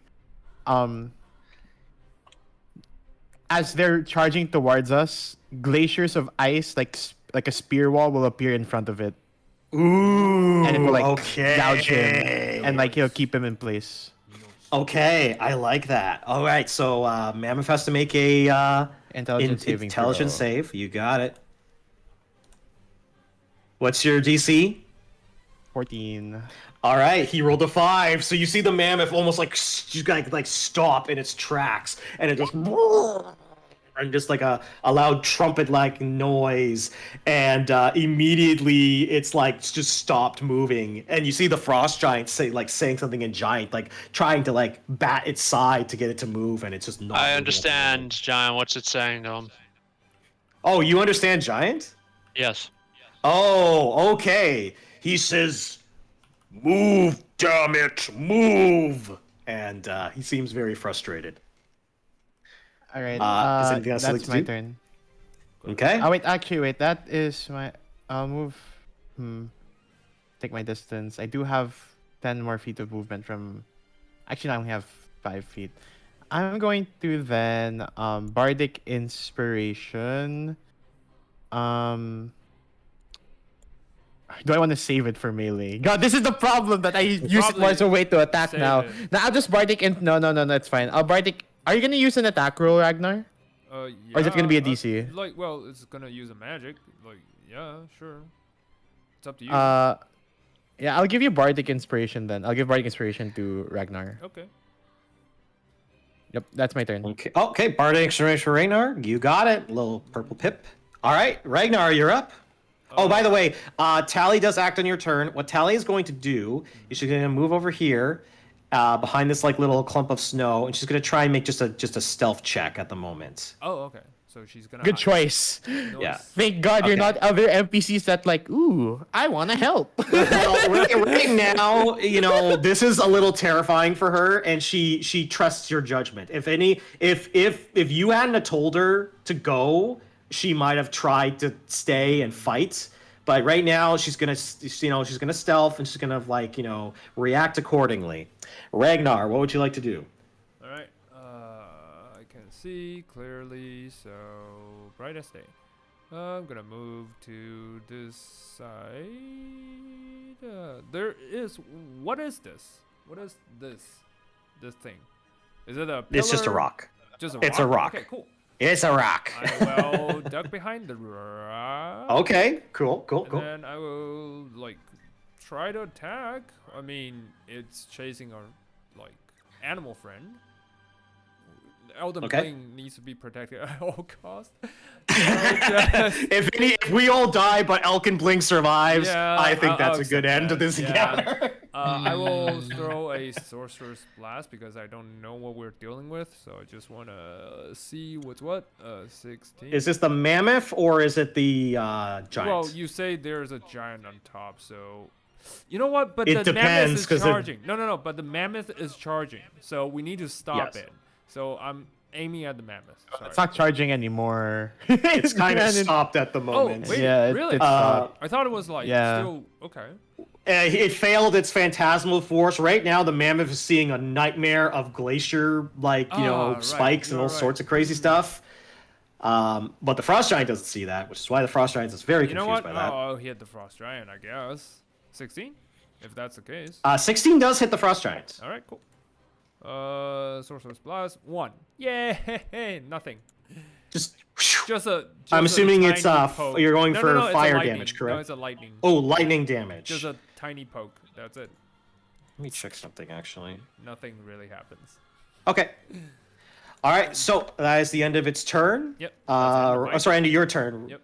Speaker 4: as they're charging towards us, glaciers of ice, like a spear wall, will appear in front of it,
Speaker 1: Ooh.
Speaker 4: and it will like
Speaker 1: okay.
Speaker 4: gouge him, and like he'll keep him in place.
Speaker 1: Okay, I like that. All right, so Mammoth has to make a
Speaker 4: Intelligence saving
Speaker 1: intelligence
Speaker 4: throw.
Speaker 1: save. You got it. What's your DC?
Speaker 4: 14.
Speaker 1: All right, he rolled a 5. So you see the mammoth almost like stop in its tracks, and it just and just like a loud trumpet like noise, and immediately it's like just stopped moving, and you see the frost giant saying something in giant, like trying to like bat its side to get it to move, and it's just not.
Speaker 3: I
Speaker 1: moving at the
Speaker 3: understand,
Speaker 1: moment.
Speaker 3: John. What's it saying to him?
Speaker 1: Oh, you understand giant?
Speaker 3: Yes.
Speaker 1: Oh, okay. He says, "Move, damn it, move!" And he seems very frustrated.
Speaker 4: All right.
Speaker 1: Is anything else you'd like
Speaker 4: That's
Speaker 1: to
Speaker 4: my
Speaker 1: do?
Speaker 4: turn.
Speaker 1: Okay.
Speaker 4: Oh wait, actually, wait. That is my. I'll move. Take my distance. I do have 10 more feet of movement from. Actually, I only have 5 feet. I'm going to then bardic inspiration. Do I want to save it for melee? God, this is the problem that I use it more
Speaker 2: Probably
Speaker 4: as a way to attack
Speaker 2: save
Speaker 4: now.
Speaker 2: it.
Speaker 4: Now I'll just bardic in. No, it's fine. I'll bardic. Are you gonna use an attack roll, Ragnar?
Speaker 2: Yeah,
Speaker 4: Or is it gonna be a DC?
Speaker 2: Like, well, it's gonna use a magic. Like, yeah, sure. It's up to you.
Speaker 4: Yeah, I'll give you bardic inspiration then. I'll give bardic inspiration to Ragnar.
Speaker 2: Okay.
Speaker 4: Yep, that's my turn.
Speaker 1: Okay. Okay. Bardic Inspiration for Ragnar. You got it. Little purple pip. All right, Ragnar, you're up. Oh, by the way, Tally does act on your turn. What Tally is going to do is she's going to move over here, behind this like little clump of snow, and she's going to try and make just a stealth check at the moment.
Speaker 2: Oh, okay. So she's gonna.
Speaker 4: Good choice.
Speaker 1: Yeah.
Speaker 4: Thank God you're
Speaker 1: Okay.
Speaker 4: not other NPCs that like, ooh, I want to help.
Speaker 1: Well, right now, you know, this is a little terrifying for her, and she trusts your judgment. If you hadn't have told her to go, she might have tried to stay and fight. But right now, she's gonna stealth, and she's gonna like react accordingly. Ragnar, what would you like to do?
Speaker 2: All right. I can see clearly, so bright as day. I'm gonna move to this side. There is. What is this? What is this? This thing? Is it a?
Speaker 1: It's just a
Speaker 2: pillar?
Speaker 1: rock.
Speaker 2: Just a
Speaker 1: It's a rock.
Speaker 2: Okay, cool.
Speaker 1: It's a rock.
Speaker 2: I will duck behind the rock.
Speaker 1: Okay, cool.
Speaker 2: And then I will like try to attack. I mean, it's chasing our like animal friend. Elden
Speaker 1: Okay.
Speaker 2: Bling needs to be protected at all costs. Just-
Speaker 1: If we all die but Elkin Bling survives,
Speaker 2: Yeah,
Speaker 1: I think
Speaker 2: I'll
Speaker 1: that's a good
Speaker 2: accept
Speaker 1: end to
Speaker 2: that,
Speaker 1: this
Speaker 2: yeah.
Speaker 1: encounter.
Speaker 2: I will throw a sorcerer's blast because I don't know what we're dealing with, so I just want to see what's what. 16.
Speaker 1: Is this the mammoth or is it the giant?
Speaker 2: Well, you say there's a giant on top, so you know what? But
Speaker 1: It
Speaker 2: the mammoth
Speaker 1: depends,
Speaker 2: is
Speaker 1: 'cause it-
Speaker 2: charging. No. But the mammoth is charging, so we need to stop
Speaker 1: Yes.
Speaker 2: it. So I'm aiming at the mammoth. Sorry.
Speaker 4: It's not charging anymore.
Speaker 1: It's kind of
Speaker 4: granted-
Speaker 1: stopped at the moment.
Speaker 2: wait.
Speaker 4: Yeah,
Speaker 2: really?
Speaker 4: it's stopped.
Speaker 2: I thought it was like
Speaker 4: Yeah.
Speaker 2: still okay.
Speaker 1: It failed its phantasmal force. Right now, the mammoth is seeing a nightmare of glacier,
Speaker 2: Right,
Speaker 1: spikes and
Speaker 2: you're
Speaker 1: all
Speaker 2: right.
Speaker 1: sorts of crazy stuff. But the frost giant doesn't see that, which is why the frost giant is very
Speaker 2: You know
Speaker 1: confused
Speaker 2: what?
Speaker 1: by that.
Speaker 2: Oh, he hit the frost giant, I guess. 16, if that's the case.
Speaker 1: 16 does hit the frost giant.
Speaker 2: All right, cool. Sorcerer's Blast 1. Yay! Nothing.
Speaker 1: Just.
Speaker 2: Just a.
Speaker 1: I'm
Speaker 2: just a
Speaker 1: assuming it's,
Speaker 2: tiny
Speaker 1: f- you're going for
Speaker 2: it's a
Speaker 1: fire
Speaker 2: lightning.
Speaker 1: damage,
Speaker 2: No,
Speaker 1: correct?
Speaker 2: it's a lightning.
Speaker 1: Oh, lightning damage.
Speaker 2: Just a tiny poke. That's it.
Speaker 1: Let me check something actually.
Speaker 2: Nothing really happens.
Speaker 1: Okay. All right, so that is the end of its turn.
Speaker 2: Yep. that's the end of mine.
Speaker 1: Sorry, end of your turn.
Speaker 2: Yep.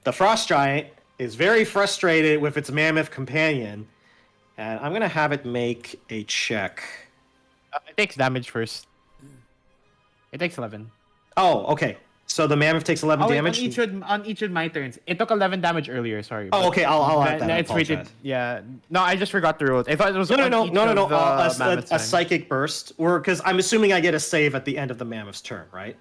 Speaker 1: The frost giant is very frustrated with its mammoth companion, and I'm gonna have it make a check.
Speaker 4: It takes damage first. It takes 11.
Speaker 1: Oh, okay. So the mammoth takes 11
Speaker 4: Oh, wait,
Speaker 1: damage.
Speaker 4: on each of my turns. It took 11 damage earlier. Sorry.
Speaker 1: Oh,
Speaker 4: but
Speaker 1: okay. I'll add that. I
Speaker 4: It's rated.
Speaker 1: apologize.
Speaker 4: Yeah. No, I just forgot the rules. I thought it was
Speaker 1: No.
Speaker 4: on each of the
Speaker 1: A
Speaker 4: mammoth's turn.
Speaker 1: psychic burst, or because I'm assuming I get a save at the end of the mammoth's turn, right?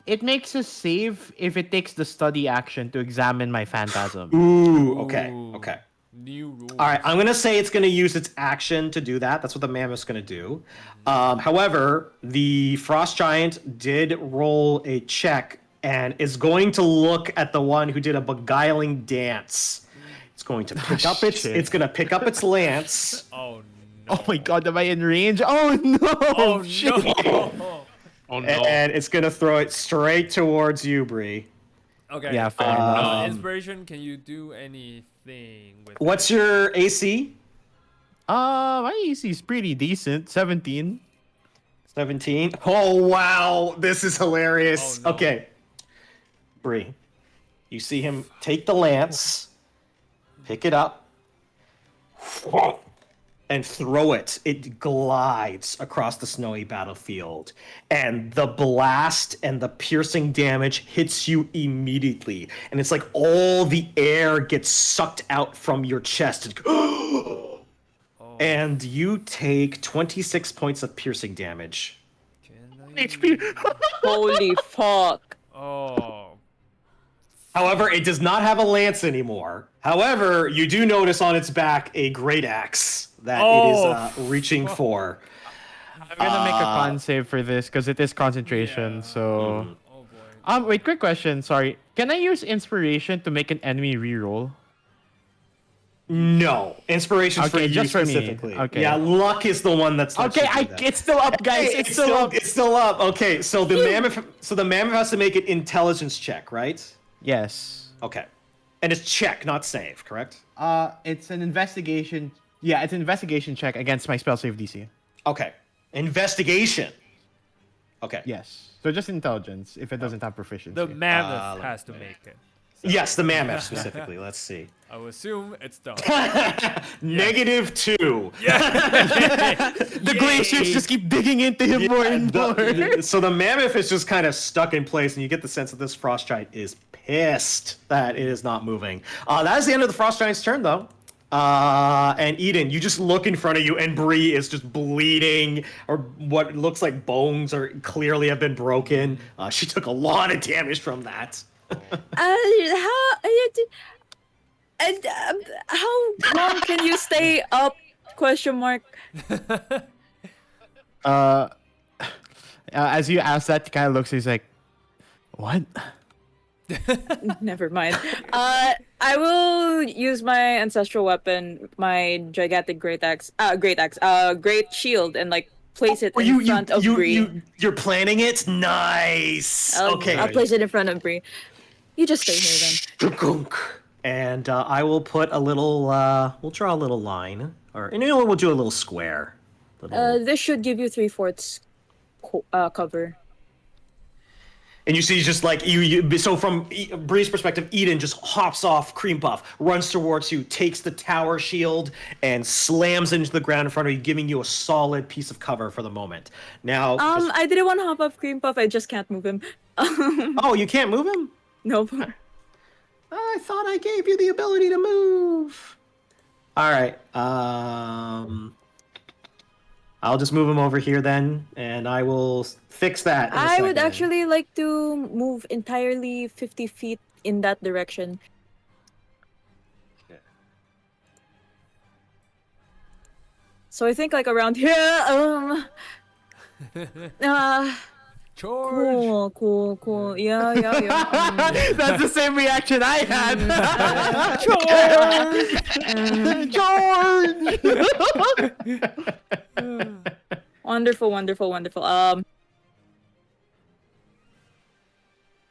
Speaker 4: It makes a save if it takes the study action to examine my phantasm.
Speaker 1: Ooh. Okay.
Speaker 2: Ooh.
Speaker 1: Okay.
Speaker 2: New rules.
Speaker 1: All right, I'm gonna say it's gonna use its action to do that. That's what the mammoth's gonna do. However, the frost giant did roll a check and is going to look at the one who did a beguiling dance. It's going to pick up its.
Speaker 4: shit.
Speaker 1: It's gonna pick up its lance.
Speaker 2: Oh no.
Speaker 4: Oh my god, am I in range? Oh no!
Speaker 2: Oh
Speaker 4: shit.
Speaker 2: no.
Speaker 3: Oh no.
Speaker 1: And it's gonna throw it straight towards you, Bree.
Speaker 2: Okay.
Speaker 4: Yeah, fair enough.
Speaker 2: Inspiration. Can you do anything with?
Speaker 1: What's your AC?
Speaker 4: My AC is pretty decent. 17.
Speaker 1: 17. Oh wow, this is hilarious.
Speaker 2: Oh, no.
Speaker 1: Okay, Bree, you see him take the lance, pick it up, and throw it. It glides across the snowy battlefield, and the blast and the piercing damage hits you immediately. And it's like all the air gets sucked out from your chest. And you take 26 points of piercing damage.
Speaker 4: HP.
Speaker 5: Holy fuck.
Speaker 2: Oh.
Speaker 1: However, it does not have a lance anymore. However, you do notice on its back a great axe that it is reaching for.
Speaker 4: I'm gonna make a con save for this because it is concentration.
Speaker 2: Yeah.
Speaker 4: So,
Speaker 2: Oh boy.
Speaker 4: wait, quick question. Sorry, can I use inspiration to make an enemy reroll?
Speaker 1: No, inspiration's for
Speaker 4: Okay,
Speaker 1: you
Speaker 4: just for me.
Speaker 1: specifically.
Speaker 4: Okay.
Speaker 1: Yeah, luck is the one that's. lets
Speaker 4: Okay,
Speaker 1: you do that.
Speaker 4: it's still up, guys.
Speaker 1: Hey,
Speaker 4: It's still up.
Speaker 1: It's still up. Okay, so the mammoth has to make an intelligence check, right?
Speaker 4: Yes.
Speaker 1: Okay, and it's check, not save, correct?
Speaker 4: It's an investigation. Yeah, it's an investigation check against my spell save DC.
Speaker 1: Okay, investigation. Okay.
Speaker 4: Yes. So just intelligence if it doesn't have proficiency.
Speaker 2: The mammoth
Speaker 1: let
Speaker 2: has to make it.
Speaker 1: Yes, the mammoth specifically. Let's see.
Speaker 2: I will assume it's done.
Speaker 1: -2.
Speaker 4: The glaciers just keep digging into him more and more.
Speaker 1: So the mammoth is just kind of stuck in place, and you get the sense that this frost giant is pissed that it is not moving. That is the end of the frost giant's turn, though. And Eden, you just look in front of you, and Bree is just bleeding, or what looks like bones are clearly have been broken. She took a lot of damage from that.
Speaker 5: How long can you stay up? Question mark.
Speaker 4: As you ask that, he kind of looks. He's like, "What?"
Speaker 5: Never mind. I will use my ancestral weapon, my gigantic great axe, great shield, and like place it in front of Brie.
Speaker 1: You're planning it? Nice. Okay.
Speaker 5: I'll place it in front of Brie. You just stay here then.
Speaker 1: And I will put a little. We'll draw a little line, or you know what? We'll do a little square.
Speaker 5: This should give you 3/4 cover.
Speaker 1: And you see, just like you. So from Brie's perspective, Eden just hops off Cream Puff, runs towards you, takes the tower shield, and slams into the ground in front of you, giving you a solid piece of cover for the moment. Now,
Speaker 5: I didn't want to hop off Cream Puff. I just can't move him.
Speaker 1: oh, you can't move him?
Speaker 5: Nope.
Speaker 1: I thought I gave you the ability to move. All right. I'll just move him over here then, and I will fix that.
Speaker 5: I would actually like to move entirely 50 feet in that direction.
Speaker 1: Yeah.
Speaker 5: So I think like around here.
Speaker 2: George.
Speaker 5: Cool. Yeah.
Speaker 4: That's the same reaction I had.
Speaker 5: George. Wonderful.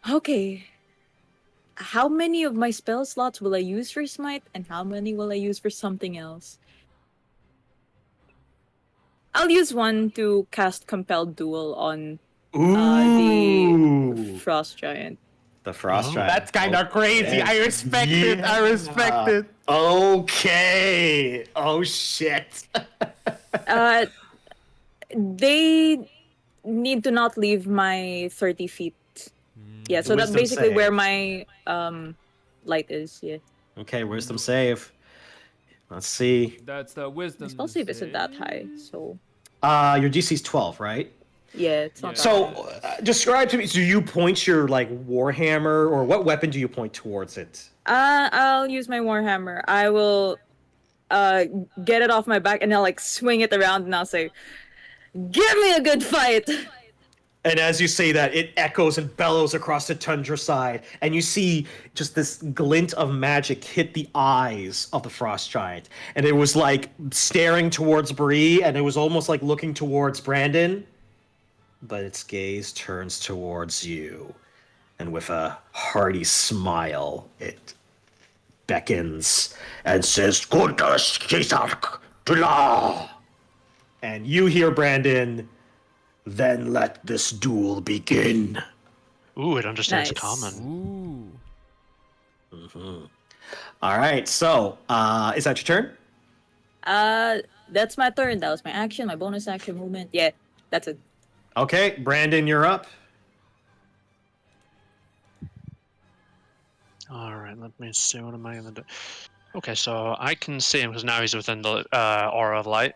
Speaker 5: Okay. How many of my spell slots will I use for Smite, and how many will I use for something else? I'll use one to cast Compelled Duel on the Frost Giant.
Speaker 1: The Frost Giant.
Speaker 4: That's kind of crazy.
Speaker 1: Yeah.
Speaker 4: I respect it.
Speaker 1: Okay. Oh shit.
Speaker 5: They need to not leave my 30 feet. Yeah, so that's
Speaker 1: Wisdom
Speaker 5: basically
Speaker 1: save.
Speaker 5: where my light is. Yeah.
Speaker 1: Okay, wisdom save. Let's see.
Speaker 2: That's the wisdom.
Speaker 5: My spell save isn't that high, so
Speaker 1: Your DC's 12, right?
Speaker 5: yeah, it's not.
Speaker 2: Yeah.
Speaker 1: So, describe to me. Do you point your like warhammer, or what weapon do you point towards it?
Speaker 5: I'll use my warhammer. I will get it off my back and I'll like swing it around and I'll say, "Give me a good fight."
Speaker 1: And as you say that, it echoes and bellows across the tundra side, and you see just this glint of magic hit the eyes of the Frost Giant, and it was like staring towards Brie, and it was almost like looking towards Brandon, but its gaze turns towards you, and with a hearty smile, it beckons and says, "Kuntas Kisak Tula." And you hear Brandon, "Then let this duel begin."
Speaker 3: Ooh, it understands
Speaker 5: Nice.
Speaker 3: common.
Speaker 2: Ooh.
Speaker 1: All right, so is that your turn?
Speaker 5: That's my turn. That was my action, my bonus action movement. Yeah, that's it.
Speaker 1: Okay, Brandon, you're up.
Speaker 3: All right, let me see. What am I gonna do? Okay, so I can see him because now he's within the aura of light.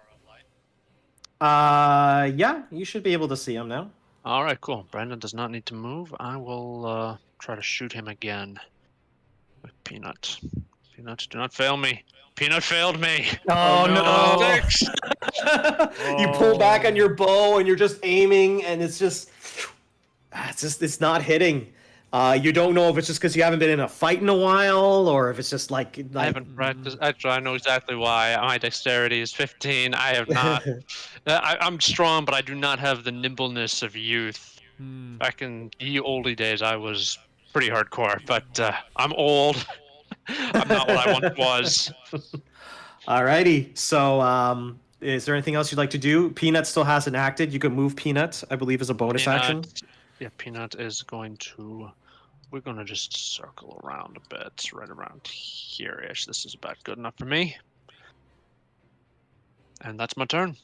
Speaker 1: Yeah, you should be able to see him now.
Speaker 3: All right, cool. Brandon does not need to move. I will try to shoot him again with Peanut. Peanut, do not fail me. Peanut failed me.
Speaker 1: Oh, no!
Speaker 3: Six.
Speaker 1: You pull back on your bow and you're just aiming, and it's not hitting. You don't know if it's just because you haven't been in a fight in a while, or if it's just like
Speaker 3: I haven't practiced. Actually, I know exactly why. My dexterity is 15. I have not. I'm strong, but I do not have the nimbleness of youth. Back in the oldie days, I was pretty hardcore, but I'm old. I'm not what I once was.
Speaker 1: Alrighty. So, is there anything else you'd like to do? Peanut still hasn't acted. You can move Peanut, I believe, as a bonus action.
Speaker 3: Yeah, Peanut is going to. We're going to just circle around a bit, right around here-ish. This is about good enough for me. And that's my turn.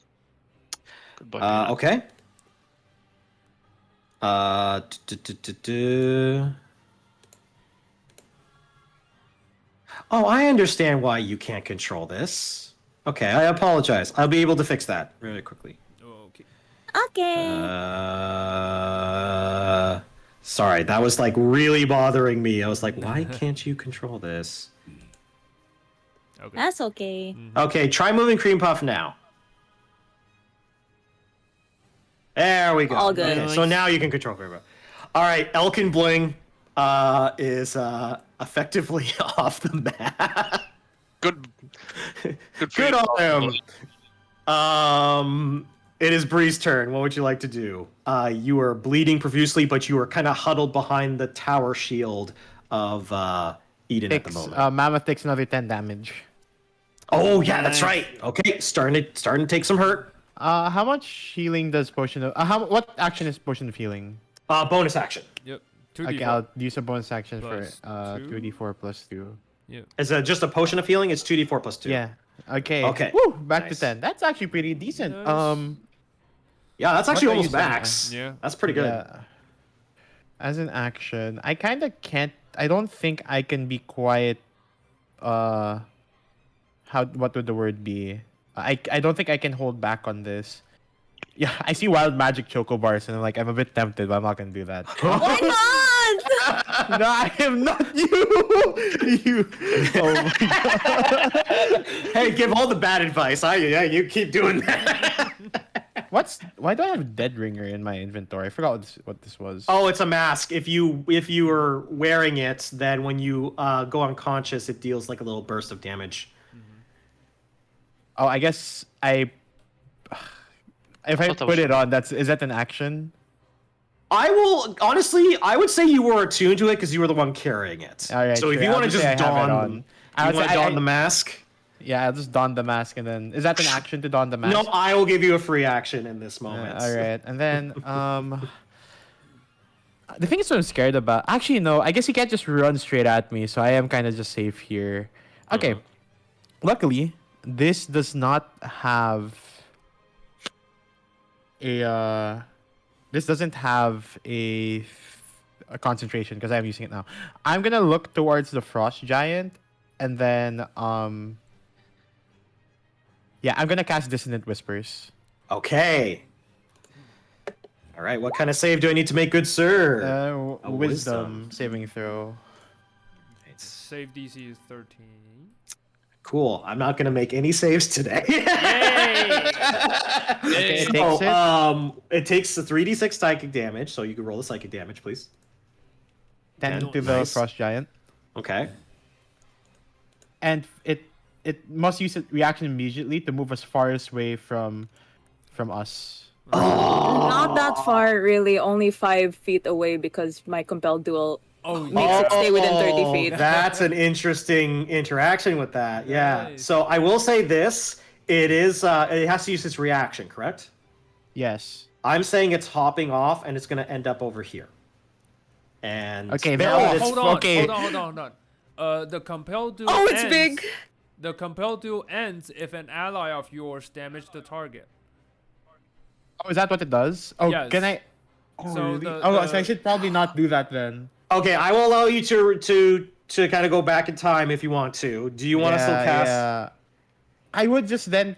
Speaker 3: Goodbye, Peanut.
Speaker 1: Okay. Oh, I understand why you can't control this. Okay, I apologize. I'll be able to fix that really quickly.
Speaker 2: Okay.
Speaker 5: Okay.
Speaker 1: Sorry, that was like really bothering me. I was like, why can't you control this?
Speaker 2: Okay.
Speaker 5: That's okay.
Speaker 1: Okay, try moving Cream Puff now. There we go.
Speaker 5: All good.
Speaker 1: Okay, so now you can control Cream Puff. All right, Elkin Bling is effectively off the map.
Speaker 3: Good. Good for
Speaker 1: Good
Speaker 3: you.
Speaker 1: on him. It is Bree's turn. What would you like to do? You are bleeding profusely, but you are kind of huddled behind the tower shield of Eden at the moment.
Speaker 4: Mammoth takes another 10 damage.
Speaker 1: Oh yeah, that's right. Okay, starting to take some hurt.
Speaker 4: How much healing does potion of what action is potion of healing?
Speaker 1: Bonus action.
Speaker 2: Yep. 2d4.
Speaker 4: Okay, I'll use a bonus action
Speaker 2: Plus
Speaker 4: for
Speaker 2: two.
Speaker 4: 2d4 plus 2.
Speaker 2: Yep.
Speaker 1: Is it just a potion of healing? It's 2d4 plus 2.
Speaker 4: Yeah. Okay.
Speaker 1: Okay.
Speaker 4: Woo, back
Speaker 1: Nice.
Speaker 4: to 10. That's actually pretty decent.
Speaker 2: Nice.
Speaker 1: Yeah, that's actually
Speaker 4: What do I
Speaker 1: almost
Speaker 4: use as an
Speaker 1: max.
Speaker 2: Yeah.
Speaker 1: That's pretty good.
Speaker 4: Yeah. As an action, I kind of can't. I don't think I can be quiet. What would the word be? I don't think I can hold back on this. Yeah, I see wild magic choco bars and I'm a bit tempted, but I'm not gonna do that.
Speaker 5: Why not?
Speaker 4: No, I am not you. You. Oh my god.
Speaker 1: Hey, give all the bad advice. You keep doing that.
Speaker 4: Why do I have Dead Ringer in my inventory? I forgot what this was.
Speaker 1: Oh, it's a mask. If you are wearing it, then when you go unconscious, it deals like a little burst of damage.
Speaker 4: Oh, I guess if I
Speaker 3: thought that
Speaker 4: put
Speaker 3: was-
Speaker 4: it on, is that an action?
Speaker 1: I would say you were attuned to it because you were the one carrying it.
Speaker 4: All right,
Speaker 1: so if
Speaker 4: sure.
Speaker 1: you
Speaker 4: I'll
Speaker 1: want to
Speaker 4: just say I
Speaker 1: just
Speaker 4: have it
Speaker 1: don,
Speaker 4: on.
Speaker 1: you
Speaker 4: I would
Speaker 1: want
Speaker 4: say
Speaker 1: to
Speaker 4: I-
Speaker 1: don the mask.
Speaker 4: Yeah, I'll just don the mask and then is that an action to don the mask?
Speaker 1: No, I will give you a free action in this moment.
Speaker 4: All right, and then the thing is what I'm scared about. Actually, no. I guess he can't just run straight at me, so I am kind of just safe here. Okay. Luckily, this does not have a. This doesn't have a concentration because I'm using it now. I'm gonna look towards the frost giant, and then yeah, I'm gonna cast Dissonant Whispers.
Speaker 1: Okay. All right. What kind of save do I need to make, good sir? A
Speaker 4: Wisdom
Speaker 1: wisdom.
Speaker 4: saving throw.
Speaker 2: Save DC is 13.
Speaker 1: Cool. I'm not gonna make any saves today.
Speaker 4: Okay, it
Speaker 1: So,
Speaker 4: takes it.
Speaker 1: it takes the 3d6 psychic damage, so you can roll the psychic damage, please.
Speaker 4: 10 to the
Speaker 1: Nice.
Speaker 4: frost giant,
Speaker 1: Okay.
Speaker 4: and it must use a reaction immediately to move as far away from us.
Speaker 5: Not that far, really. Only 5 feet away because my compelled duel
Speaker 2: Oh,
Speaker 5: makes it stay within 30 feet.
Speaker 1: That's an interesting interaction with that. Yeah.
Speaker 2: Nice.
Speaker 1: So I will say this: it is. It has to use its reaction, correct?
Speaker 4: Yes.
Speaker 1: I'm saying it's hopping off, and it's going to end up over here. And
Speaker 4: Okay,
Speaker 1: now
Speaker 4: there-
Speaker 1: that it's-
Speaker 2: Hold on,
Speaker 4: okay.
Speaker 2: hold on. The compelled duel
Speaker 5: Oh, it's
Speaker 2: ends,
Speaker 5: big.
Speaker 2: The compelled duel ends if an ally of yours damaged the target.
Speaker 4: Oh, is that what it does? Oh,
Speaker 2: Yes.
Speaker 4: can I? Oh,
Speaker 2: So
Speaker 4: really?
Speaker 2: the-
Speaker 4: So I
Speaker 2: the-
Speaker 4: should probably not do that then.
Speaker 1: Okay, I will allow you to kind of go back in time if you want to. Do you want to still cast?
Speaker 4: Yeah. I would just then,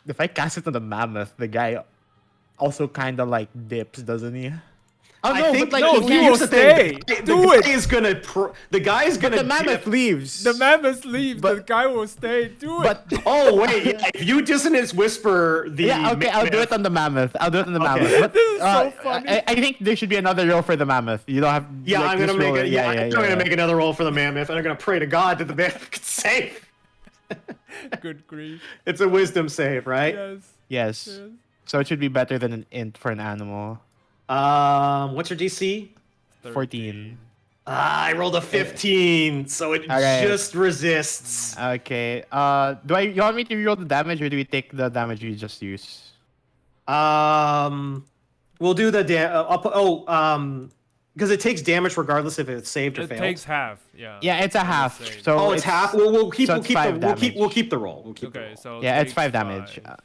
Speaker 4: if I cast it on the mammoth, the guy also kind of like dips, doesn't he? Oh
Speaker 1: I
Speaker 4: no,
Speaker 1: think
Speaker 4: but like
Speaker 2: no,
Speaker 4: the
Speaker 2: he
Speaker 4: guy-
Speaker 2: will stay. Do it.
Speaker 1: The guy is gonna
Speaker 4: the mammoth
Speaker 1: dip.
Speaker 4: leaves.
Speaker 2: The mammoth leaves, the
Speaker 4: But-
Speaker 2: guy will stay. Do it.
Speaker 4: But
Speaker 1: Oh wait, yeah, if you dissonance whisper the
Speaker 4: yeah, okay, I'll do it on the mammoth. I'll do it on the mammoth. But,
Speaker 2: This is so funny.
Speaker 4: I think there should be another roll for the mammoth. You don't have.
Speaker 1: Yeah,
Speaker 4: like,
Speaker 1: I'm gonna
Speaker 4: just
Speaker 1: make
Speaker 4: roll
Speaker 1: it. Yeah, I'm gonna
Speaker 4: yeah.
Speaker 1: make another roll for the mammoth, and I'm gonna pray to God that the mammoth can save.
Speaker 2: Good grief.
Speaker 1: It's a wisdom save, right?
Speaker 2: Yes.
Speaker 4: Yes.
Speaker 2: Yes.
Speaker 4: So it should be better than an int for an animal.
Speaker 1: What's your DC?
Speaker 4: 14.
Speaker 1: I rolled a 15, so it
Speaker 4: Alright.
Speaker 1: just resists.
Speaker 4: Okay. You want me to reroll the damage or do we take the damage you just used?
Speaker 1: We'll do the because it takes damage regardless if it's saved or
Speaker 2: It
Speaker 1: failed.
Speaker 2: takes half. Yeah.
Speaker 4: Yeah, it's a
Speaker 2: on the
Speaker 4: half.
Speaker 2: save.
Speaker 4: So
Speaker 1: Oh, it's half. We'll keep
Speaker 4: so
Speaker 1: we'll
Speaker 4: it's
Speaker 1: keep
Speaker 4: five
Speaker 1: the we'll keep
Speaker 4: damage.
Speaker 1: the roll. We'll keep the
Speaker 2: Okay,
Speaker 1: roll.
Speaker 2: so
Speaker 4: Yeah, it's
Speaker 2: takes
Speaker 4: 5 damage.
Speaker 2: Yeah.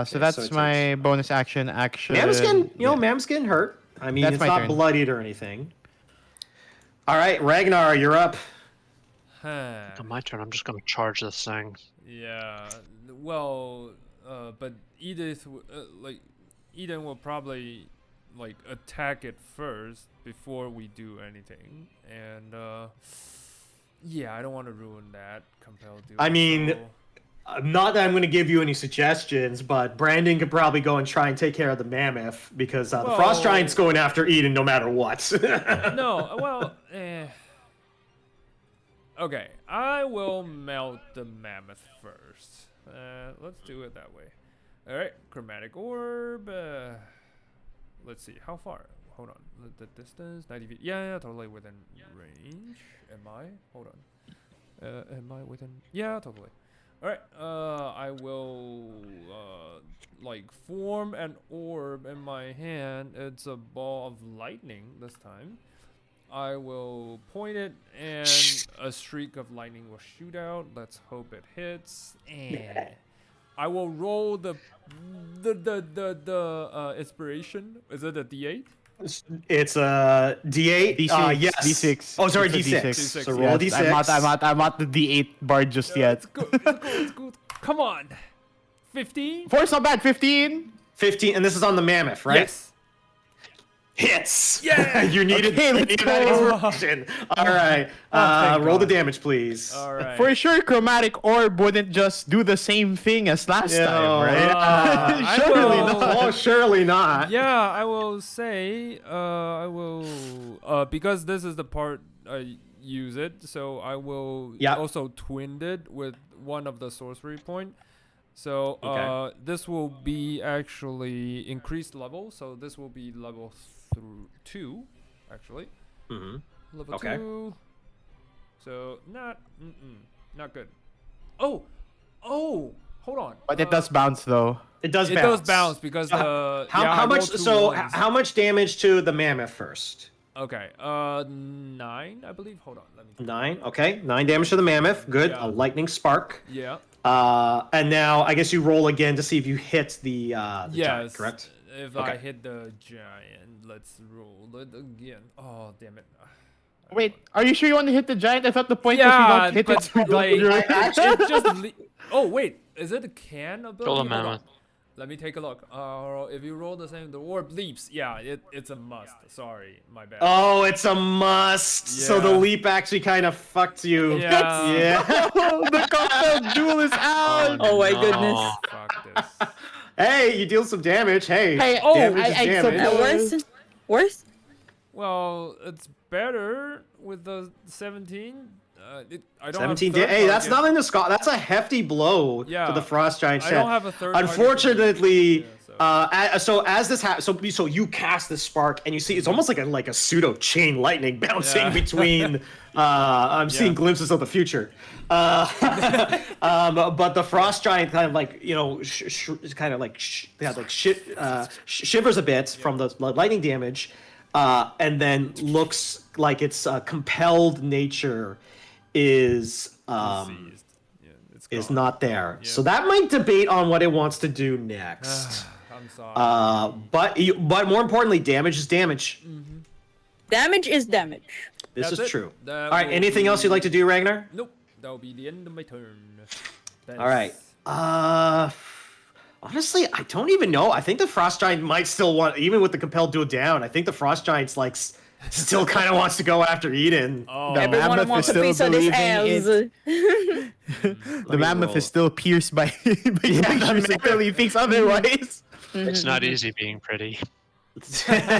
Speaker 4: So
Speaker 1: Okay,
Speaker 4: that's
Speaker 1: so it
Speaker 4: my bonus action.
Speaker 1: Mamskin, Mamskin hurt. I mean,
Speaker 4: That's
Speaker 1: it's
Speaker 4: my
Speaker 1: not
Speaker 4: turn.
Speaker 1: bloodied or anything. All right, Regnar, you're up.
Speaker 3: On my turn, I'm just gonna charge this thing.
Speaker 2: Yeah. Well, but Edith, Eden will probably attack it first before we do anything, and yeah, I don't want to ruin that. Compelled duel.
Speaker 1: I mean,
Speaker 2: so-
Speaker 1: Not that I'm going to give you any suggestions, but Brandon could probably go and try and take care of the mammoth because the frost
Speaker 2: Well-
Speaker 1: giant's going after Eden no matter what.
Speaker 2: No, well, okay, I will melt the mammoth first. Let's do it that way. All right, chromatic orb. Let's see, how far? Hold on, the distance, 90 feet. Yeah, totally within range. Am I? Hold on. Am I within? Yeah, totally. All right. I will like form an orb in my hand. It's a ball of lightning this time. I will point it, and a streak of lightning will shoot out. Let's hope it hits. And I will roll the inspiration. Is it a D8?
Speaker 1: It's a D8.
Speaker 4: D6.
Speaker 1: Yes.
Speaker 4: D6.
Speaker 1: Oh, sorry,
Speaker 4: It's a
Speaker 1: D6.
Speaker 2: D6.
Speaker 1: So roll a
Speaker 4: Yes,
Speaker 1: D6.
Speaker 4: I'm not the D8 bar just yet.
Speaker 2: It's good. It's good. It's good. Come on. 15.
Speaker 4: 4's not bad. 15.
Speaker 1: 15, and this is on the mammoth, right?
Speaker 2: Yes.
Speaker 1: Hits.
Speaker 2: Yeah.
Speaker 1: You needed,
Speaker 4: Okay,
Speaker 1: you
Speaker 4: let's
Speaker 1: needed that
Speaker 2: go.
Speaker 1: inspiration. All right.
Speaker 2: thank
Speaker 1: Roll the
Speaker 2: God.
Speaker 1: damage, please.
Speaker 2: All right.
Speaker 4: For sure, chromatic orb wouldn't just do the same thing as last
Speaker 1: Yeah,
Speaker 4: time, right?
Speaker 2: I
Speaker 4: Surely
Speaker 2: will-
Speaker 4: not.
Speaker 1: Oh, surely not.
Speaker 2: Yeah, I will say, I will, because this is the part I use it, so I will
Speaker 1: Yeah.
Speaker 2: also twin it with one of the sorcery point. So,
Speaker 1: Okay.
Speaker 2: this will be actually increased level, so this will be level 2, actually.
Speaker 1: Mm-hmm.
Speaker 2: Level
Speaker 1: Okay.
Speaker 2: 2. So, not good. Oh, hold on.
Speaker 4: But it does bounce though.
Speaker 1: It does
Speaker 2: It
Speaker 1: bounce.
Speaker 2: does bounce because
Speaker 1: How,
Speaker 2: yeah, I
Speaker 1: how much?
Speaker 2: rolled two
Speaker 1: So
Speaker 2: ones.
Speaker 1: how much damage to the mammoth first?
Speaker 2: Okay, 9, I believe. Hold on, let me.
Speaker 1: 9. Okay, 9 damage to the mammoth. Good.
Speaker 2: Yeah.
Speaker 1: A lightning spark.
Speaker 2: Yeah.
Speaker 1: And now I guess you roll again to see if you hit the giant,
Speaker 2: Yes.
Speaker 1: correct?
Speaker 2: If I
Speaker 1: Okay.
Speaker 2: hit the giant, let's roll it again. Oh, damn it.
Speaker 4: Wait, are you sure you want to hit the giant? I thought the point was
Speaker 2: Yeah,
Speaker 4: you don't hit
Speaker 2: but
Speaker 4: it. So
Speaker 2: like,
Speaker 4: you're-
Speaker 2: it just. Oh wait, is it a can ability?
Speaker 3: Kill a
Speaker 2: Hold on.
Speaker 3: mammoth.
Speaker 2: Let me take a look. If you roll the same, the orb leaps. Yeah, it's a must. Sorry, my bad.
Speaker 1: Oh, it's a must. So the
Speaker 2: Yeah.
Speaker 1: leap actually kind of fucked you.
Speaker 2: Yeah.
Speaker 1: Yeah.
Speaker 4: the compound duel is out.
Speaker 5: Oh my
Speaker 3: no.
Speaker 5: goodness.
Speaker 2: Fuck this.
Speaker 1: Hey, you deal some damage. Hey,
Speaker 4: Hey,
Speaker 1: damage is
Speaker 4: I
Speaker 1: damage.
Speaker 4: suppose-
Speaker 5: Worse? Worse?
Speaker 2: Well, it's better with the 17. I don't
Speaker 1: 17
Speaker 2: have third
Speaker 1: Hey, that's
Speaker 2: target.
Speaker 1: nothing to scoff. That's a hefty blow
Speaker 2: Yeah.
Speaker 1: to the frost giant
Speaker 2: I
Speaker 1: chest.
Speaker 2: don't have a third target.
Speaker 1: Unfortunately,
Speaker 2: Yeah,
Speaker 1: so as this happens, so you cast this spark, and you see it's almost like a pseudo chain lightning bouncing
Speaker 2: Yeah.
Speaker 1: between. I'm seeing
Speaker 2: Yeah.
Speaker 1: glimpses of the future. But the frost giant kind of like shivers a bit from the lightning damage, and then looks like its compelled nature is
Speaker 2: Seized. Yeah, it's gone.
Speaker 1: not there.
Speaker 2: Yeah.
Speaker 1: So that might debate on what it wants to do next.
Speaker 2: I'm sorry.
Speaker 1: But more importantly, damage is damage.
Speaker 5: Damage is damage.
Speaker 1: This
Speaker 2: That's
Speaker 1: is
Speaker 2: it.
Speaker 1: true.
Speaker 2: That
Speaker 1: All right.
Speaker 2: will
Speaker 1: Anything else
Speaker 2: be-
Speaker 1: you'd like to do, Regnar?
Speaker 2: Nope. That'll be the end of my turn.
Speaker 1: All right. Honestly, I don't even know. I think the frost giant might still want, even with the compelled duel down. I think the frost giant's like still kind of wants to go after Eden.
Speaker 2: Oh,
Speaker 4: The
Speaker 5: Everyone
Speaker 4: mammoth
Speaker 5: wants
Speaker 4: is
Speaker 5: a
Speaker 4: still
Speaker 5: piece of this
Speaker 4: believing
Speaker 5: ass.
Speaker 4: The mammoth
Speaker 1: roll.
Speaker 4: is still pierced by
Speaker 1: Yeah,
Speaker 4: glaciers until he thinks otherwise.
Speaker 3: It's not easy being pretty.
Speaker 4: That's very true.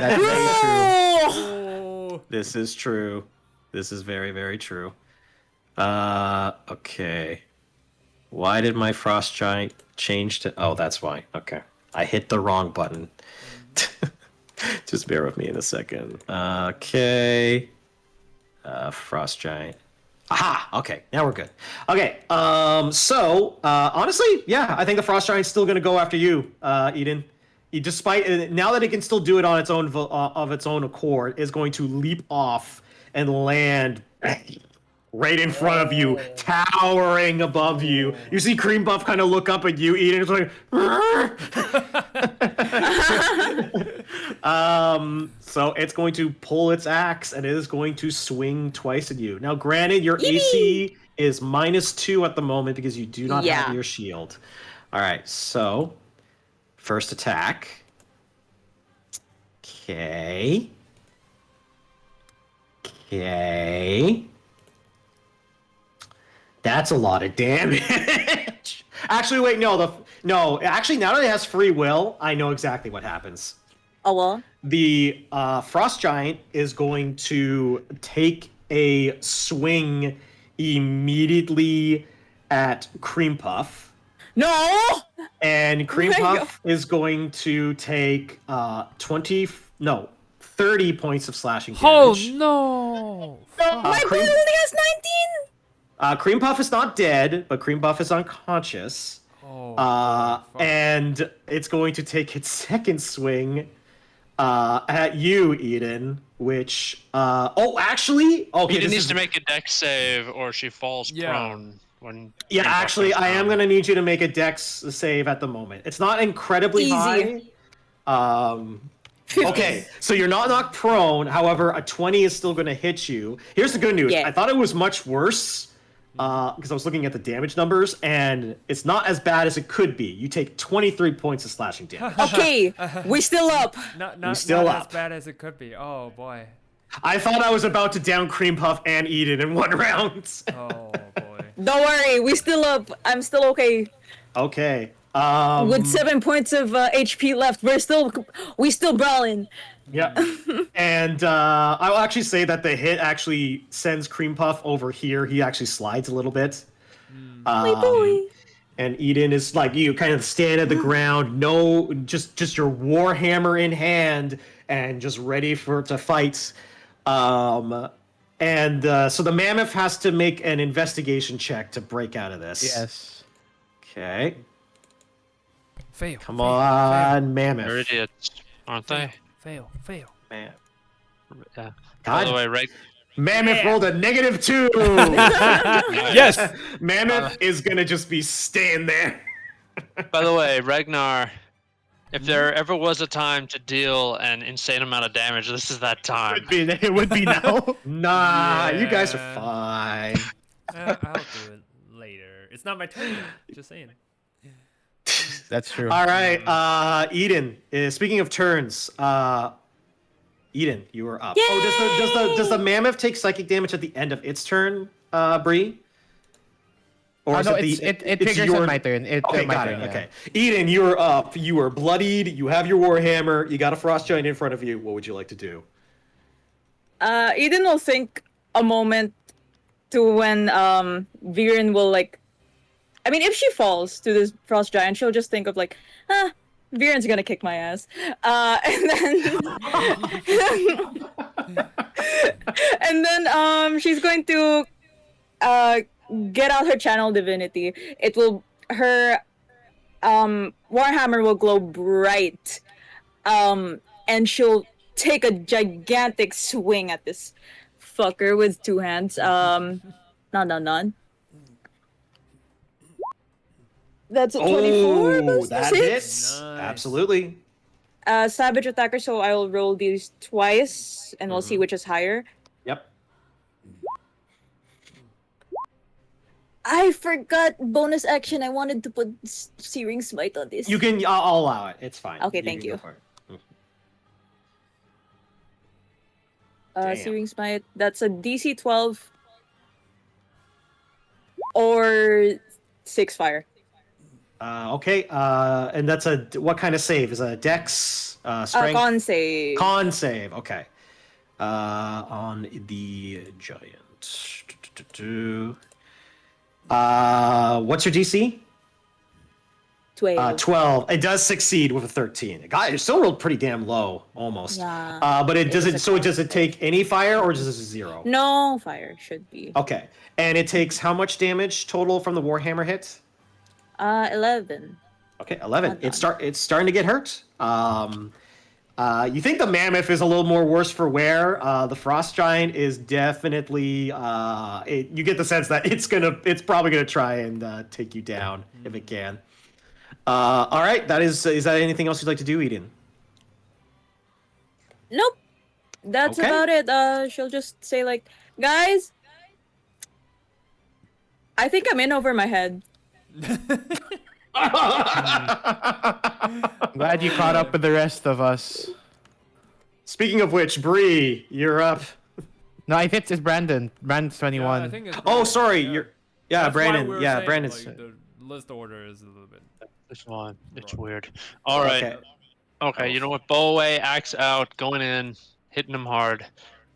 Speaker 2: Oh.
Speaker 1: This is true. This is very, very true. Okay. Why did my frost giant change to? Oh, that's why. Okay. I hit the wrong button. Just bear with me in a second. Okay. Frost giant. Aha! Okay, now we're good. Okay, so honestly, yeah, I think the frost giant's still gonna go after you, Eden. Despite now that it can still do it on its own of its own accord, is going to leap off and land right in front of you, towering above you. You see Cream Buff kind of look up at you, Eden. It's like, so it's going to pull its axe and it is going to swing twice at you. Now, granted, your AC is -2 at the moment because you do not have
Speaker 5: Yeah.
Speaker 1: your shield. All right, so first attack. Okay. Okay. That's a lot of damage. Actually, wait, no. Actually, now that it has free will, I know exactly what happens.
Speaker 5: Oh well.
Speaker 1: The frost giant is going to take a swing immediately at Cream Puff.
Speaker 5: No!
Speaker 1: And Cream
Speaker 5: my
Speaker 1: Puff is going to take 30 points of slashing
Speaker 2: Oh
Speaker 1: damage.
Speaker 2: no!
Speaker 5: No, my boy
Speaker 1: Cream-
Speaker 5: only has 19.
Speaker 1: Cream Puff is not dead, but Cream Puff is unconscious.
Speaker 2: Oh, boy, fuck.
Speaker 1: And it's going to take its second swing at you, Eden. Which actually, okay,
Speaker 3: Eden
Speaker 1: this
Speaker 3: needs
Speaker 1: is
Speaker 3: to make a dex save, or she falls
Speaker 2: Yeah.
Speaker 3: prone when.
Speaker 1: yeah.
Speaker 3: Green Puff
Speaker 1: Actually,
Speaker 3: goes
Speaker 1: I am
Speaker 3: down.
Speaker 1: gonna need you to make a dex save at the moment. It's not incredibly
Speaker 5: Easy.
Speaker 1: high. Okay, so you're not knocked prone. However, a 20 is still going to hit you. Here's the good news.
Speaker 5: Yeah.
Speaker 1: I thought it was much worse because I was looking at the damage numbers, and it's not as bad as it could be. You take 23 points of slashing damage.
Speaker 5: Okay, we still up.
Speaker 2: Not
Speaker 1: still
Speaker 2: as
Speaker 1: up.
Speaker 2: bad as it could be. Oh boy.
Speaker 1: I thought I was about to down Cream Puff and Eden in one round.
Speaker 2: Oh boy.
Speaker 5: Don't worry, we still up. I'm still okay.
Speaker 1: Okay.
Speaker 5: With 7 points of HP left, we still brawling.
Speaker 1: Yeah. And I'll actually say that the hit actually sends Cream Puff over here. He actually slides a little bit.
Speaker 5: My boy.
Speaker 1: And Eden is like, you kind of stand at the ground, just your warhammer in hand, and just ready to fight. So the mammoth has to make an investigation check to break out of this.
Speaker 4: Yes.
Speaker 1: Okay.
Speaker 2: Fail.
Speaker 1: Come
Speaker 2: fail,
Speaker 1: on,
Speaker 3: They're
Speaker 1: mammoth.
Speaker 3: idiots, aren't they?
Speaker 2: Fail. Fail.
Speaker 1: Man.
Speaker 3: Yeah. By the
Speaker 1: God,
Speaker 3: way,
Speaker 1: mammoth rolled a -2.
Speaker 2: Yes.
Speaker 1: Mammoth is gonna just be staying there.
Speaker 3: By the way, Regnar, if there ever was a time to deal an insane amount of damage, this is that time.
Speaker 4: It would be now.
Speaker 1: Nah, you guys are
Speaker 2: Yeah.
Speaker 1: fine.
Speaker 2: I'll do it later. It's not my turn. Just saying.
Speaker 4: That's true.
Speaker 1: All right, Eden. Speaking of turns, Eden, you are up. Oh, does the mammoth take psychic damage at the end of its turn, Brie? Or
Speaker 4: Oh, no,
Speaker 1: it
Speaker 4: it triggers on my turn.
Speaker 1: Okay,
Speaker 4: my
Speaker 1: got
Speaker 4: turn,
Speaker 1: it.
Speaker 4: yeah.
Speaker 1: Okay, Eden, you are up. You are bloodied. You have your warhammer. You got a frost giant in front of you. What would you like to do?
Speaker 5: Eden will think a moment to when Viren will I mean, if she falls to this frost giant, she'll just think of Viren's gonna kick my ass, and then she's going to get out her channel divinity. Her warhammer will glow bright, and she'll take a gigantic swing at this fucker with 2 hands. None. That's a 24.
Speaker 1: Oh,
Speaker 5: plus
Speaker 1: that
Speaker 5: 6.
Speaker 1: hits.
Speaker 2: Nice.
Speaker 1: Absolutely.
Speaker 5: Savage attacker, so I'll roll these twice, and we'll see which is higher.
Speaker 1: Yep.
Speaker 5: I forgot bonus action. I wanted to put Searing Smite on this.
Speaker 1: You can. I'll allow it. It's fine.
Speaker 5: Okay, thank
Speaker 1: can
Speaker 5: you.
Speaker 1: go for it. Damn.
Speaker 5: Searing Smite. That's a DC 12 or 6 fire.
Speaker 1: Okay. And that's what kind of save? Is it a Dex? Strength?
Speaker 5: Con save.
Speaker 1: Con save. Okay. On the giant. What's your DC?
Speaker 5: 12.
Speaker 1: 12. It does succeed with a 13. God, it still rolled pretty damn low, almost.
Speaker 5: Yeah.
Speaker 1: But it
Speaker 5: It was
Speaker 1: doesn't.
Speaker 5: a
Speaker 1: So does it take any fire, or does it 0?
Speaker 5: No fire should be.
Speaker 1: Okay. And it takes how much damage total from the warhammer hit?
Speaker 5: 11.
Speaker 1: Okay, 11.
Speaker 5: Not
Speaker 1: It's starting to get hurt. You think the mammoth is a little more worse for wear? The frost giant is definitely. You get the sense that it's probably gonna try and take you down if it can. All right. Is that anything else you'd like to do, Eden?
Speaker 5: Nope. That's
Speaker 1: Okay.
Speaker 5: about it. She'll just say guys, I think I'm in over my head.
Speaker 4: I'm glad you caught up with the rest of us.
Speaker 1: Speaking of which, Bree, you're up.
Speaker 4: No, I think it's Brandon. Brandon's 21.
Speaker 2: Yeah, I think it's
Speaker 1: Oh,
Speaker 2: Brandon,
Speaker 1: sorry.
Speaker 2: yeah.
Speaker 1: Yeah,
Speaker 2: That's why
Speaker 1: Brandon.
Speaker 2: we were
Speaker 1: Yeah,
Speaker 2: saying,
Speaker 1: Brandon's.
Speaker 2: the list order is a little bit.
Speaker 3: It's fine. It's
Speaker 2: Right.
Speaker 3: weird. All right.
Speaker 1: Okay.
Speaker 3: Okay, you know what? Bow away, axe out, going in, hitting them hard.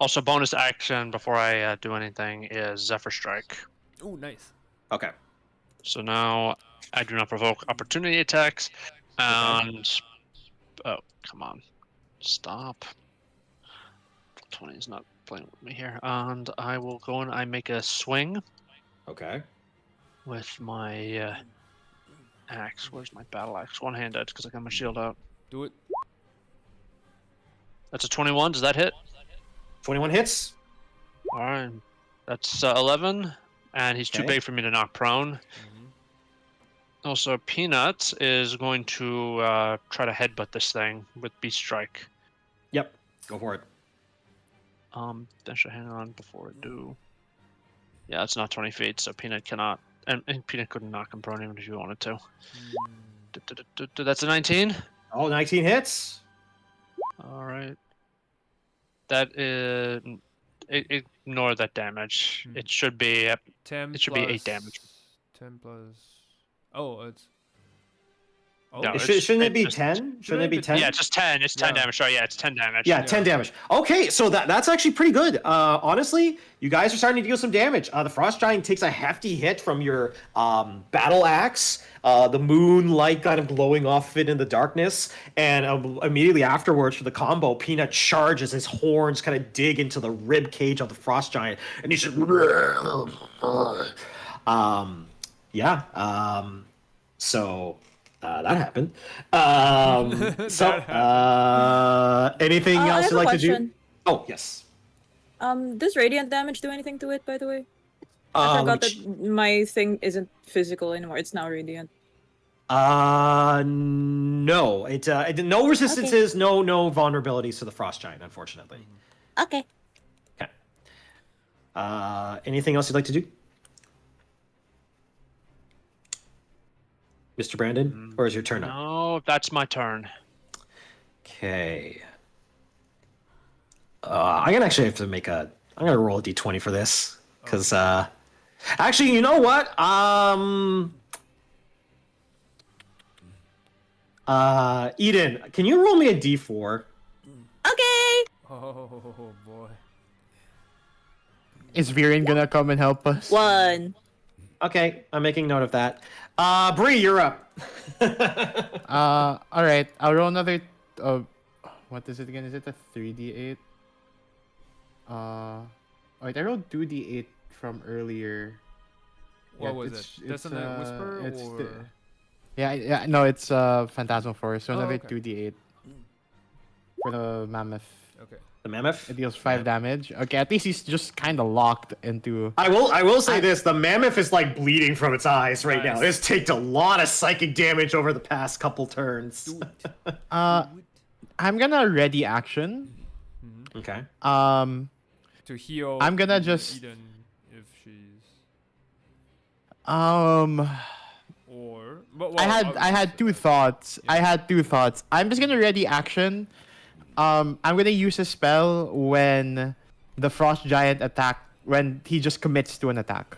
Speaker 3: Also, bonus action before I do anything is Zephyr Strike.
Speaker 2: Oh, nice.
Speaker 1: Okay.
Speaker 3: So now I do not provoke opportunity attacks. And oh, come on, stop. 20 is not playing with me here. And I will go and I make a swing
Speaker 1: Okay.
Speaker 3: with my axe. Where's my battle axe? One-handed because I got my shield out.
Speaker 2: Do it.
Speaker 3: That's a 21. Does that hit?
Speaker 1: 21 hits.
Speaker 3: All right. That's 11, and he's too
Speaker 1: Okay.
Speaker 3: big for me to knock prone. Also, Peanut is going to try to headbutt this thing with Beast Strike.
Speaker 1: Yep. Go for it.
Speaker 3: Then should hang on before I do. Yeah, it's not 20 feet, so Peanut cannot. And Peanut couldn't knock him prone even if you wanted to. That's a 19.
Speaker 1: Oh, 19 hits.
Speaker 3: All right. That is. Ignore that damage. It should be.
Speaker 2: 10
Speaker 3: It should be 8 damage.
Speaker 2: 10 plus. Oh, it's. Oh,
Speaker 3: No,
Speaker 1: Shouldn't it be
Speaker 3: just-
Speaker 1: 10? Shouldn't it be 10?
Speaker 3: Yeah, just 10. It's 10
Speaker 2: Yeah.
Speaker 3: damage. Sorry, yeah, it's 10 damage.
Speaker 1: Yeah, 10 damage. Okay, so that's actually pretty good. Honestly, you guys are starting to deal some damage. The Frost Giant takes a hefty hit from your battle axe, the moonlight kind of glowing off it in the darkness, and immediately afterwards for the combo, Peanut charges, his horns kind of dig into the rib cage of the Frost Giant, and he's just... So... that happened. Anything
Speaker 5: I
Speaker 1: else
Speaker 5: have
Speaker 1: you'd
Speaker 5: a
Speaker 1: like to do?
Speaker 5: question.
Speaker 1: Oh, yes.
Speaker 5: Does radiant damage do anything to it, by the way? I forgot that my thing isn't physical anymore. It's now radiant.
Speaker 1: No. No resistances, no vulnerabilities to the Frost Giant, unfortunately.
Speaker 5: Okay.
Speaker 1: Okay. Anything else you'd like to do? Mr. Brandon? Or is your turn up?
Speaker 3: No, that's my turn.
Speaker 1: Okay. I'm gonna actually have to I'm gonna roll a d20 for this. Because, actually, you know what? Eden, can you roll me a d4?
Speaker 5: Okay.
Speaker 2: Oh boy.
Speaker 4: Is Viren gonna come and help us?
Speaker 5: 1.
Speaker 1: Okay, I'm making note of that. Brie, you're up.
Speaker 4: All right. I'll roll another. What is it again? Is it a 3d8? Wait, I rolled 2d8 from earlier.
Speaker 2: What was it? Dissonant Whisper or?
Speaker 4: Yeah. No, it's Phantasmal Force. So
Speaker 2: Oh,
Speaker 4: another
Speaker 2: okay.
Speaker 4: 2d8 for the mammoth.
Speaker 2: Okay.
Speaker 1: The mammoth?
Speaker 4: It deals 5 damage. Okay, at least he's just kind of locked into.
Speaker 1: I will say this: the mammoth is like bleeding from its eyes right now.
Speaker 2: Nice.
Speaker 1: It's taken a lot of psychic damage over the past couple turns.
Speaker 4: I'm gonna ready action.
Speaker 1: Okay.
Speaker 2: To heal.
Speaker 4: I'm gonna just-
Speaker 2: Eden if she's
Speaker 4: Or
Speaker 2: But, well,
Speaker 4: I had
Speaker 2: obviously-
Speaker 4: two thoughts. I'm just gonna ready action. I'm gonna use a spell when the Frost Giant when he just commits to an attack.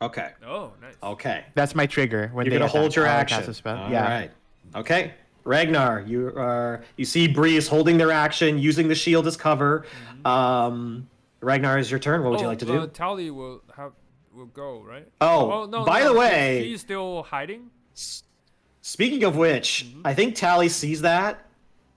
Speaker 1: Okay.
Speaker 2: Oh, nice.
Speaker 1: Okay.
Speaker 4: That's my trigger. When
Speaker 1: You're
Speaker 4: they
Speaker 1: gonna hold
Speaker 4: attack,
Speaker 1: your
Speaker 4: I'll
Speaker 1: action.
Speaker 4: cast a spell.
Speaker 1: All
Speaker 4: Yeah.
Speaker 1: right. Okay. Ragnar, you see Bree is holding their action, using the shield as cover. Ragnar, is your turn. What would you like to do?
Speaker 2: Tali will go, right?
Speaker 1: Oh,
Speaker 2: no,
Speaker 1: by the way-
Speaker 2: she's still hiding.
Speaker 1: Speaking of which, I think Tally sees that,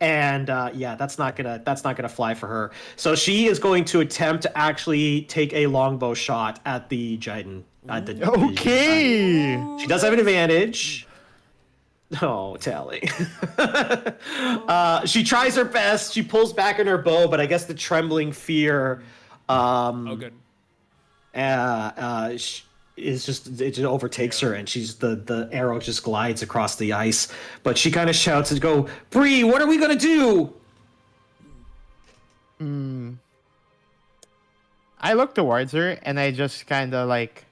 Speaker 1: and that's not gonna fly for her. So she is going to attempt to actually take a longbow shot at the Jiden.
Speaker 4: Okay.
Speaker 1: She does have an advantage. Oh, Tally. She tries her best. She pulls back on her bow, but I guess the trembling fear.
Speaker 2: Oh, good.
Speaker 1: Is just it just overtakes her, and the arrow just glides across the ice. But she kind of shouts and go, "Bree, what are we gonna do?"
Speaker 4: I look towards her and I just kind of like,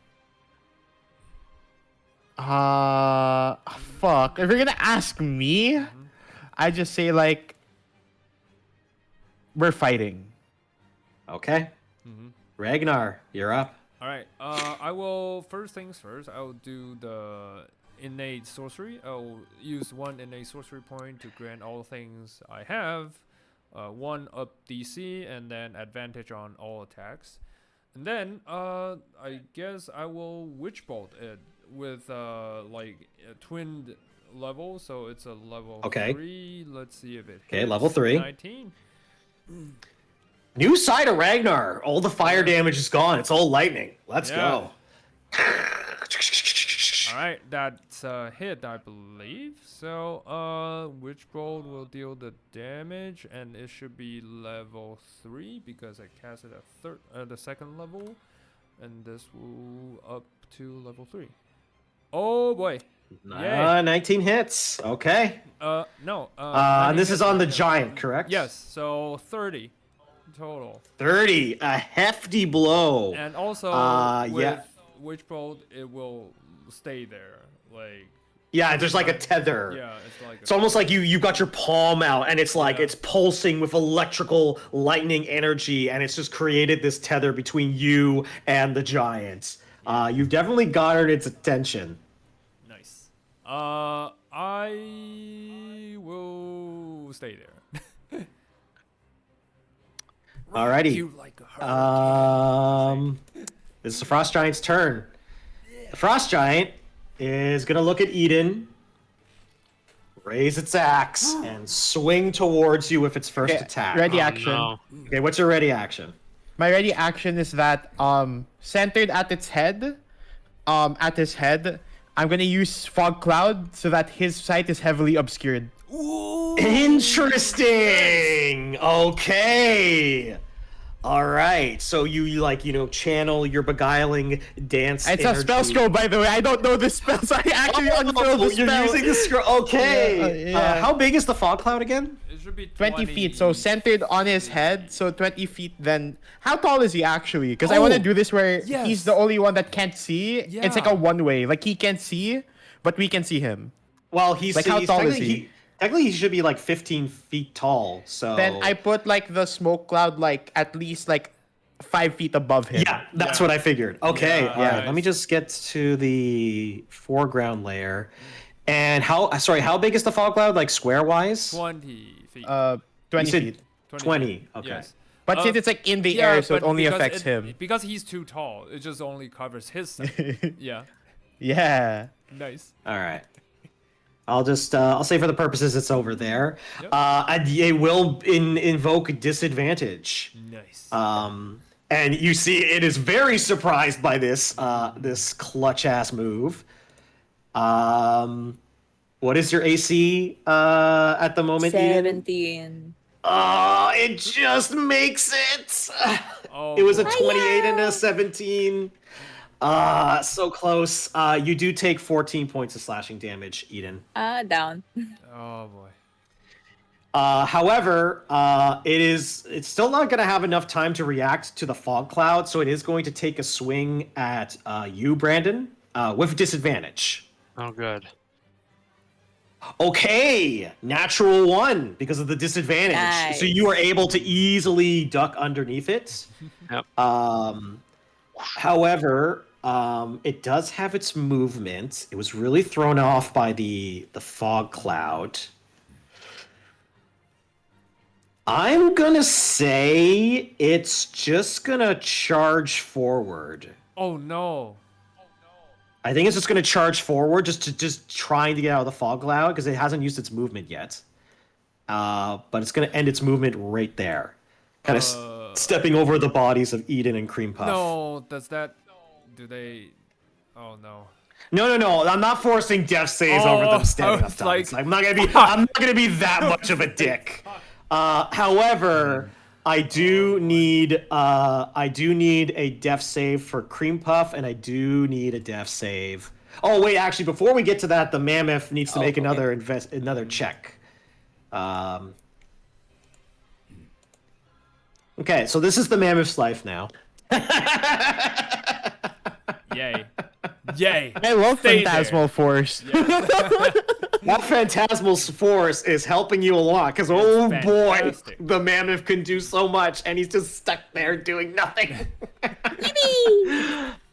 Speaker 4: fuck. If you're gonna ask me, I just say like, we're fighting.
Speaker 1: Okay. Ragnar, you're up.
Speaker 2: All right. I will first things first. I will do the innate sorcery. I will use 1 innate sorcery point to grant all things I have 1 up DC and then advantage on all attacks. And then I guess I will witch bolt it with like a twinned level, so it's a level
Speaker 1: Okay.
Speaker 2: 3. Let's see if it
Speaker 1: Okay,
Speaker 2: hits.
Speaker 1: level 3.
Speaker 2: 19.
Speaker 1: New side of Regnar. All the fire damage is gone. It's all lightning. Let's
Speaker 2: Yeah.
Speaker 1: go.
Speaker 2: All right, that's a hit, I believe. So, Witchbolt will deal the damage, and it should be level 3 because I cast it at the second level, and this will up to level 3. Oh boy! Yay.
Speaker 1: 19 hits. Okay.
Speaker 2: No.
Speaker 1: And this is on the
Speaker 2: yeah.
Speaker 1: giant, correct?
Speaker 2: Yes. So 30 total,
Speaker 1: 30. A hefty blow.
Speaker 2: and also with
Speaker 1: yeah.
Speaker 2: Witchbolt, it will stay there, like.
Speaker 1: Yeah, there's like a tether.
Speaker 2: Yeah, it's like.
Speaker 1: It's almost like you've got your palm out and it's like
Speaker 2: Yeah.
Speaker 1: it's pulsing with electrical lightning energy and it's just created this tether between you and the giant. You've definitely garnered its attention.
Speaker 2: Nice. I will stay there.
Speaker 1: Alrighty.
Speaker 2: You like a hurricane.
Speaker 1: This is the Frost Giant's turn. The Frost Giant is gonna look at Eden, raise its axe, and swing towards you with its first
Speaker 4: Okay,
Speaker 1: attack.
Speaker 4: ready
Speaker 3: Oh,
Speaker 4: action.
Speaker 3: no.
Speaker 1: Okay, what's your ready action?
Speaker 4: My ready action is that centered at its head, at his head, I'm gonna use fog cloud so that his sight is heavily obscured.
Speaker 1: Interesting. Okay. All right. So you channel your beguiling dance.
Speaker 4: It's a spell
Speaker 1: energy.
Speaker 4: scroll, by the way. I don't know this spell, so I actually unfurled the
Speaker 1: You're
Speaker 4: spell.
Speaker 1: using the scroll. Okay.
Speaker 4: Yeah.
Speaker 1: How big is the fog cloud again?
Speaker 2: It should be
Speaker 4: 20 feet, so centered on his head, so 20 feet then. How tall is he actually? Because I want to do this where
Speaker 2: yes.
Speaker 4: he's the only one that can't see. It's like
Speaker 2: Yeah.
Speaker 4: a one-way. Like, he can't see, but we can see him.
Speaker 1: Well, he's
Speaker 4: Like, how
Speaker 1: he's
Speaker 4: tall is
Speaker 1: technically-
Speaker 4: he?
Speaker 1: Technically, he should be like 15 feet tall. So
Speaker 4: Then I put, like, the smoke cloud, like, at least, like, 5 feet above him.
Speaker 1: Yeah, that's what I figured. Okay,
Speaker 2: Yeah,
Speaker 1: yeah.
Speaker 2: nice.
Speaker 1: Let me just get to the foreground layer. And how big is the fog cloud, like square wise?
Speaker 2: 20 feet.
Speaker 4: 20
Speaker 1: You said
Speaker 4: feet.
Speaker 1: 20. Okay.
Speaker 2: Yes.
Speaker 4: But since it's, like, in the air, so it
Speaker 2: but
Speaker 4: only
Speaker 2: because
Speaker 4: affects him.
Speaker 2: Because he's too tall, it just only covers his side. Yeah.
Speaker 4: Yeah.
Speaker 2: Nice.
Speaker 1: All right. I'll just I'll say for the purposes it's over there.
Speaker 2: Yep.
Speaker 1: And it will invoke disadvantage.
Speaker 2: Nice.
Speaker 1: And you see it is very surprised by this this clutch ass move. What is your AC at the moment, Ian?
Speaker 5: 17.
Speaker 1: Oh, it just makes it.
Speaker 2: Oh,
Speaker 1: It was a
Speaker 2: boy.
Speaker 1: 28 and a 17. So close. You do take 14 points of slashing damage, Eden.
Speaker 5: Down.
Speaker 2: Oh boy.
Speaker 1: However, it's still not going to have enough time to react to the fog cloud, so it is going to take a swing at you, Brandon, with disadvantage.
Speaker 3: Oh, good.
Speaker 1: Okay, natural 1 because of the disadvantage.
Speaker 5: Nice.
Speaker 1: So you are able to easily duck underneath it.
Speaker 3: Yep.
Speaker 1: However, it does have its movement. It was really thrown off by the fog cloud. I'm gonna say it's just gonna charge forward.
Speaker 2: Oh no.
Speaker 1: I think it's just gonna charge forward, just trying to get out of the fog cloud because it hasn't used its movement yet. But it's gonna end its movement right there, kind of stepping over the bodies of Eden and Cream Puff.
Speaker 2: No, does that? Do they? Oh no.
Speaker 1: No. I'm not forcing death saves over them
Speaker 2: I
Speaker 1: standing
Speaker 2: was
Speaker 1: up.
Speaker 2: like-
Speaker 1: I'm not gonna be that much of a dick. However, I do need a death save for Cream Puff, and I do need a death save. Oh wait, actually, before we get to that, the mammoth needs to make another check. Okay, so this is the mammoth's life now.
Speaker 2: Yay. Yay.
Speaker 4: I love
Speaker 2: Stay
Speaker 4: Phantasmal Force.
Speaker 1: That phantasmal force is helping you a lot because oh boy,
Speaker 2: fantastic.
Speaker 1: the mammoth can do so much, and he's just stuck there doing nothing.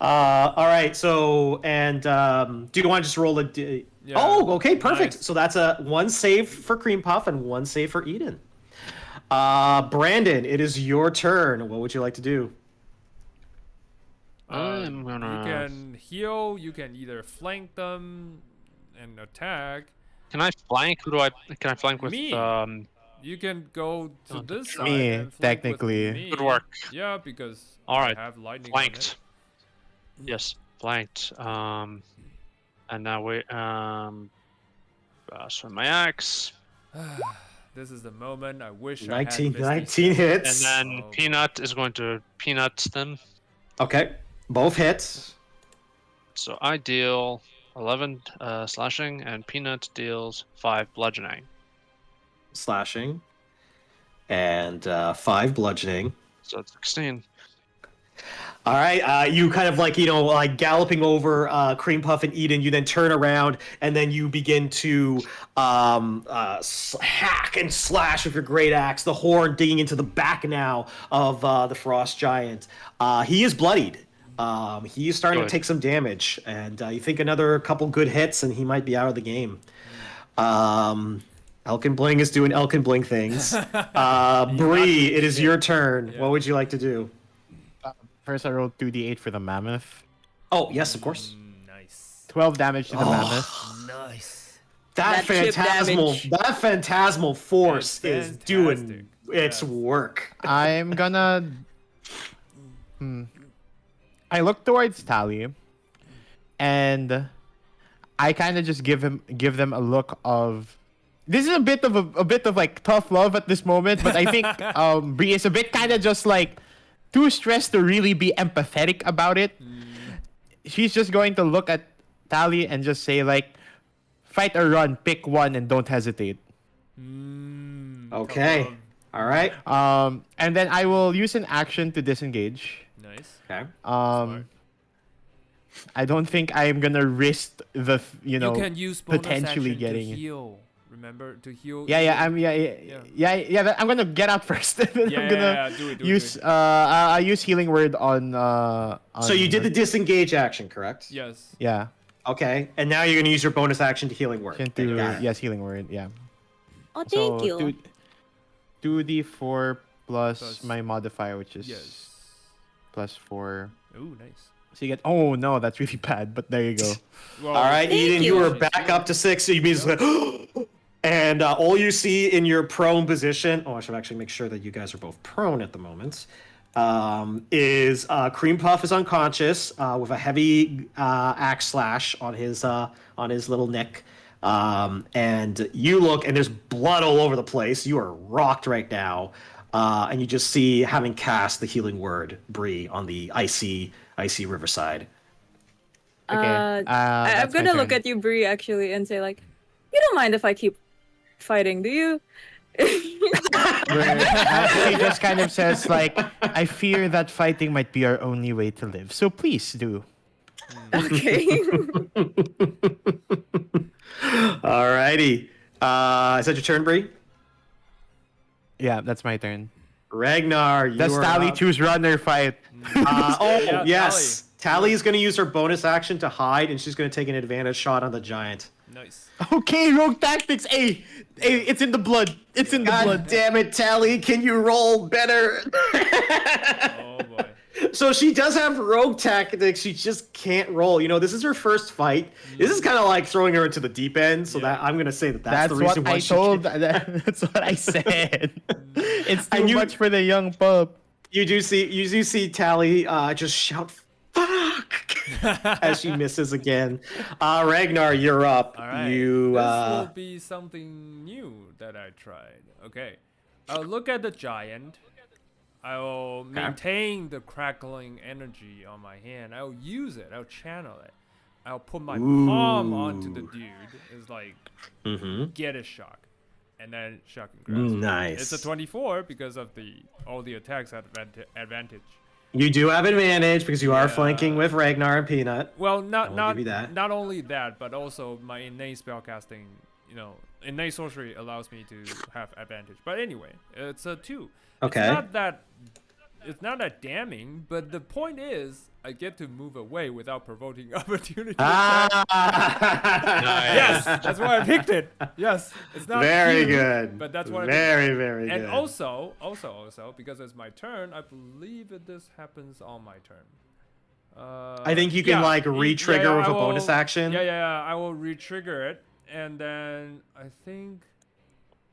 Speaker 1: All right. So, and do you want to just roll a?
Speaker 2: Yeah,
Speaker 1: Oh, okay, perfect.
Speaker 2: nice.
Speaker 1: So that's a 1 save for Cream Puff and 1 save for Eden. Brandon, it is your turn. What would you like to do?
Speaker 3: I'm
Speaker 2: You
Speaker 3: gonna.
Speaker 2: can heal, you can either flank them and attack.
Speaker 3: Can I flank? Can I flank with
Speaker 2: Me. You can go to
Speaker 3: Oh,
Speaker 2: this
Speaker 3: that's
Speaker 2: side
Speaker 4: me,
Speaker 2: and flank
Speaker 4: technically.
Speaker 2: with me.
Speaker 3: Good work.
Speaker 2: Yeah, because
Speaker 3: All
Speaker 2: I
Speaker 3: right,
Speaker 2: have lightning
Speaker 3: flanked. Yes, flanked. And now we swing my axe,
Speaker 2: on it. This is the moment I wish
Speaker 1: 19,
Speaker 2: I had
Speaker 1: 19 hits.
Speaker 3: and then
Speaker 2: Oh,
Speaker 3: Peanut is going to peanut them.
Speaker 1: Okay, both hits.
Speaker 3: So I deal 11 slashing, and Peanut deals 5 bludgeoning.
Speaker 1: Slashing. And 5 bludgeoning.
Speaker 3: So it's 16.
Speaker 1: All right, you kind of like, like galloping over Cream Puff and Eden. You then turn around and then you begin to hack and slash with your great axe, the horn digging into the back now of the Frost Giant. He is bloodied. He is starting to
Speaker 3: Good.
Speaker 1: take some damage, and you think another couple good hits and he might be out of the game. Elkin Bling is doing Elkin Bling things. Bree, it is your turn.
Speaker 2: Yeah.
Speaker 1: What would you like to do?
Speaker 4: First, I rolled 2d8 for the mammoth.
Speaker 1: Oh, yes, of course.
Speaker 2: Nice.
Speaker 4: 12 damage to the mammoth.
Speaker 2: Nice.
Speaker 1: That
Speaker 5: That chip
Speaker 1: phantasmal force
Speaker 2: It's
Speaker 1: is doing
Speaker 2: fantastic.
Speaker 1: its
Speaker 2: Yes.
Speaker 1: work.
Speaker 4: I'm gonna. I look towards Tali, and I kind of just give them a look of. This is a bit of like tough love at this moment, but I think Bree is a bit kind of just like too stressed to really be empathetic about it. She's just going to look at Tali and just say like, "Fight or run, pick one, and don't hesitate."
Speaker 1: Okay. All right.
Speaker 4: And then I will use an action to disengage.
Speaker 2: Nice.
Speaker 1: Okay.
Speaker 4: I don't think I'm gonna risk the
Speaker 2: You can use bonus
Speaker 4: potentially
Speaker 2: action
Speaker 4: getting.
Speaker 2: to heal. Remember to heal.
Speaker 4: Yeah,
Speaker 2: Yeah.
Speaker 4: I'm gonna get out first. I'm
Speaker 2: Yeah,
Speaker 4: gonna
Speaker 2: do it.
Speaker 4: use I use healing word on.
Speaker 1: So you did the disengage action, correct?
Speaker 2: Yes.
Speaker 4: yeah.
Speaker 1: Okay. And now you're going to use your bonus action to healing word.
Speaker 4: To,
Speaker 1: Got it.
Speaker 4: yes, healing word. Yeah.
Speaker 5: Oh, thank
Speaker 4: So
Speaker 5: you.
Speaker 4: 2d4 plus
Speaker 2: Plus-
Speaker 4: my modifier, which is
Speaker 2: Yes.
Speaker 4: plus 4.
Speaker 2: Ooh, nice.
Speaker 4: So you get. Oh no, that's really bad. But there you go.
Speaker 2: Well,
Speaker 1: All right,
Speaker 5: Thank
Speaker 1: Eden, you
Speaker 5: you.
Speaker 1: are back up to 6. So you immediately and all you see in your prone position. Oh, I should actually make sure that you guys are both prone at the moment. Is Cream Puff is unconscious with a heavy axe slash on his little neck. And you look, and there's blood all over the place. You are rocked right now, and you just see, having cast the healing word, Bree, on the icy riverside.
Speaker 4: Okay.
Speaker 5: I'm
Speaker 4: that's my
Speaker 5: gonna look
Speaker 4: turn.
Speaker 5: at you, Bree, actually, and say like, "You don't mind if I keep fighting, do you?"
Speaker 4: Where he just kind of says like, "I fear that fighting might be our only way to live. So please do."
Speaker 5: Okay.
Speaker 1: Alrighty. Is that your turn, Bree?
Speaker 4: Yeah, that's my turn.
Speaker 1: Ragnar, you
Speaker 4: Does
Speaker 1: are
Speaker 4: Tali
Speaker 1: up.
Speaker 4: choose run or fight?
Speaker 2: Yeah,
Speaker 1: Yes. Tali is going to use her bonus action to hide, and she's going to take an advantage shot on the giant.
Speaker 2: Nice.
Speaker 4: Okay, rogue tactics. Hey, it's in the blood. It's in the
Speaker 1: God
Speaker 4: blood.
Speaker 1: damn it, Tali! Can you roll better?
Speaker 2: Oh boy.
Speaker 1: So she does have rogue tactics. She just can't roll. This is her first fight. This is kind of like throwing her into the deep end. So
Speaker 2: Yeah.
Speaker 1: that I'm going to say that's
Speaker 4: That's
Speaker 1: the
Speaker 4: what
Speaker 1: reason why
Speaker 4: I
Speaker 1: she
Speaker 4: told.
Speaker 1: can't-
Speaker 4: That's what I said. It's too
Speaker 1: And you-
Speaker 4: much for the young pup.
Speaker 1: You do see Tali just shout "fuck" as she misses again. Ragnar, you're up.
Speaker 2: All right.
Speaker 1: You
Speaker 2: This will be something new that I tried. Okay. I'll look at the giant. I'll maintain the crackling energy on my hand. I'll use it. I'll channel it. I'll put my palm onto the dude. It's like get a shock, and then shock and grasp.
Speaker 1: Nice.
Speaker 2: It's a 24 because of all the attacks at advantage.
Speaker 1: You do have advantage because you are
Speaker 2: Yeah.
Speaker 1: flanking with Ragnar and Peanut.
Speaker 2: Well,
Speaker 1: will give you that.
Speaker 2: not only that, but also my innate spellcasting. Innate sorcery allows me to have advantage. But anyway, it's a 2.
Speaker 1: Okay.
Speaker 2: It's not that damning, but the point is, I get to move away without provoking opportunity. Yes, that's why I picked it. Yes, it's not
Speaker 1: Very
Speaker 2: huge,
Speaker 1: good.
Speaker 2: but that's what
Speaker 1: very, very
Speaker 2: And
Speaker 1: good.
Speaker 2: also, because it's my turn, I believe that this happens on my turn.
Speaker 4: I think you can like re-trigger with a bonus action.
Speaker 2: Yeah, I will re-trigger it, and then I think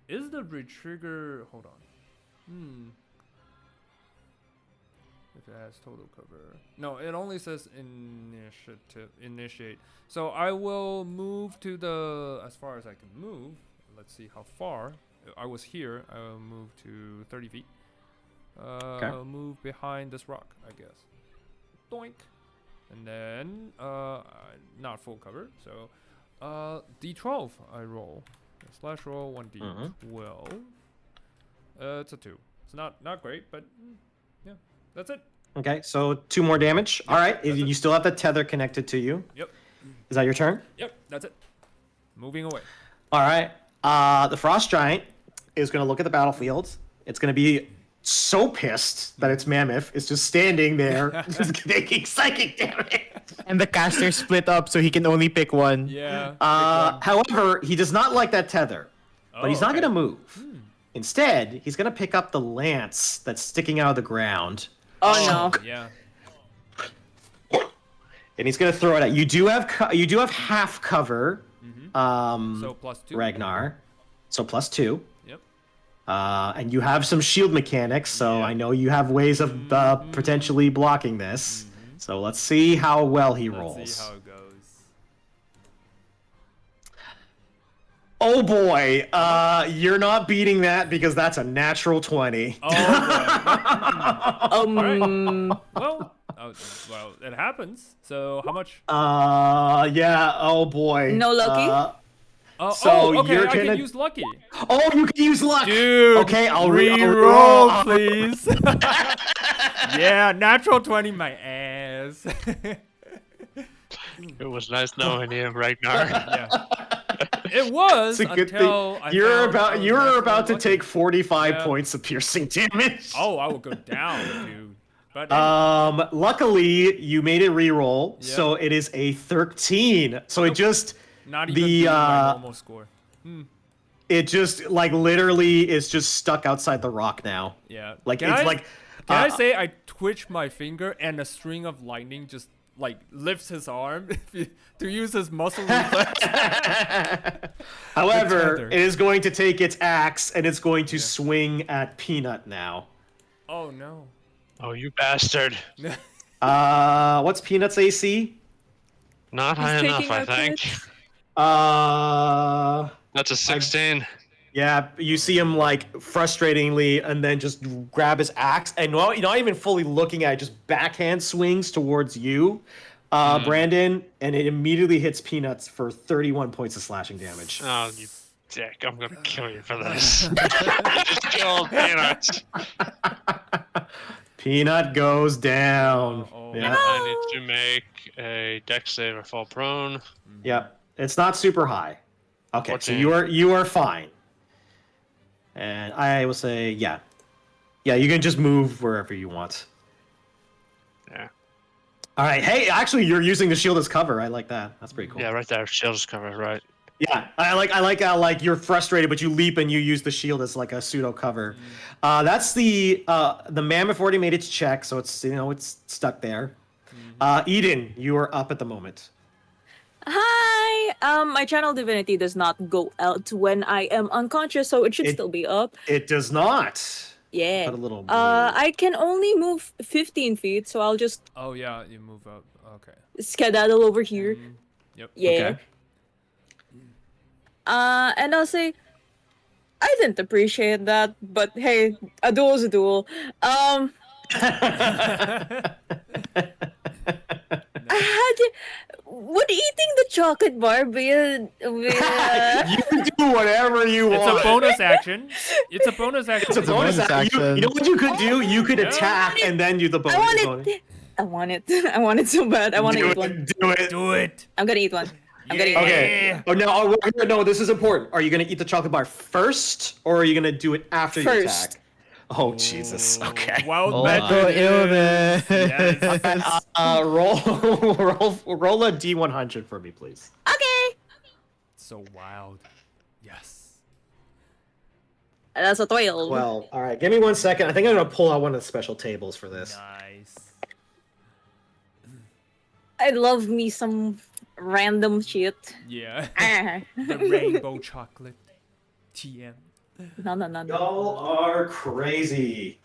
Speaker 2: is the re-trigger. Hold on. If it has total cover, no, it only says initiate. So I will move to the as far as I can move. Let's see how far. I was here. I will move to 30 feet. I'll move behind this rock, I guess. Doink. And then, not full cover, so, D12 I roll. Slash roll 1D12. It's a 2. It's not great, but, yeah, that's it.
Speaker 1: Okay, so 2 more damage. All right, you still have the tether connected to you.
Speaker 2: Yep.
Speaker 1: Is that your turn?
Speaker 2: Yep, that's it. Moving away.
Speaker 1: All right. The Frost Giant is going to look at the battlefield. It's going to be so pissed that its mammoth is just standing there, just making psychic damage.
Speaker 4: And the caster split up, so he can only pick one.
Speaker 2: Yeah.
Speaker 1: However, he does not like that tether, but he's not going to move. Instead, he's going to pick up the lance that's sticking out of the ground.
Speaker 5: Oh no.
Speaker 2: Yeah.
Speaker 1: And he's going to throw it at you. Do have half cover.
Speaker 2: So +2.
Speaker 1: Regnar. So +2.
Speaker 2: Yep.
Speaker 1: And you have some shield mechanics, so I know you have ways of potentially blocking this. So let's see how well he rolls.
Speaker 2: Let's see how it goes.
Speaker 1: Oh boy, you're not beating that because that's a natural 20.
Speaker 2: Oh boy. Well, it happens. So how much?
Speaker 1: Yeah. Oh boy.
Speaker 5: No lucky?
Speaker 1: So
Speaker 2: okay,
Speaker 1: you're
Speaker 2: I
Speaker 1: gonna
Speaker 2: can use lucky.
Speaker 1: Oh, you can use luck.
Speaker 2: Dude,
Speaker 1: Okay, I'll
Speaker 2: re-roll, please. Yeah, natural 20, my ass.
Speaker 3: It was nice knowing you, Regnar.
Speaker 2: Yeah. It was
Speaker 1: It's a good
Speaker 2: until
Speaker 1: thing.
Speaker 2: I
Speaker 1: You're
Speaker 2: found
Speaker 1: about
Speaker 2: I was
Speaker 1: you're
Speaker 2: naturally
Speaker 1: about to
Speaker 2: lucky.
Speaker 1: take 45
Speaker 2: Yeah.
Speaker 1: points of piercing damage.
Speaker 2: Oh, I will go down, dude. But
Speaker 1: Luckily you made it reroll,
Speaker 2: Yeah.
Speaker 1: so it is a 13. So it just
Speaker 2: not even
Speaker 1: the,
Speaker 2: beat my normal score.
Speaker 1: it just like literally is just stuck outside the rock now.
Speaker 2: Yeah.
Speaker 1: Like
Speaker 2: Can
Speaker 1: it's
Speaker 2: I,
Speaker 1: like
Speaker 2: Can I say I twitch my finger and a string of lightning just like lifts his arm to use his muscle reflex?
Speaker 1: However,
Speaker 2: tether.
Speaker 1: it is going to take its axe and it's going to swing at Peanut now.
Speaker 2: Oh no.
Speaker 3: Oh, you bastard.
Speaker 1: What's Peanut's AC?
Speaker 3: Not
Speaker 5: He's
Speaker 3: high enough,
Speaker 5: taking
Speaker 3: I
Speaker 5: our
Speaker 3: think.
Speaker 5: pets.
Speaker 3: That's a 16.
Speaker 1: Yeah, you see him like frustratingly and then just grab his axe and not even fully looking at it, just backhand swings towards you, Brandon, and it immediately hits Peanuts for 31 points of slashing damage.
Speaker 3: Oh, you dick. I'm going to kill you for this. Just killed Peanuts.
Speaker 1: Peanut goes down.
Speaker 2: Oh.
Speaker 1: Yeah.
Speaker 3: I need to make a dex save or fall prone.
Speaker 1: Yep. It's not super high. Okay, so
Speaker 3: 14.
Speaker 1: you are fine. And I will say, yeah. Yeah, you can just move wherever you want.
Speaker 3: Yeah.
Speaker 1: All right. Hey, actually, you're using the shield as cover. I like that. That's pretty cool.
Speaker 3: Yeah, right there. Shield is covered, right.
Speaker 1: Yeah, I like how like you're frustrated, but you leap and you use the shield as like a pseudo cover. That's the mammoth already made its check, so it's it's stuck there. Eden, you are up at the moment.
Speaker 5: Hi. My channel divinity does not go out when I am unconscious, so it should still be up.
Speaker 1: It does not.
Speaker 5: Yeah.
Speaker 1: Put a little.
Speaker 5: I can only move 15 feet, so I'll just
Speaker 2: Oh yeah, you move up. Okay.
Speaker 5: skedaddle over here.
Speaker 2: Yep.
Speaker 5: Yeah.
Speaker 1: Okay.
Speaker 5: And I'll say, I didn't appreciate that, but hey, a duel's a duel. Would eating the chocolate bar be a
Speaker 1: You can do whatever you
Speaker 2: It's
Speaker 1: want.
Speaker 2: a bonus action. It's a bonus action.
Speaker 1: It's a bonus action. You know what you could do? You could
Speaker 2: Yeah.
Speaker 1: attack and then do the bonus.
Speaker 5: I want it. I want it. I want it so bad. I want to
Speaker 1: Do
Speaker 5: eat
Speaker 1: it.
Speaker 5: one.
Speaker 1: Do it.
Speaker 2: Do it.
Speaker 5: I'm gonna eat one. I'm gonna eat one.
Speaker 1: Okay. Oh no! This is important. Are you gonna eat the chocolate bar first, or are you gonna do it after you
Speaker 5: First.
Speaker 1: attack? Oh Jesus! Okay.
Speaker 2: Wild
Speaker 4: Mental
Speaker 2: magic.
Speaker 4: illness.
Speaker 2: Yes.
Speaker 1: Roll a D100 for me, please.
Speaker 5: Okay.
Speaker 2: So wild. Yes.
Speaker 5: That's a 12.
Speaker 1: Well, all right. Give me 1 second. I think I'm gonna pull out one of the special tables for this.
Speaker 2: Nice.
Speaker 5: I love me some random shit.
Speaker 2: Yeah.
Speaker 5: Ah.
Speaker 2: The rainbow chocolate. TM.
Speaker 5: No.
Speaker 1: Y'all are crazy.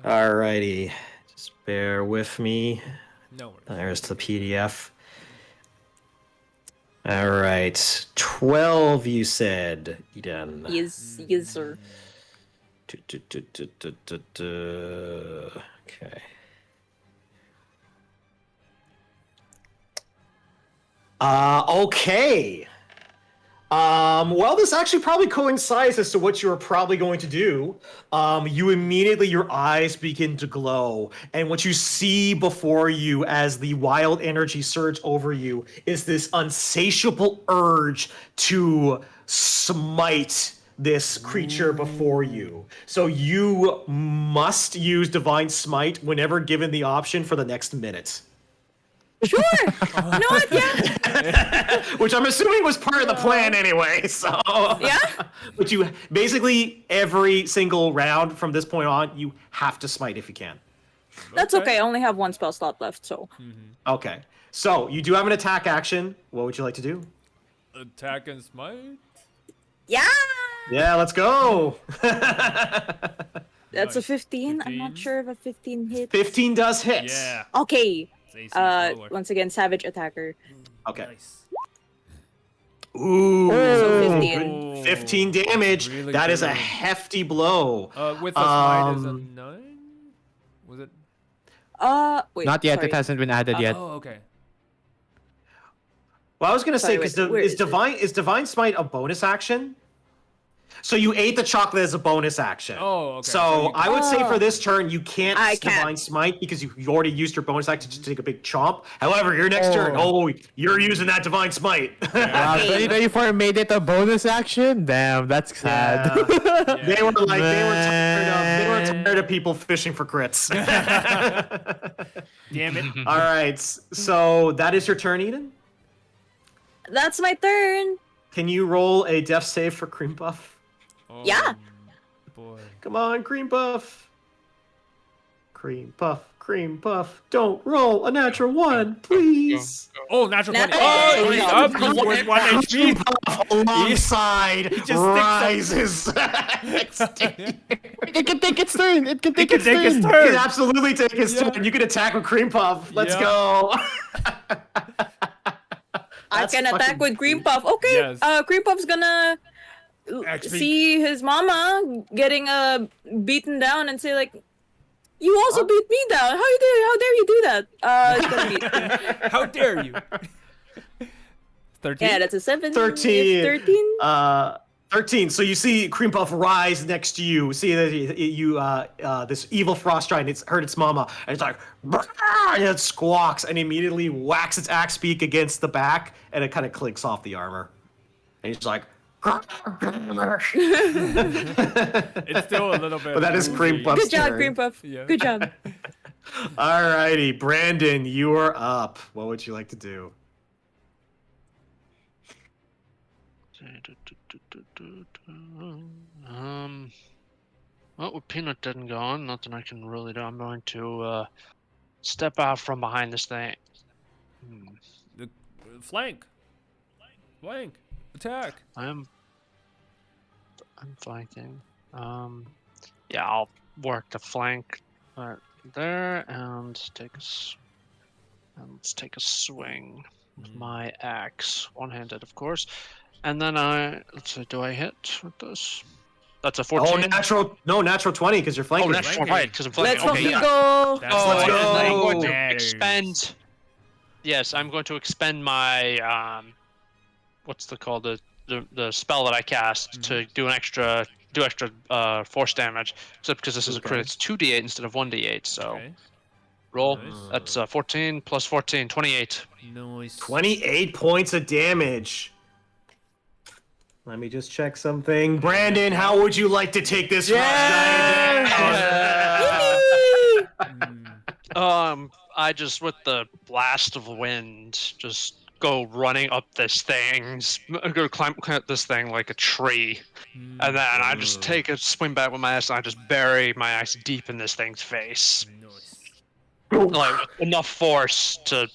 Speaker 1: Alrighty, just bear with me.
Speaker 2: No worries.
Speaker 1: There's the PDF. All right, 12. You said, Eden.
Speaker 5: Yes, sir.
Speaker 1: Okay. Okay. Well, this actually probably coincides as to what you are probably going to do. You immediately, your eyes begin to glow, and what you see before you as the wild energy surge over you is this insatiable urge to smite this creature before you. So you must use Divine Smite whenever given the option for the next minute.
Speaker 5: Sure. You know what? Yeah.
Speaker 1: Which I'm assuming was part of the plan anyway, so...
Speaker 5: Yeah.
Speaker 1: But you, basically, every single round from this point on, you have to smite if you can.
Speaker 5: That's okay. I only have one spell slot left, so.
Speaker 1: Okay. So, you do have an attack action. What would you like to do?
Speaker 2: Attack and smite?
Speaker 5: Yeah.
Speaker 1: Yeah, let's go!
Speaker 5: That's a
Speaker 2: Nice.
Speaker 5: 15. I'm not
Speaker 2: 15?
Speaker 5: sure if a 15 hits.
Speaker 1: 15 does hit.
Speaker 2: Yeah.
Speaker 5: Okay.
Speaker 2: It's AC lower.
Speaker 5: Once again, Savage Attacker.
Speaker 1: Okay.
Speaker 2: Nice.
Speaker 1: Ooh.
Speaker 5: So
Speaker 1: good.
Speaker 5: 15.
Speaker 1: 15 damage.
Speaker 2: Really
Speaker 1: That is a
Speaker 2: good.
Speaker 1: hefty blow.
Speaker 2: With a smite is a
Speaker 1: Um,
Speaker 2: 9? Was it?
Speaker 5: Wait.
Speaker 4: Not yet.
Speaker 5: Sorry.
Speaker 4: It hasn't been added yet.
Speaker 2: Oh, okay.
Speaker 1: Well, I was gonna say,
Speaker 5: Sorry,
Speaker 1: because
Speaker 5: wait, where is it?
Speaker 1: is Divine Smite a bonus action? So you ate the chocolate as a bonus action.
Speaker 2: Oh, okay.
Speaker 1: So
Speaker 2: you-
Speaker 1: I would say for
Speaker 5: Oh.
Speaker 1: this turn you can't
Speaker 5: I can't.
Speaker 1: Divine Smite because you already used your bonus action to take a big chomp. However, your next turn, you're using that Divine Smite.
Speaker 4: Wow, 2024 made it a bonus action? Damn, that's sad.
Speaker 1: They were like they were tired of people fishing for crits.
Speaker 2: Damn it.
Speaker 1: All right, so that is your turn, Eden.
Speaker 5: That's my turn.
Speaker 1: Can you roll a death save for Cream Puff?
Speaker 2: Oh,
Speaker 5: Yeah.
Speaker 2: Boy.
Speaker 1: Come on, Cream Puff. Cream Puff. Don't roll a natural 1, please.
Speaker 2: Oh, natural 20.
Speaker 5: Natural
Speaker 2: Oh,
Speaker 5: 20.
Speaker 2: he's up. He's worth 1
Speaker 1: Cream
Speaker 2: HP.
Speaker 1: Puff alongside
Speaker 2: just sticks
Speaker 1: rises.
Speaker 4: It can take its turn. It can take its
Speaker 2: take his
Speaker 4: turn.
Speaker 1: You
Speaker 2: turn.
Speaker 1: can absolutely take his
Speaker 2: Yeah.
Speaker 1: turn. You can attack with Cream Puff. Let's
Speaker 2: Yeah.
Speaker 1: go.
Speaker 5: I
Speaker 1: That's
Speaker 5: can attack
Speaker 1: fucking
Speaker 5: with Cream Puff. Okay.
Speaker 2: Yes.
Speaker 5: Cream Puff's gonna
Speaker 2: Actually-
Speaker 5: see his mama getting beaten down and say like, "You also beat me down. How dare you do that?" It's gonna be
Speaker 2: How dare you? 13?
Speaker 5: yeah. That's a 7.
Speaker 1: 13.
Speaker 5: 13.
Speaker 1: 13. So you see Cream Puff rise next to you. See that you this evil frost giant. It's hurt its mama, and it's like, "Brrr," and it squawks and immediately whacks its axe beak against the back, and it kind of clinks off the armor. And he's like,
Speaker 2: It's still a little bit.
Speaker 1: But that is Cream
Speaker 2: goofy.
Speaker 1: Puff's
Speaker 5: Good job,
Speaker 1: turn.
Speaker 5: Cream Puff.
Speaker 2: Yeah.
Speaker 5: Good job.
Speaker 1: Alrighty, Brandon, you are up. What would you like to do?
Speaker 3: Well, with Peanut dead and gone, nothing I can really do. I'm going to step out from behind this thing.
Speaker 2: The flank. Attack.
Speaker 3: I'm flanking. Yeah, I'll work the flank right there and let's take a swing with my axe, one-handed, of course. And then let's see, do I hit with this? That's a 14.
Speaker 1: Oh, natural 20 because you're flanking.
Speaker 3: Oh, natural, right? Because I'm
Speaker 5: Let's
Speaker 3: flanking. Okay,
Speaker 5: fucking
Speaker 3: yeah.
Speaker 5: go.
Speaker 2: That's
Speaker 3: Oh,
Speaker 2: what
Speaker 3: and I'm
Speaker 1: go.
Speaker 3: going to
Speaker 2: matters.
Speaker 3: expend. Yes, I'm going to expend my what's the called the spell that I cast to do extra force damage. Except because this is a crit, it's 2d8 instead of 1d8. So
Speaker 2: Okay.
Speaker 3: roll.
Speaker 2: Nice.
Speaker 3: That's 14 plus 14, 28.
Speaker 2: Nice.
Speaker 1: 28 points of damage. Let me just check something. Brandon, how would you like to take this frost giant down?
Speaker 3: I just with the blast of wind just go running up this thing, go climb up this thing like a tree, and then I just take a swing back with my axe and I just bury my axe deep in this thing's face.
Speaker 2: Nice.
Speaker 3: like with enough force to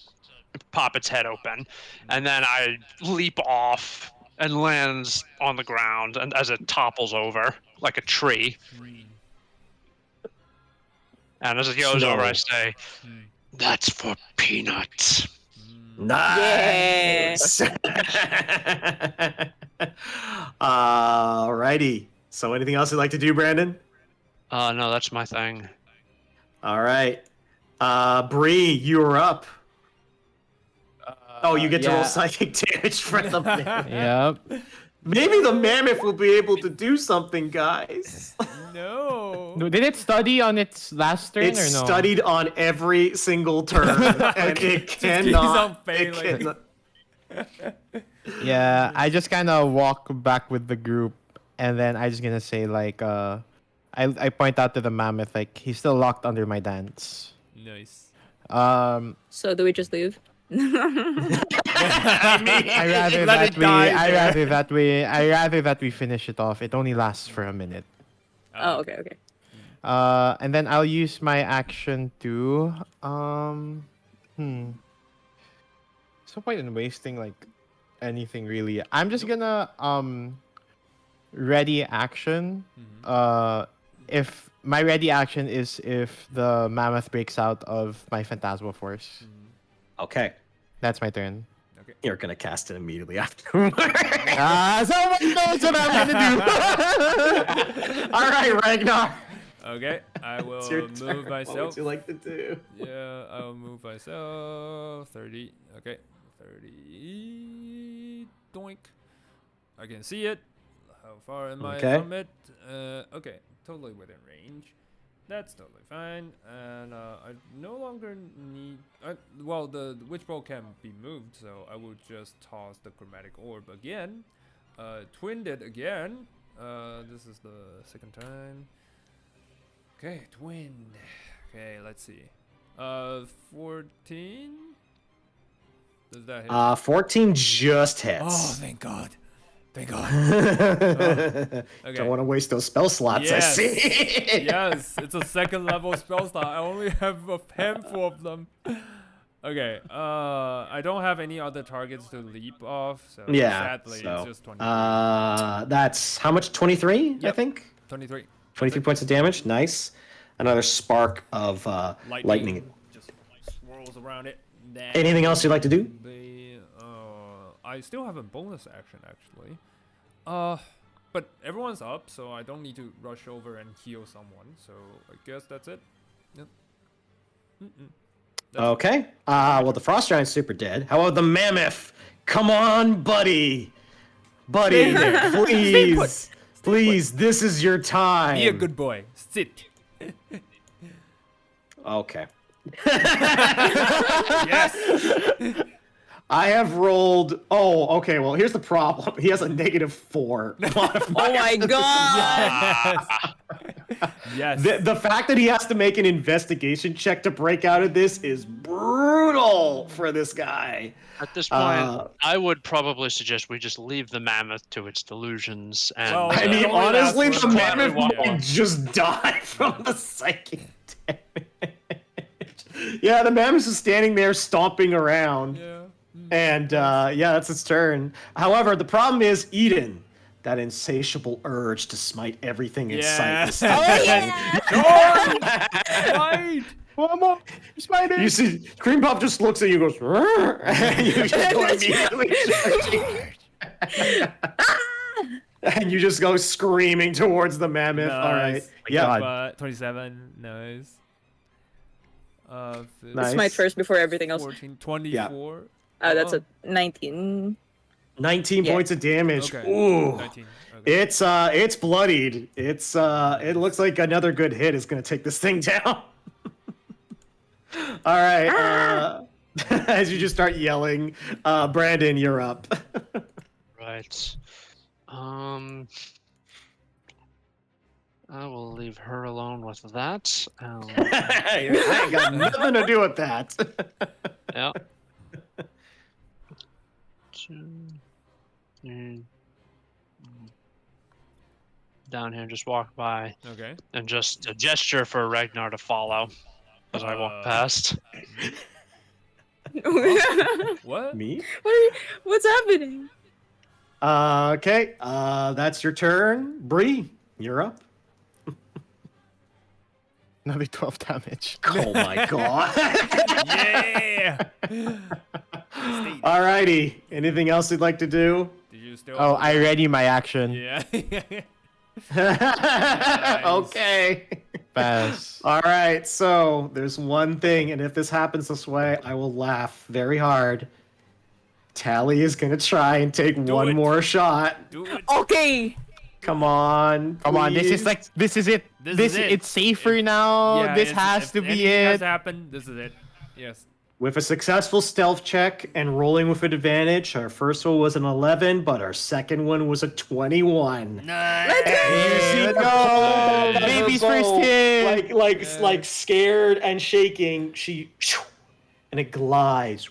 Speaker 3: pop its head open, and then I leap off and lands on the ground, and as it topples over like a tree, and as it goes over, I say, "That's for peanuts."
Speaker 1: Nice. Alrighty. So, anything else you'd like to do, Brandon?
Speaker 3: No, that's my thing.
Speaker 1: All right. Bree, you are up. Oh, you get to roll
Speaker 4: yeah.
Speaker 1: psychic damage for the mammoth.
Speaker 4: Yep.
Speaker 1: Maybe the mammoth will be able to do something, guys.
Speaker 2: No.
Speaker 4: No, did it study on its last turn
Speaker 1: It's
Speaker 4: or no?
Speaker 1: studied on every single turn, and it
Speaker 2: keeps
Speaker 1: cannot.
Speaker 2: on
Speaker 1: It
Speaker 2: failing.
Speaker 1: cannot.
Speaker 4: Yeah, I just kind of walk back with the group, and then I just gonna say like, I point out to the mammoth like he's still locked under my dance.
Speaker 2: Nice.
Speaker 5: So do we just leave?
Speaker 4: I rather
Speaker 2: Let
Speaker 4: that
Speaker 2: it
Speaker 4: we,
Speaker 2: die
Speaker 4: I
Speaker 2: there.
Speaker 4: rather that we finish it off. It only lasts for a minute.
Speaker 5: Oh, okay, okay.
Speaker 4: And then I'll use my action to There's no point in wasting like anything really. I'm just gonna ready action. If my ready action is if the mammoth breaks out of my phantasmal force.
Speaker 1: Okay.
Speaker 4: That's my turn.
Speaker 1: You're gonna cast it immediately afterward.
Speaker 4: Someone knows what I'm gonna
Speaker 1: All right, Regnar.
Speaker 2: Okay, I will
Speaker 1: It's your
Speaker 2: move
Speaker 1: turn. What
Speaker 2: myself.
Speaker 1: would you like to do?
Speaker 2: Yeah, I'll move myself. 30. Okay, 30. Doink. I can see it. How far am I
Speaker 1: Okay.
Speaker 2: from it? Okay, totally within range. That's totally fine. And I no longer need. Well, the witch bolt can be moved, so I will just toss the chromatic orb again. Twinned it again. This is the second time. Okay, twinned. Okay, let's see. 14. Does that hit?
Speaker 1: 14 just hits.
Speaker 2: Oh, thank God. Thank God.
Speaker 1: Okay.
Speaker 2: Okay.
Speaker 1: Don't want to waste those spell slots,
Speaker 2: Yes.
Speaker 1: I see.
Speaker 2: Yes, it's a second level spell slot. I only have a handful of them. Okay, I don't have any other targets to leap off, so
Speaker 1: Yeah.
Speaker 2: sadly
Speaker 1: So,
Speaker 2: it's just 23.
Speaker 1: that's how much? 23, I
Speaker 2: Yep.
Speaker 1: think?
Speaker 2: 23.
Speaker 1: 23 points of damage. Nice. Another spark of lightning.
Speaker 2: Just swirls around it.
Speaker 1: Anything else you'd like to do?
Speaker 2: I still have a bonus action actually. But everyone's up, so I don't need to rush over and heal someone. So I guess that's it. Yep.
Speaker 1: Okay. Well, the frost giant's super dead. How about the mammoth? Come on, buddy. Buddy, please. Please, this is your time.
Speaker 2: Be a good boy. Sit.
Speaker 1: Okay.
Speaker 2: Yes.
Speaker 1: I have rolled. Oh, okay. Well, here's the problem. He has a -4 modifier.
Speaker 5: Oh my god!
Speaker 2: Yes.
Speaker 1: The fact that he has to make an investigation check to break out of this is brutal for this guy.
Speaker 3: At this point, I would probably suggest we just leave the mammoth to its delusions. And
Speaker 2: Well,
Speaker 1: I mean,
Speaker 2: it only lasts
Speaker 1: honestly,
Speaker 2: for
Speaker 1: the
Speaker 2: a
Speaker 1: mammoth
Speaker 2: while.
Speaker 1: might just die from the psychic damage. Yeah, the mammoth is standing there stomping around.
Speaker 2: Yeah.
Speaker 1: And yeah, that's its turn. However, the problem is Eden, that insatiable urge to smite everything in sight. is still
Speaker 2: Right.
Speaker 4: One more spider.
Speaker 1: You see, Cream Puff just looks at you and goes, "Rrr," and you just go immediately and you just go screaming towards the mammoth. All right.
Speaker 2: Nice.
Speaker 1: Yeah.
Speaker 2: 27. Nice.
Speaker 1: Nice.
Speaker 5: Smite first before everything else.
Speaker 2: 14, 24.
Speaker 5: That's a 19.
Speaker 1: 19
Speaker 5: Yeah.
Speaker 1: points of damage.
Speaker 2: Okay.
Speaker 1: Ooh.
Speaker 2: 19. Okay.
Speaker 1: It's bloodied. It looks like another good hit is gonna take this thing down. All right. As you just start yelling, Brandon, you're up.
Speaker 3: right. I will leave her alone with that.
Speaker 1: I ain't got nothing to do with that.
Speaker 3: Yeah. 2, 3, down here, just walk by
Speaker 2: Okay.
Speaker 3: and just a gesture for Regnar to follow. as I walk past.
Speaker 2: What?
Speaker 1: Me?
Speaker 5: What's happening?
Speaker 1: Okay. That's your turn. Bree, you're up.
Speaker 4: Another 12 damage.
Speaker 1: Oh my god.
Speaker 2: Yeah.
Speaker 1: Alrighty. Anything else you'd like to do?
Speaker 2: Did you still?
Speaker 4: Oh, I ready my action.
Speaker 2: Yeah.
Speaker 1: Okay.
Speaker 4: Pass.
Speaker 1: All right. So there's one thing, and if this happens this way, I will laugh very hard. Tally is gonna try and take one
Speaker 2: it.
Speaker 1: more shot.
Speaker 2: Do it.
Speaker 5: Okay.
Speaker 1: Come on.
Speaker 4: Come on, this is
Speaker 1: please.
Speaker 4: this is it.
Speaker 2: This
Speaker 4: This
Speaker 2: is it.
Speaker 4: it's safer now.
Speaker 2: Yeah,
Speaker 4: This
Speaker 2: it's-
Speaker 4: has
Speaker 2: if
Speaker 4: to be
Speaker 2: anything has
Speaker 4: it.
Speaker 2: happened, this is it. Yes.
Speaker 1: With a successful stealth check and rolling with an advantage, our first one was an 11, but our second one was a 21.
Speaker 4: Let's go. Baby's first hit.
Speaker 1: Like scared and shaking, she and it glides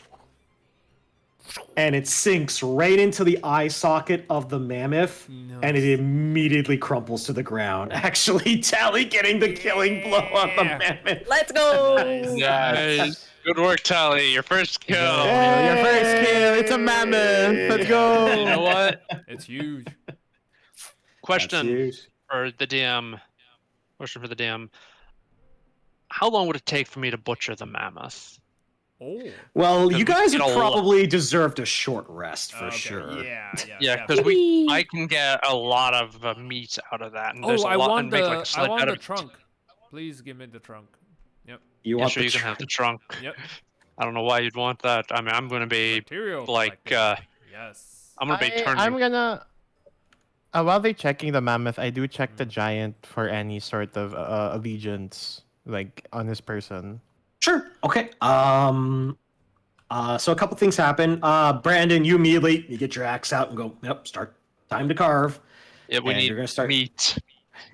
Speaker 1: and it sinks right into the eye socket of the mammoth, and it immediately crumples to the ground. Actually, Tally getting the killing blow on the mammoth.
Speaker 5: Let's go.
Speaker 3: Nice. Good work, Tally. Your first kill.
Speaker 4: Your first kill. It's a mammoth. Let's go.
Speaker 3: You know what?
Speaker 2: It's huge.
Speaker 3: Question
Speaker 1: Huge.
Speaker 3: for the DM. Question for the DM. How long would it take for me to butcher the mammoth?
Speaker 2: Oh.
Speaker 1: Well,
Speaker 3: Because
Speaker 1: you
Speaker 3: we
Speaker 1: guys
Speaker 3: get
Speaker 1: have
Speaker 3: a lot-
Speaker 1: probably deserved a short rest for
Speaker 2: Okay,
Speaker 1: sure.
Speaker 2: Yeah.
Speaker 3: Yeah, because
Speaker 2: definitely.
Speaker 3: I can get a lot of meat out of that, and there's
Speaker 2: Oh,
Speaker 3: a
Speaker 2: I
Speaker 3: lot,
Speaker 2: want
Speaker 3: and make like a
Speaker 2: I
Speaker 3: sled
Speaker 2: want
Speaker 3: out
Speaker 2: the
Speaker 3: of it.
Speaker 2: trunk. Please give me the trunk. Yep.
Speaker 1: You
Speaker 3: Yeah,
Speaker 1: want
Speaker 3: sure,
Speaker 1: the
Speaker 3: you can have the
Speaker 1: trunk?
Speaker 3: trunk.
Speaker 2: Yep.
Speaker 3: I don't know why you'd want that. I mean, I'm gonna be
Speaker 2: Material.
Speaker 3: like,
Speaker 2: collecting. Yes.
Speaker 3: I'm gonna be turning.
Speaker 4: I'm gonna. While they're checking the mammoth, I do check the giant for any sort of allegiance, like on this person.
Speaker 1: Sure. Okay. So a couple things happen. Brandon, you get your axe out and go. Yep. Start. Time to carve.
Speaker 3: Yeah, we
Speaker 1: and
Speaker 3: need
Speaker 1: you're gonna start-
Speaker 3: meat.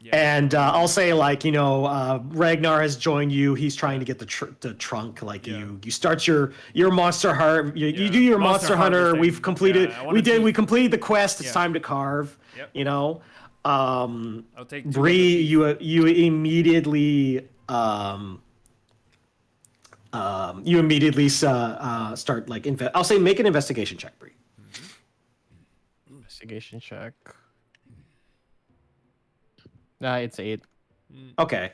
Speaker 2: Yeah.
Speaker 1: And I'll say Regnar has joined you. He's trying to get the trunk. Like
Speaker 2: Yeah.
Speaker 1: you start your monster heart. You
Speaker 2: Yeah.
Speaker 1: do your
Speaker 2: Monster
Speaker 1: monster hunter.
Speaker 2: harvesting.
Speaker 1: We've completed.
Speaker 2: Yeah, I wanna
Speaker 1: we
Speaker 2: keep-
Speaker 1: completed the quest. It's
Speaker 2: Yeah.
Speaker 1: time to carve.
Speaker 2: Yep.
Speaker 1: You know.
Speaker 2: I'll take 2
Speaker 1: Bree,
Speaker 2: of the
Speaker 1: you immediately start like I'll say make an investigation check, Bree.
Speaker 4: Investigation check. It's 8.
Speaker 1: Okay.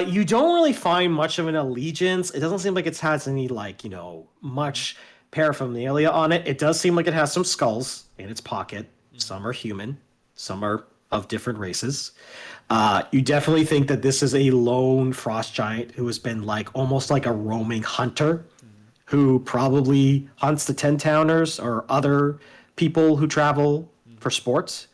Speaker 1: You don't really find much of an allegiance. It doesn't seem like it has any much paraphernalia on it. It does seem like it has some skulls in its pocket. Some are human, some are of different races. You definitely think that this is a lone frost giant who has been almost like a roaming hunter, who probably hunts the 10-towners or other people who travel for sports.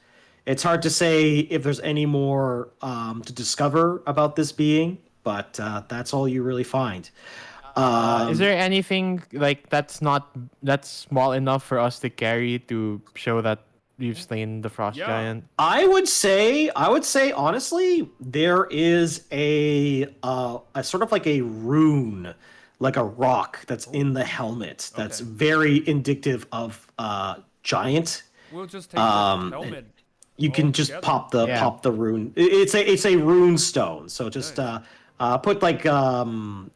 Speaker 1: It's hard to say if there's any more to discover about this being, but that's all you really find.
Speaker 4: Is there anything that's small enough for us to carry to show that we've slain the frost
Speaker 2: Yeah.
Speaker 4: giant?
Speaker 1: I would say honestly, there is a sort of like a rune, like a rock that's in the helmet that's
Speaker 2: Okay.
Speaker 1: very indicative of giant.
Speaker 2: We'll just take
Speaker 1: Um,
Speaker 2: the helmet.
Speaker 1: You can just
Speaker 2: Altogether.
Speaker 1: pop the rune. It's a rune stone. So just put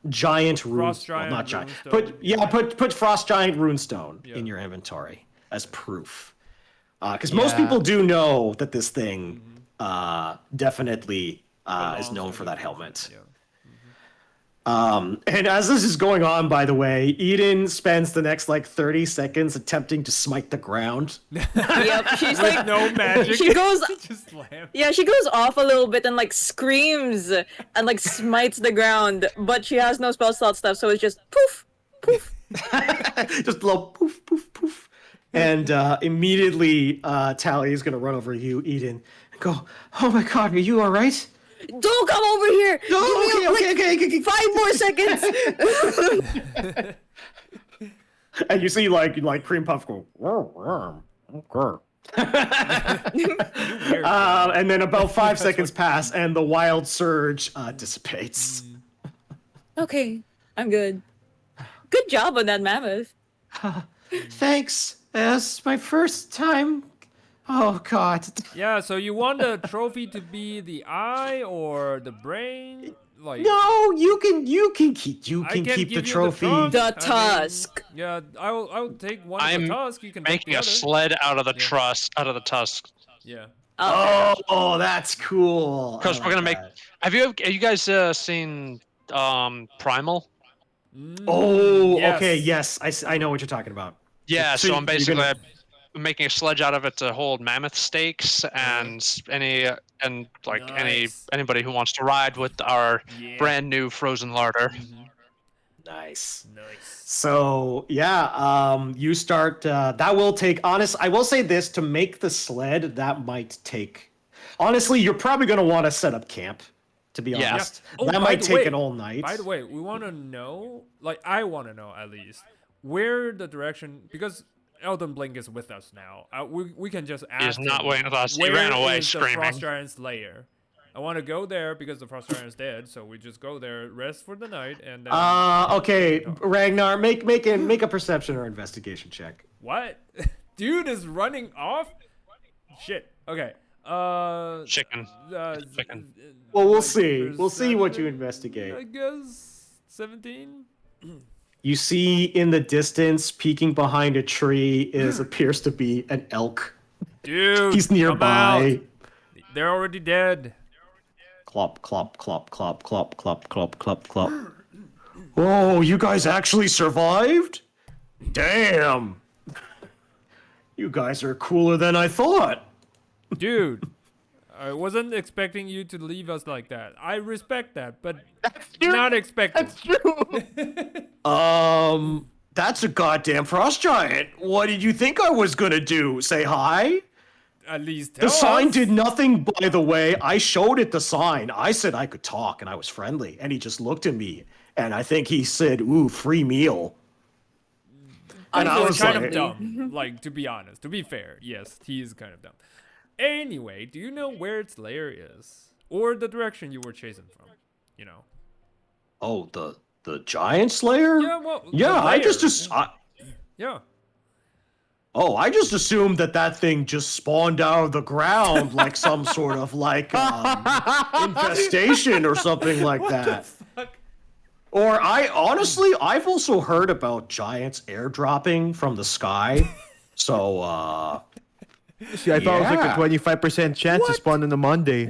Speaker 1: giant rune.
Speaker 2: Frost giant
Speaker 1: not giant.
Speaker 2: runestone.
Speaker 1: Put frost giant runestone
Speaker 2: Yeah.
Speaker 1: in your inventory as proof. Because most
Speaker 4: Yeah.
Speaker 1: people do know that this thing definitely is
Speaker 2: Belongs
Speaker 1: known
Speaker 2: to
Speaker 1: for
Speaker 2: the
Speaker 1: that
Speaker 2: person,
Speaker 1: helmet.
Speaker 2: Yeah.
Speaker 1: And as this is going on, by the way, Eden spends the next 30 seconds attempting to smite the ground.
Speaker 5: Yep. She's
Speaker 2: With
Speaker 5: like
Speaker 2: no magic.
Speaker 5: she goes
Speaker 2: Just laugh.
Speaker 5: Yeah, she goes off a little bit and screams and smites the ground, but she has no spell slot stuff, so it's just poof, poof.
Speaker 1: Just blow poof, poof, poof. And immediately Tally is going to run over you, Eden, and go, "Oh my god, are you all right?"
Speaker 5: Don't come over here!
Speaker 1: No,
Speaker 5: Give me
Speaker 1: okay.
Speaker 5: 5 more seconds!
Speaker 1: And you see Cream Puff go, "Okay." And then about 5 seconds pass, and the wild surge dissipates.
Speaker 5: Okay, I'm good. Good job on that mammoth.
Speaker 1: Thanks. That's my first time. Oh god.
Speaker 2: Yeah, so you want the trophy to be the eye or the brain? like
Speaker 1: No, you can keep
Speaker 2: I can
Speaker 1: keep
Speaker 2: give
Speaker 1: the
Speaker 2: you
Speaker 1: trophy.
Speaker 5: The
Speaker 2: I
Speaker 5: tusk.
Speaker 2: mean, yeah, I'll take one of
Speaker 3: I'm
Speaker 2: the tusk. You can take
Speaker 3: Making
Speaker 2: the
Speaker 3: a
Speaker 2: other.
Speaker 3: sled out of the
Speaker 2: Yeah.
Speaker 3: out of the tusk.
Speaker 2: Yeah.
Speaker 5: Oh.
Speaker 1: That's cool. I
Speaker 3: Because we're
Speaker 1: like
Speaker 3: gonna make.
Speaker 1: that.
Speaker 3: Have you guys seen Primal?
Speaker 1: Okay,
Speaker 2: Yes.
Speaker 1: yes, I know what you're talking about.
Speaker 3: Yeah, so I'm
Speaker 1: you're
Speaker 3: basically
Speaker 1: gonna-
Speaker 3: making a sledge out of it to hold mammoth steaks and
Speaker 2: Nice.
Speaker 3: anybody who wants to ride with our
Speaker 2: Yeah.
Speaker 3: brand new frozen larder.
Speaker 1: nice.
Speaker 2: Nice.
Speaker 1: So yeah, you start. That will take. I will say this: to make the sled, that might take. Honestly, you're probably gonna want to set up camp. To be
Speaker 3: Yeah.
Speaker 1: honest,
Speaker 2: Oh,
Speaker 1: that
Speaker 2: by
Speaker 1: might
Speaker 2: the
Speaker 1: take
Speaker 2: way-
Speaker 1: an all night.
Speaker 2: By the way, we want to know, like, I want to know at least where the direction, because Elden Blink is with us now. We can just ask.
Speaker 3: He's not
Speaker 2: him,
Speaker 3: waiting with us. He
Speaker 2: where
Speaker 3: ran away
Speaker 2: is the
Speaker 3: screaming.
Speaker 2: Frost Giant's lair? I want to go there because the Frost Giant's dead. So we just go there, rest for the night, and then.
Speaker 1: Okay, Ragnar, make a perception or investigation check.
Speaker 2: What? Dude is running off. Shit. Okay.
Speaker 3: Chicken.
Speaker 2: Chicken.
Speaker 1: Well, we'll see. We'll see what you investigate.
Speaker 2: I guess 17.
Speaker 1: You see in the distance, peeking behind a tree, appears to be an elk.
Speaker 2: Dude,
Speaker 1: He's
Speaker 2: come
Speaker 1: nearby.
Speaker 2: out. They're already dead.
Speaker 1: Clop, clop, clop, clop, clop, clop, clop, clop, clop. Oh, you guys actually survived? Damn. You guys are cooler than I thought.
Speaker 2: Dude, I wasn't expecting you to leave us like that. I respect that, but
Speaker 1: true.
Speaker 2: not expecting.
Speaker 1: That's true. That's a goddamn frost giant. What did you think I was gonna do? Say hi?
Speaker 2: At least tell
Speaker 1: The sign
Speaker 2: us.
Speaker 1: did nothing, by the way. I showed it the sign. I said I could talk and I was friendly. And he just looked at me. And I think he said, ooh, free meal. And I
Speaker 2: He's
Speaker 1: was
Speaker 2: kind
Speaker 1: like,
Speaker 2: of dumb. Like, to be honest, to be fair, yes, he is kind of dumb. Anyway, do you know where its lair is, or the direction you were chasing from? You know.
Speaker 1: oh, the giant slayer?
Speaker 2: Yeah, well. the
Speaker 1: Yeah, I just
Speaker 2: lair. Yeah.
Speaker 1: I just assumed that thing just spawned out of the ground like some sort of like infestation or something like that.
Speaker 2: Fuck.
Speaker 1: Or I've also heard about giants airdropping from the sky. So
Speaker 4: See, I thought it was like
Speaker 1: Yeah.
Speaker 4: a 25% chance to spawn on a Monday.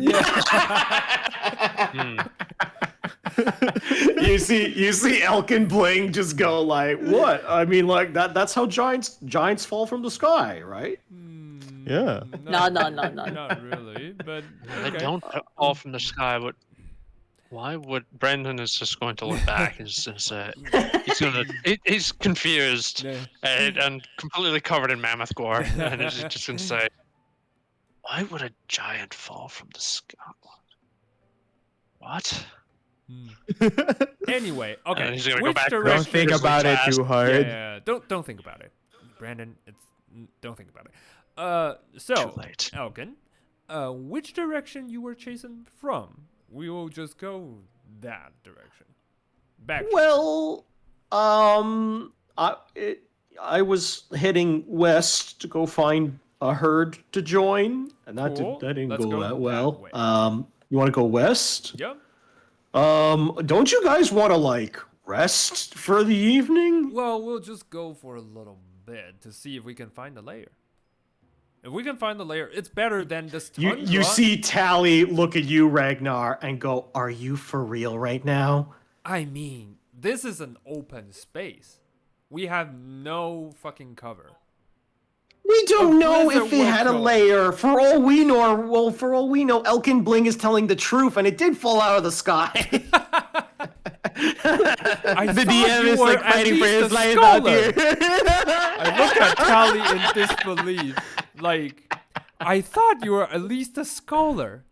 Speaker 1: you see Elk and Bling just go like, what? I mean, like that's how giants fall from the sky, right?
Speaker 4: Yeah.
Speaker 5: No.
Speaker 2: Not really, but
Speaker 3: They
Speaker 2: okay.
Speaker 3: don't fall from the sky, but why would Brendan is just going to look back and say he's confused
Speaker 2: Yeah.
Speaker 3: and completely covered in mammoth gore, and he's just gonna say, why would a giant fall from the sky? What?
Speaker 2: Anyway,
Speaker 3: And
Speaker 2: okay.
Speaker 3: then he's gonna go
Speaker 2: Which
Speaker 3: back to
Speaker 2: direction?
Speaker 4: Don't think
Speaker 3: Just
Speaker 4: about it
Speaker 3: fast.
Speaker 4: too hard.
Speaker 2: Yeah, don't think about it, Brandon. Don't think about it. So
Speaker 3: Too late.
Speaker 2: Elkin, which direction you were chasing from? We will just go that direction. Back.
Speaker 1: Well, I was heading west to go find a herd to join, and that
Speaker 2: Cool.
Speaker 1: didn't
Speaker 2: Let's
Speaker 1: go
Speaker 2: go
Speaker 1: that
Speaker 2: that
Speaker 1: well.
Speaker 2: way.
Speaker 1: You want to go west?
Speaker 2: Yeah.
Speaker 1: Don't you guys want to like rest for the evening?
Speaker 2: Well, we'll just go for a little bit to see if we can find the lair. If we can find the lair, it's better than this tundra.
Speaker 1: You see Tali look at you, Regnar, and go, "Are you for real right now?"
Speaker 2: I mean, this is an open space. We have no fucking cover.
Speaker 1: We don't know
Speaker 2: blizzard
Speaker 1: if it
Speaker 2: will
Speaker 1: had a
Speaker 2: come.
Speaker 1: layer. For all we know, Elkin Bling is telling the truth, and it did fall out of the sky.
Speaker 2: I
Speaker 4: The
Speaker 2: thought
Speaker 4: DM
Speaker 2: you
Speaker 4: is
Speaker 2: were
Speaker 4: like
Speaker 2: at
Speaker 4: fighting for
Speaker 2: least
Speaker 4: his
Speaker 2: a
Speaker 4: life out
Speaker 2: scholar.
Speaker 4: here.
Speaker 2: I look at Tali in disbelief. Like, I thought you were at least a scholar.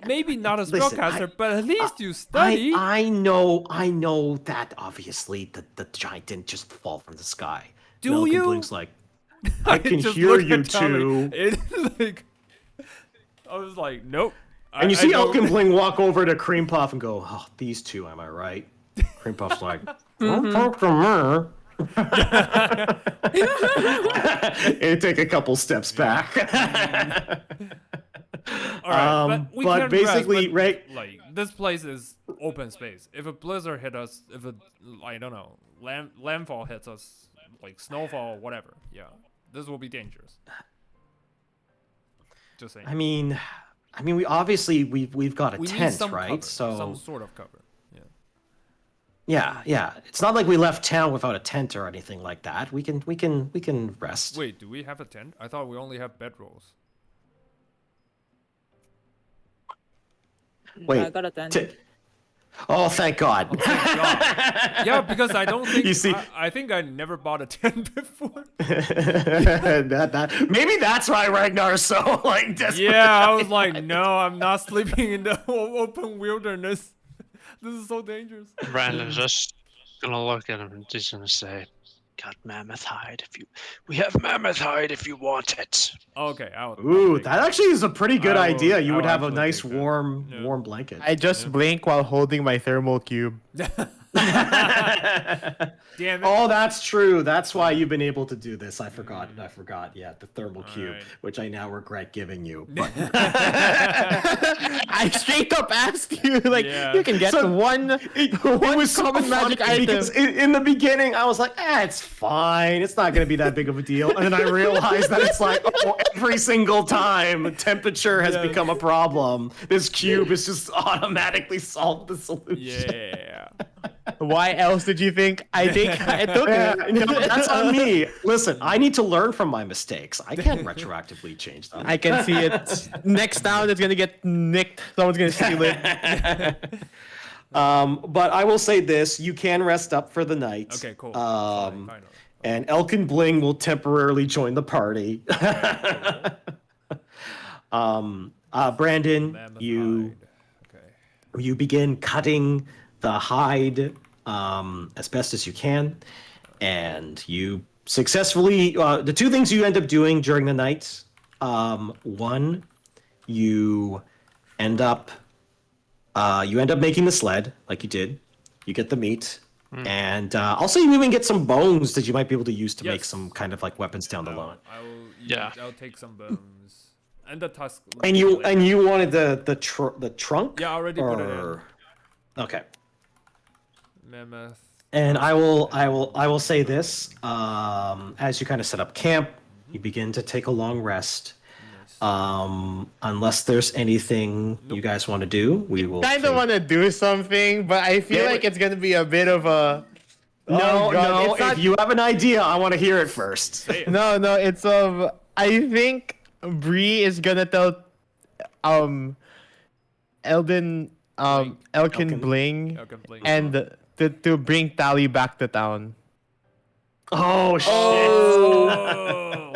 Speaker 2: Maybe not a
Speaker 1: Listen,
Speaker 2: spellcaster, but at least you study.
Speaker 1: I know that obviously the giant didn't just fall from the sky.
Speaker 2: Do
Speaker 1: Elkin
Speaker 2: you?
Speaker 1: Bling's like, I can
Speaker 2: just
Speaker 1: hear
Speaker 2: looked
Speaker 1: you
Speaker 2: at Tali.
Speaker 1: too.
Speaker 2: It, like, I was like, nope.
Speaker 1: And you
Speaker 2: I
Speaker 1: see
Speaker 2: don't-
Speaker 1: Elkin Bling walk over to Cream Puff and go, "Oh, these two, am I right?" Cream Puff's like, "Don't talk to me." And take a couple steps back.
Speaker 2: All right, but we
Speaker 1: but
Speaker 2: can
Speaker 1: basically,
Speaker 2: rest,
Speaker 1: right?
Speaker 2: like this place is open space. If a blizzard hit us, if a I don't know, landfall hits us, like snowfall, whatever, yeah, this will be dangerous. Just saying.
Speaker 1: I mean, we obviously we've got a
Speaker 2: We need
Speaker 1: tent,
Speaker 2: some
Speaker 1: right?
Speaker 2: cover,
Speaker 1: So
Speaker 2: some sort of cover. Yeah.
Speaker 1: yeah. It's not like we left town without a tent or anything like that. We can rest.
Speaker 2: Wait, do we have a tent? I thought we only have bedrolls.
Speaker 1: Wait.
Speaker 5: I got a 10.
Speaker 1: Oh, thank God.
Speaker 2: Oh, thank God. Yeah, because I don't think
Speaker 1: You see-
Speaker 2: I think I never bought a tent before.
Speaker 1: Maybe that's why Ragnar's so like desperate.
Speaker 2: Yeah, I was like, no, I'm not sleeping in the open wilderness. This is so dangerous.
Speaker 3: Brandon's just gonna look at him and just gonna say, "Got mammoth hide we have mammoth hide if you want it."
Speaker 2: Okay, I'll
Speaker 1: Ooh,
Speaker 2: take
Speaker 1: that actually is a pretty good
Speaker 2: I will-
Speaker 1: idea. You
Speaker 2: I
Speaker 1: would
Speaker 2: will
Speaker 1: have a
Speaker 2: actually
Speaker 1: nice
Speaker 2: take that.
Speaker 1: warm
Speaker 2: Yeah.
Speaker 1: warm blanket.
Speaker 4: I just blink while holding my thermal cube.
Speaker 2: Damn it.
Speaker 1: Oh, that's true. That's why you've been able to do this. I forgot. Yeah, the thermal cube,
Speaker 2: Alright.
Speaker 1: which I now regret giving you. But
Speaker 4: I straight up asked you, like,
Speaker 2: Yeah.
Speaker 4: you can get
Speaker 1: So,
Speaker 4: one
Speaker 1: it
Speaker 4: one
Speaker 1: was so
Speaker 4: common magic
Speaker 1: funny
Speaker 4: item.
Speaker 1: because in the beginning I was like, it's fine. It's not going to be that big of a deal. And then I realized that it's like, every single time temperature has become a problem, this cube has just automatically solved the solution.
Speaker 2: Yeah.
Speaker 4: Why else did you think I think I took it?
Speaker 1: No, that's on me. Listen, I need to learn from my mistakes. I can't retroactively change them.
Speaker 4: I can see it. Next town, it's gonna get nicked. Someone's gonna steal it.
Speaker 1: But I will say this: you can rest up for the night.
Speaker 2: Okay, cool. Fine.
Speaker 1: And Elkin Bling will temporarily join the party. Brandon,
Speaker 2: Mammoth
Speaker 1: you
Speaker 2: hide. Okay.
Speaker 1: you begin cutting the hide as best as you can, and you successfully. The two things you end up doing during the night: one, you end up making the sled like you did. You get the meat. And also, you even get some bones that you might be able to use to make
Speaker 2: Yes.
Speaker 1: some kind of like weapons down the line.
Speaker 2: I will.
Speaker 3: Yeah.
Speaker 2: I'll take some bones and the tusk.
Speaker 1: And you wanted the trunk?
Speaker 2: Yeah, I already put it in.
Speaker 1: Or- Okay.
Speaker 2: Mammoth.
Speaker 1: And I will say this: as you kind of set up camp, you begin to take a long rest. Unless there's anything you guys want to do, we will.
Speaker 4: Kind of want to do something, but I feel
Speaker 1: Yeah,
Speaker 4: like it's gonna be a bit of a.
Speaker 1: No,
Speaker 4: Oh, God,
Speaker 1: no.
Speaker 4: it's not-
Speaker 1: If you have an idea, I want to hear it first.
Speaker 4: No, it's of. I think Brie is gonna tell, Elkin
Speaker 1: Elkin.
Speaker 4: Bling,
Speaker 2: Elkin Bling.
Speaker 4: and to bring Tali back to town.
Speaker 1: Oh shit!
Speaker 2: Oh.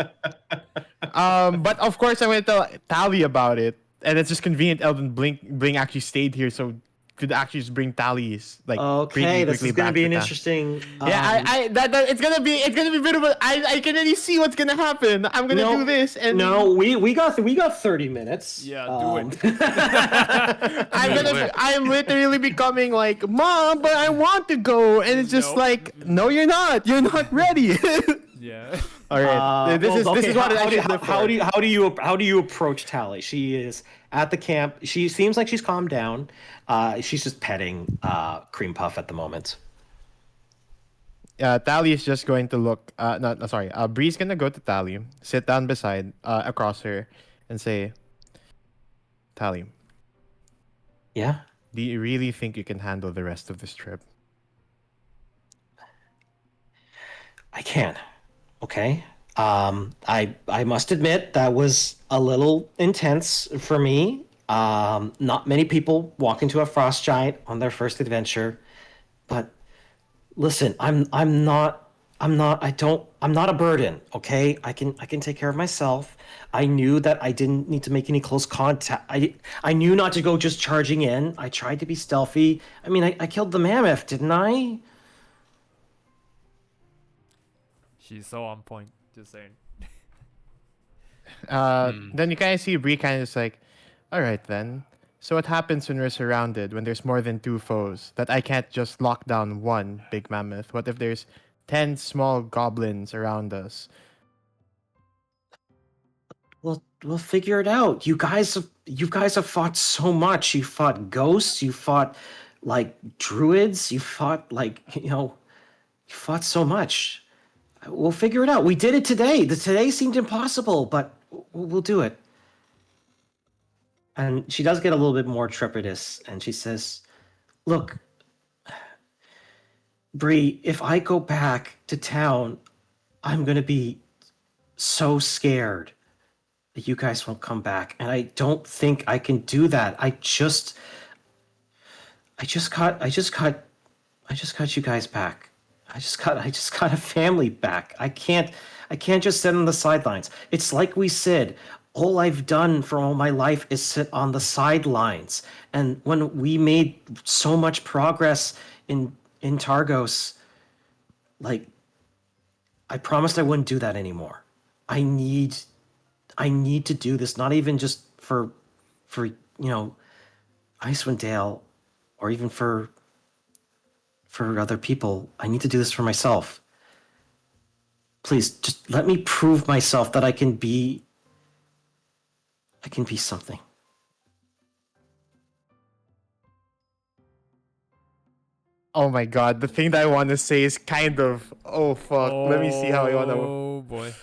Speaker 4: But of course I'm gonna tell Tali about it, and it's just convenient. Bling actually stayed here, so could actually just bring Tali's like.
Speaker 1: Okay, this is gonna be an interesting.
Speaker 4: Yeah, it's gonna be a bit of a. I can already see what's gonna happen. I'm gonna do this, and
Speaker 1: No, we got 30 minutes.
Speaker 2: Yeah, do it.
Speaker 4: I'm literally becoming like, Mom, but I want to go, and it's just
Speaker 2: No.
Speaker 4: like, no, you're not. You're not ready.
Speaker 2: Yeah.
Speaker 4: All right, this is what I should live for.
Speaker 1: how do you approach Tali? She is at the camp. She seems like she's calmed down. She's just petting Cream Puff at the moment.
Speaker 4: Tali is just going to look. Sorry. Bree's gonna go to Tali, sit down across her, and say, Tali,
Speaker 1: Yeah.
Speaker 4: do you really think you can handle the rest of this trip?
Speaker 1: I can. Okay. I must admit that was a little intense for me. Not many people walk into a frost giant on their first adventure, but listen, I'm not a burden, okay? I can take care of myself. I knew that I didn't need to make any close contact. I knew not to go just charging in. I tried to be stealthy. I mean, I killed the mammoth, didn't I?
Speaker 2: She's so on point. Just saying.
Speaker 4: Then you kind of see Bree kind of just like, all right then. So what happens when we're surrounded, when there's more than 2 foes? That I can't just lock down one big mammoth? What if there's 10 small goblins around us?
Speaker 1: We'll figure it out. You guys have fought so much. You fought ghosts. You fought like druids. You fought you fought so much. We'll figure it out. We did it today. Today seemed impossible, but we'll do it. And she does get a little bit more trepidous, and she says, "Look, Brie, if I go back to town, I'm gonna be so scared that you guys won't come back, and I don't think I can do that. I just got you guys back. I just got a family back. I can't just sit on the sidelines. It's like we said, all I've done for all my life is sit on the sidelines. And when we made so much progress in Targos, like I promised I wouldn't do that anymore. I need to do this, not even just for Icewind Dale, or even for other people. I need to do this for myself. Please, just let me prove myself that I can be something."
Speaker 4: Oh my god, the thing that I want to say is kind of, oh fuck. Let me see how I want to.
Speaker 2: Oh boy.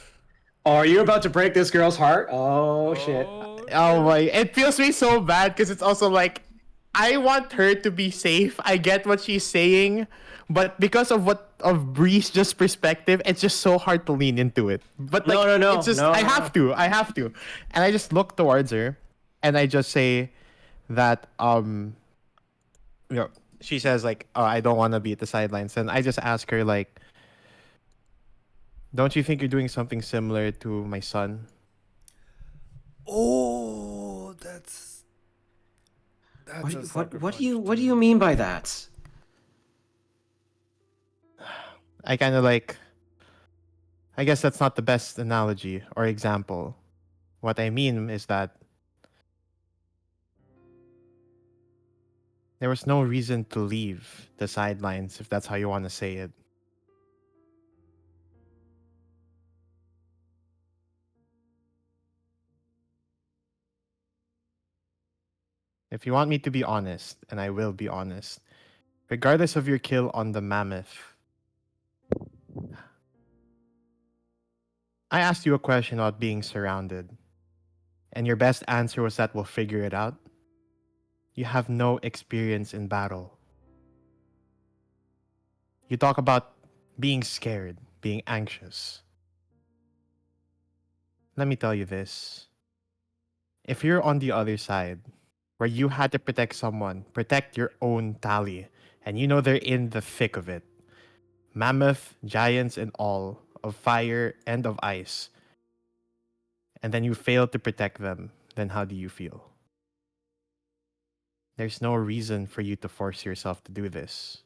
Speaker 1: Oh, are you about to break this girl's heart? Oh shit.
Speaker 4: Oh my, it feels me so bad because it's also like, I want her to be safe. I get what she's saying, but because of Bree's just perspective, it's just so hard to lean into it. But like,
Speaker 1: No,
Speaker 4: it's just
Speaker 1: no,
Speaker 4: I
Speaker 1: no.
Speaker 4: have to, and I just look towards her, and I just say that she says like, oh, I don't want to be at the sidelines, and I just ask her like, don't you think you're doing something similar to my son?
Speaker 2: Oh, that's
Speaker 1: What,
Speaker 2: a
Speaker 1: what,
Speaker 2: sucker
Speaker 1: what do
Speaker 2: punch,
Speaker 1: you
Speaker 2: dude.
Speaker 1: mean by that?
Speaker 4: I kind of like, I guess that's not the best analogy or example. What I mean is that there was no reason to leave the sidelines, if that's how you want to say it. If you want me to be honest, and I will be honest, regardless of your kill on the mammoth, I asked you a question about being surrounded, and your best answer was that we'll figure it out. You have no experience in battle. You talk about being scared, being anxious. Let me tell you this. If you're on the other side, where you had to protect someone, protect your own Tali, and you know they're in the thick of it, mammoth, giants, and all, of fire and of ice, and then you fail to protect them, then how do you feel? There's no reason for you to force yourself to do this.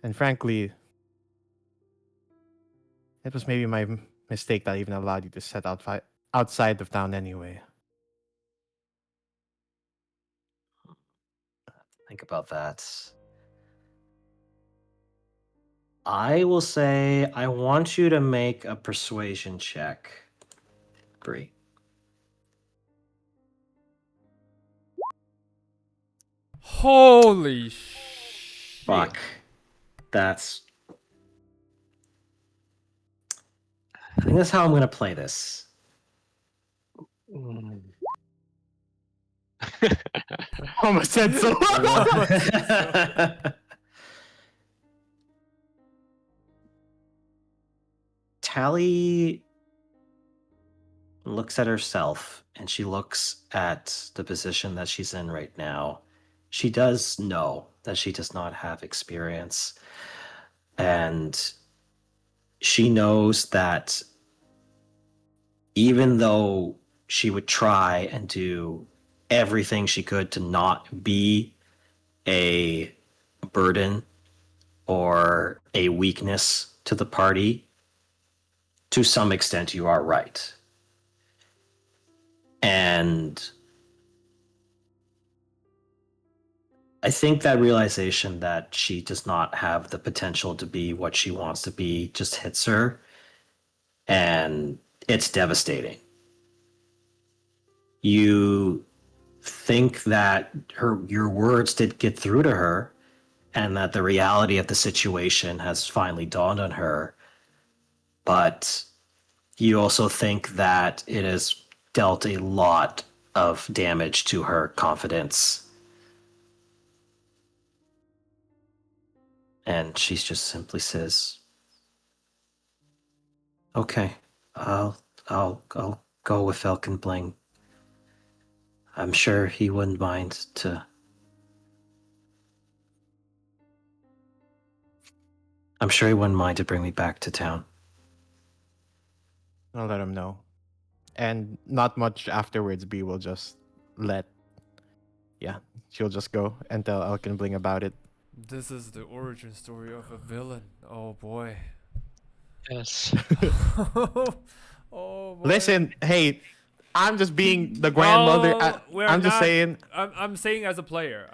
Speaker 4: And frankly, it was maybe my mistake that I even allowed you to set outside of town anyway.
Speaker 1: Think about that. I will say I want you to make a persuasion check, Brie.
Speaker 2: Holy shit.
Speaker 1: Fuck. That's. I think that's how I'm gonna play this.
Speaker 3: Mm.
Speaker 4: Almost said so.
Speaker 1: Tally looks at herself, and she looks at the position that she's in right now. She does know that she does not have experience, and she knows that even though she would try and do everything she could to not be a burden or a weakness to the party, to some extent you are right. And I think that realization that she does not have the potential to be what she wants to be just hits her. And It's devastating. You think that your words did get through to her, and that the reality of the situation has finally dawned on her. But you also think that it has dealt a lot of damage to her confidence. And she just simply says, "Okay, I'll go with Falcon Bling. I'm sure he wouldn't mind to." I'm sure he wouldn't mind to bring me back to town.
Speaker 4: I'll let him know. And not much afterwards, B will just let. Yeah, she'll just go and tell Elkin Bling about it.
Speaker 2: This is the origin story of a villain. Oh boy.
Speaker 3: Yes.
Speaker 2: Oh boy.
Speaker 4: Listen, hey, I'm just being the grandmother.
Speaker 2: We're
Speaker 4: I'm just
Speaker 2: not-
Speaker 4: saying.
Speaker 2: I'm saying as a player.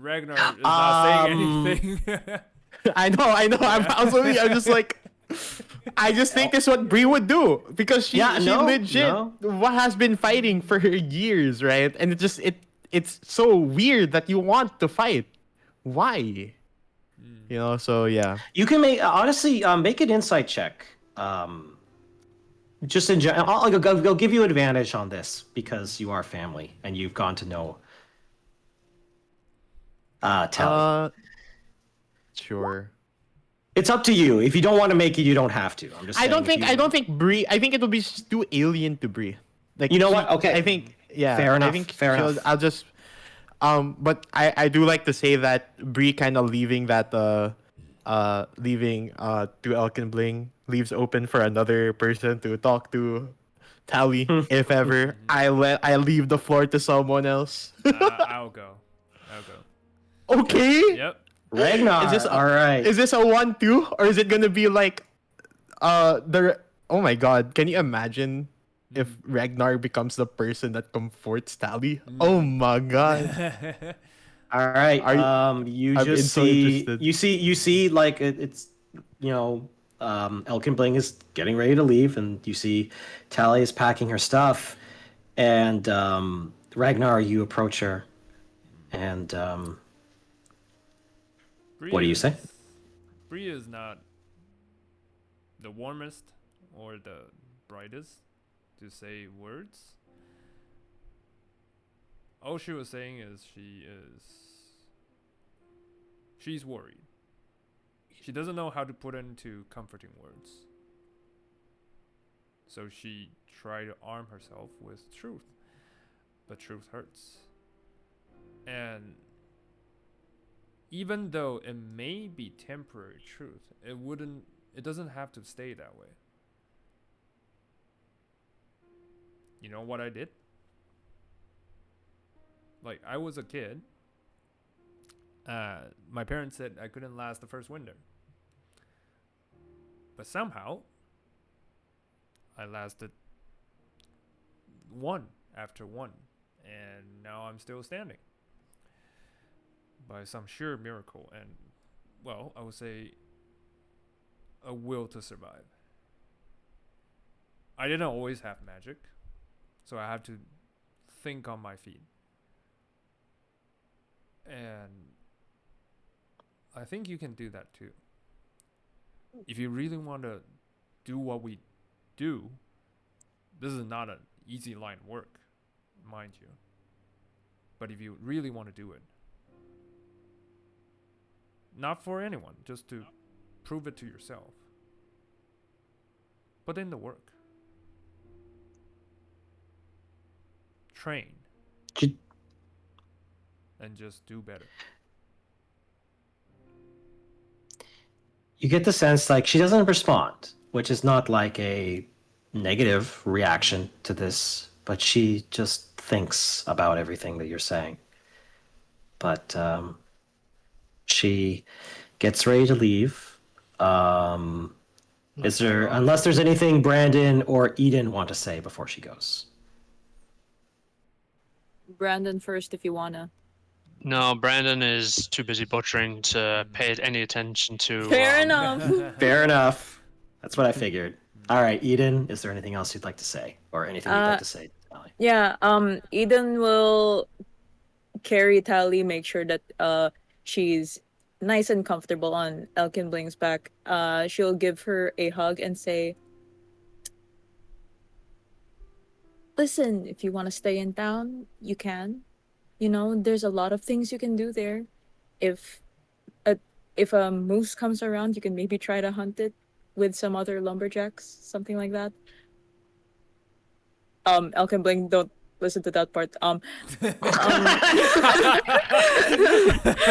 Speaker 2: Ragnar is not saying anything.
Speaker 4: I know. I'm just like, I just think that's what Brie would do because she legit what has been fighting for years, right? And it's so weird that you want to fight. Why? You know. So yeah.
Speaker 1: You can make an insight check. Just in general, I'll give you advantage on this because you are family and you've gone to know Tali.
Speaker 4: Sure.
Speaker 1: It's up to you. If you don't want to make it, you don't have to. I'm just.
Speaker 4: I don't
Speaker 1: saying
Speaker 4: think Brie. I think it would be too alien to Brie. Like
Speaker 1: You know what? Okay.
Speaker 4: I think yeah.
Speaker 1: Fair enough,
Speaker 4: I think
Speaker 1: fair enough.
Speaker 4: I'll just. But I do like to say that Brie kind of leaving to Elkin Bling leaves open for another person to talk to Tali if ever. I leave the floor to someone else.
Speaker 2: I'll go.
Speaker 4: Okay.
Speaker 2: Yep.
Speaker 1: Regnar. All right.
Speaker 4: Is this a 1-2 or is it gonna be like oh my god, can you imagine if Regnar becomes the person that comforts Tali? Oh my god.
Speaker 1: All right.
Speaker 4: I'm
Speaker 1: You see like it's Elkin Bling is getting ready to leave, and you see Tali is packing her stuff, and Ragnar, you approach her, and what do you say?
Speaker 2: Brie is not the warmest or the brightest to say words. All she was saying is she's worried. She doesn't know how to put into comforting words. So she tried to arm herself with truth. But truth hurts. And even though it may be temporary truth, it doesn't have to stay that way. You know what I did? Like, I was a kid. My parents said I couldn't last the first winter. But somehow, I lasted one after one. And now I'm still standing. By some sheer miracle and, well, I would say a will to survive. I didn't always have magic, so I had to think on my feet. And I think you can do that too. If you really want to do what we do, this is not an easy line of work, mind you. But if you really want to do it, not for anyone, just to prove it to yourself, put in the work. Train. And just do better.
Speaker 1: You get the sense like she doesn't respond, which is not like a negative reaction to this, but she just thinks about everything that you're saying. But she gets ready to leave. Unless there's anything Brandon or Eden want to say before she goes?
Speaker 5: Brandon first if you wanna.
Speaker 3: No, Brandon is too busy butchering to pay any attention to.
Speaker 5: Fair enough.
Speaker 1: Fair enough. That's what I figured. All right, Eden, is there anything else you'd like to say? Or anything you'd like to say, Tali?
Speaker 5: Yeah, Eden will carry Tally, make sure that she's nice and comfortable on Elkin Bling's back. She'll give her a hug and say, "Listen, if you want to stay in town, you can. You know, there's a lot of things you can do there. If a if a moose comes around, you can maybe try to hunt it with some other lumberjacks, something like that." Elkin Bling, don't listen to that part.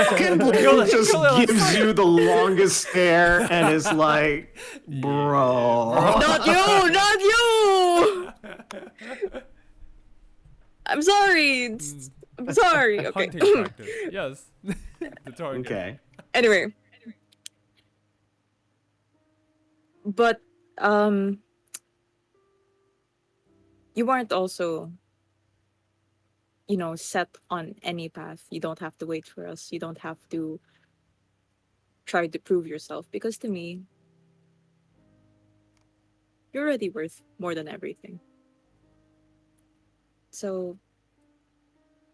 Speaker 1: Fucking Blue just gives you the longest stare and is like, bro.
Speaker 5: Not you! Not you! I'm sorry. I'm sorry. Okay.
Speaker 2: Hunting practice. Yes. The target.
Speaker 1: Okay.
Speaker 5: Anyway. But, you aren't also, set on any path. You don't have to wait for us. You don't have to try to prove yourself. Because to me, you're already worth more than everything. So,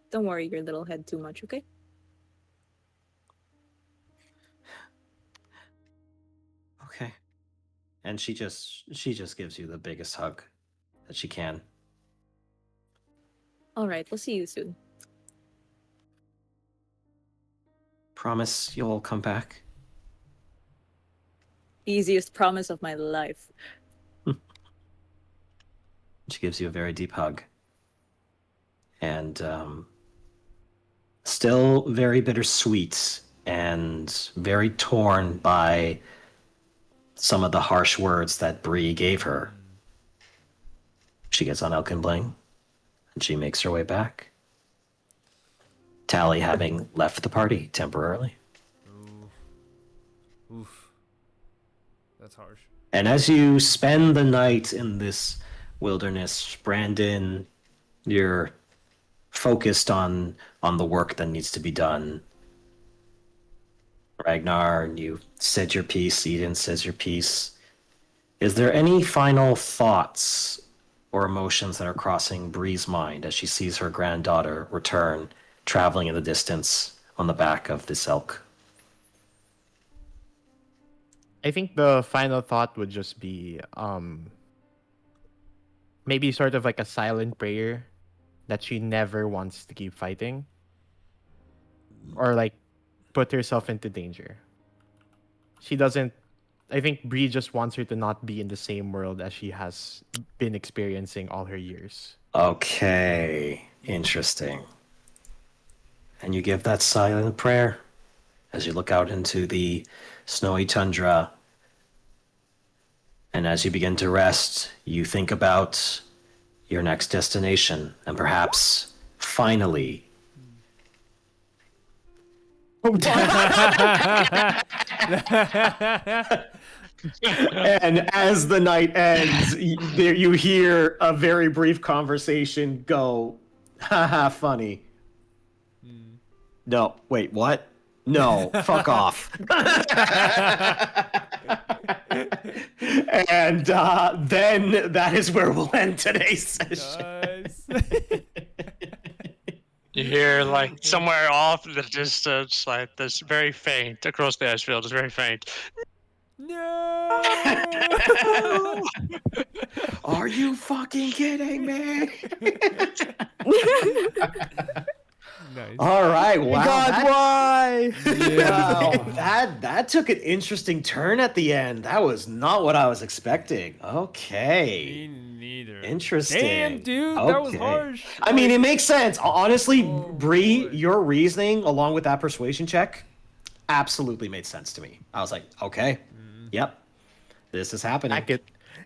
Speaker 5: don't worry your little head too much, okay?
Speaker 1: Okay. And she just gives you the biggest hug that she can.
Speaker 5: All right, we'll see you soon.
Speaker 1: Promise you'll come back?
Speaker 5: Easiest promise of my life.
Speaker 1: She gives you a very deep hug. And still very bittersweet and very torn by some of the harsh words that Brie gave her. She gets on Elkin Bling, and she makes her way back. Tally having left the party temporarily.
Speaker 2: Oof. That's harsh.
Speaker 1: And as you spend the night in this wilderness, Brandon, you're focused on the work that needs to be done. Regnar, you said your piece. Eden says your piece. Is there any final thoughts or emotions that are crossing Brie's mind as she sees her granddaughter return, traveling in the distance on the back of this elk?
Speaker 4: I think the final thought would just be maybe sort of like a silent prayer that she never wants to keep fighting or like put herself into danger. She doesn't. I think Brie just wants her to not be in the same world as she has been experiencing all her years.
Speaker 1: Okay, interesting. And you give that silent prayer as you look out into the snowy tundra. And as you begin to rest, you think about your next destination and perhaps finally and as the night ends, you hear a very brief conversation go, haha, funny. No, wait, what? No, fuck off. And then that is where we'll end today's session.
Speaker 2: Nice.
Speaker 3: You hear like somewhere off in the distance, like this very faint across the ice field, it's very faint.
Speaker 2: No.
Speaker 1: Are you fucking kidding me?
Speaker 2: Nice.
Speaker 1: All right, wow.
Speaker 4: God, why?
Speaker 1: Wow, that took an interesting turn at the end. That was not what I was expecting. Okay.
Speaker 2: Me neither.
Speaker 1: Interesting.
Speaker 2: Damn, dude, that was
Speaker 1: Okay.
Speaker 2: harsh.
Speaker 1: I mean, it makes sense. Honestly,
Speaker 2: Oh,
Speaker 1: Brie,
Speaker 2: boy.
Speaker 1: your reasoning along with that persuasion check absolutely made sense to me. I was like, okay, yep, this is happening.
Speaker 4: Back it.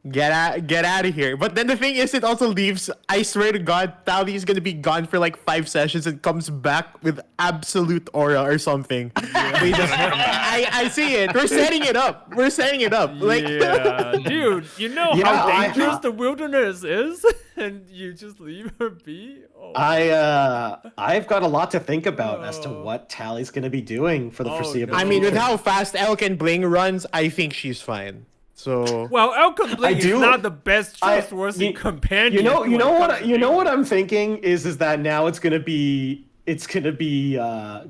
Speaker 4: Get out of here. But then the thing is, it also leaves. I swear to God, Tally is gonna be gone for like 5 sessions and comes back with absolute aura or something. I see it. We're setting it up. Like,
Speaker 2: Yeah, dude, you know
Speaker 1: Yeah,
Speaker 2: how dangerous the wilderness is, and you just leave her be. Oh.
Speaker 1: I've got a lot to think about as to
Speaker 2: Oh.
Speaker 1: what Tally's gonna be doing for the
Speaker 2: Oh,
Speaker 1: foreseeable
Speaker 2: no.
Speaker 4: I mean, with
Speaker 1: future.
Speaker 4: how fast Elk and Bling runs, I think she's fine. So
Speaker 2: Well, Elcon
Speaker 1: I
Speaker 2: Bling is
Speaker 1: do-
Speaker 2: not the best
Speaker 1: I-
Speaker 2: trustworthy
Speaker 1: you-
Speaker 2: companion.
Speaker 1: You know
Speaker 2: when it comes to
Speaker 1: you know what
Speaker 2: dating.
Speaker 1: I'm thinking is that now it's gonna be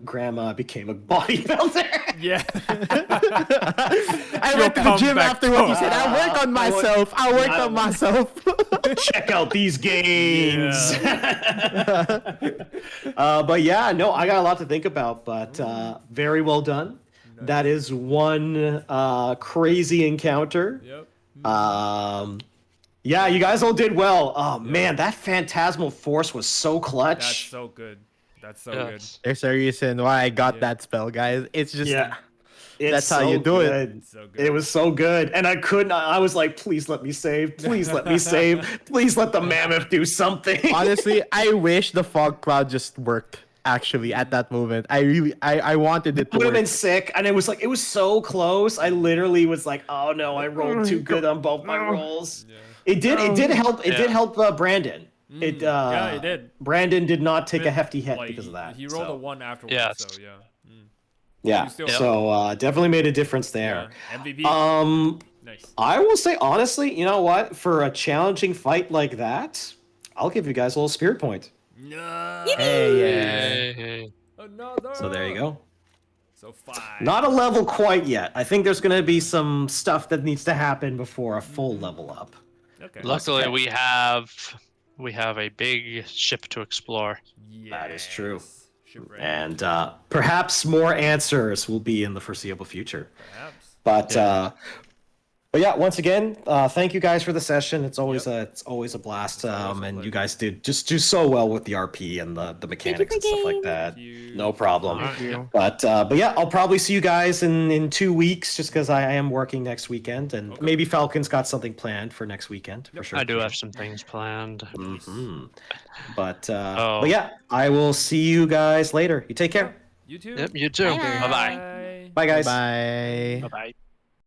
Speaker 1: Grandma became a bodybuilder.
Speaker 2: Yeah.
Speaker 4: I
Speaker 2: She'll
Speaker 4: went to the
Speaker 2: come
Speaker 4: gym
Speaker 2: back
Speaker 4: after what you
Speaker 1: to-
Speaker 4: said. I work on
Speaker 1: I want-
Speaker 4: myself. I work
Speaker 1: I
Speaker 4: on
Speaker 1: want-
Speaker 4: myself.
Speaker 1: Check out these gains. But yeah, no, I got a lot to think about. But very well done. That is one crazy encounter.
Speaker 2: Yep.
Speaker 1: Yeah, you guys all did well. Oh man, that phantasmal force was so clutch.
Speaker 2: That's so good. That's so
Speaker 3: Yes.
Speaker 4: There's a reason why I got
Speaker 2: Yeah.
Speaker 4: that spell, guys. It's just
Speaker 1: Yeah.
Speaker 4: That's how you do it.
Speaker 2: It's so good.
Speaker 1: It was so good. And I couldn't, I was like, please let me save. Please let me save. Please let the mammoth do something.
Speaker 4: honestly, I wish the fog cloud just worked. Actually, at that moment, I wanted it to
Speaker 1: would have
Speaker 4: work.
Speaker 1: been sick. And it was like, it was so close. I literally was like, oh no, I rolled too good on both my rolls.
Speaker 2: Yeah.
Speaker 1: It did help. It did
Speaker 3: Yeah.
Speaker 1: help Brandon.
Speaker 2: Yeah, it did.
Speaker 1: Brandon did not take a hefty hit
Speaker 2: Like,
Speaker 1: because of that.
Speaker 2: He rolled
Speaker 1: so.
Speaker 2: a 1 afterwards,
Speaker 3: Yeah.
Speaker 2: so yeah.
Speaker 1: Yeah.
Speaker 2: You still-
Speaker 1: So definitely made a difference there.
Speaker 2: Yeah. MVP. Nice.
Speaker 1: I will say honestly, you know what? For a challenging fight like that, I'll give you guys a little spirit point.
Speaker 2: No.
Speaker 4: Hey,
Speaker 3: Hey.
Speaker 2: Another.
Speaker 1: So there you go.
Speaker 2: So 5.
Speaker 1: Not a level quite yet. I think there's gonna be some stuff that needs to happen before a full level up.
Speaker 2: Okay.
Speaker 3: Luckily,
Speaker 1: okay.
Speaker 3: we have a big ship to explore.
Speaker 1: That is true.
Speaker 2: Yes. Shipwreck.
Speaker 1: And perhaps more answers will be in the foreseeable future.
Speaker 2: Perhaps.
Speaker 1: But yeah, once again, thank you guys for the session. It's always a blast. And you guys did just do so well with the RP and the mechanics and stuff like that.
Speaker 2: you.
Speaker 1: No problem.
Speaker 4: Thank you.
Speaker 1: But yeah, I'll probably see you guys in 2 weeks, just because I am working next weekend, and maybe Falcon's got something planned for next weekend for sure.
Speaker 3: I do have some things planned.
Speaker 1: Hmm. But
Speaker 3: Oh.
Speaker 1: but yeah, I will see you guys later. You take care.
Speaker 2: You too.
Speaker 3: Yep, you too.
Speaker 5: Bye.
Speaker 3: Bye bye.
Speaker 2: Bye.
Speaker 1: Bye guys.
Speaker 4: Bye.
Speaker 3: Bye bye.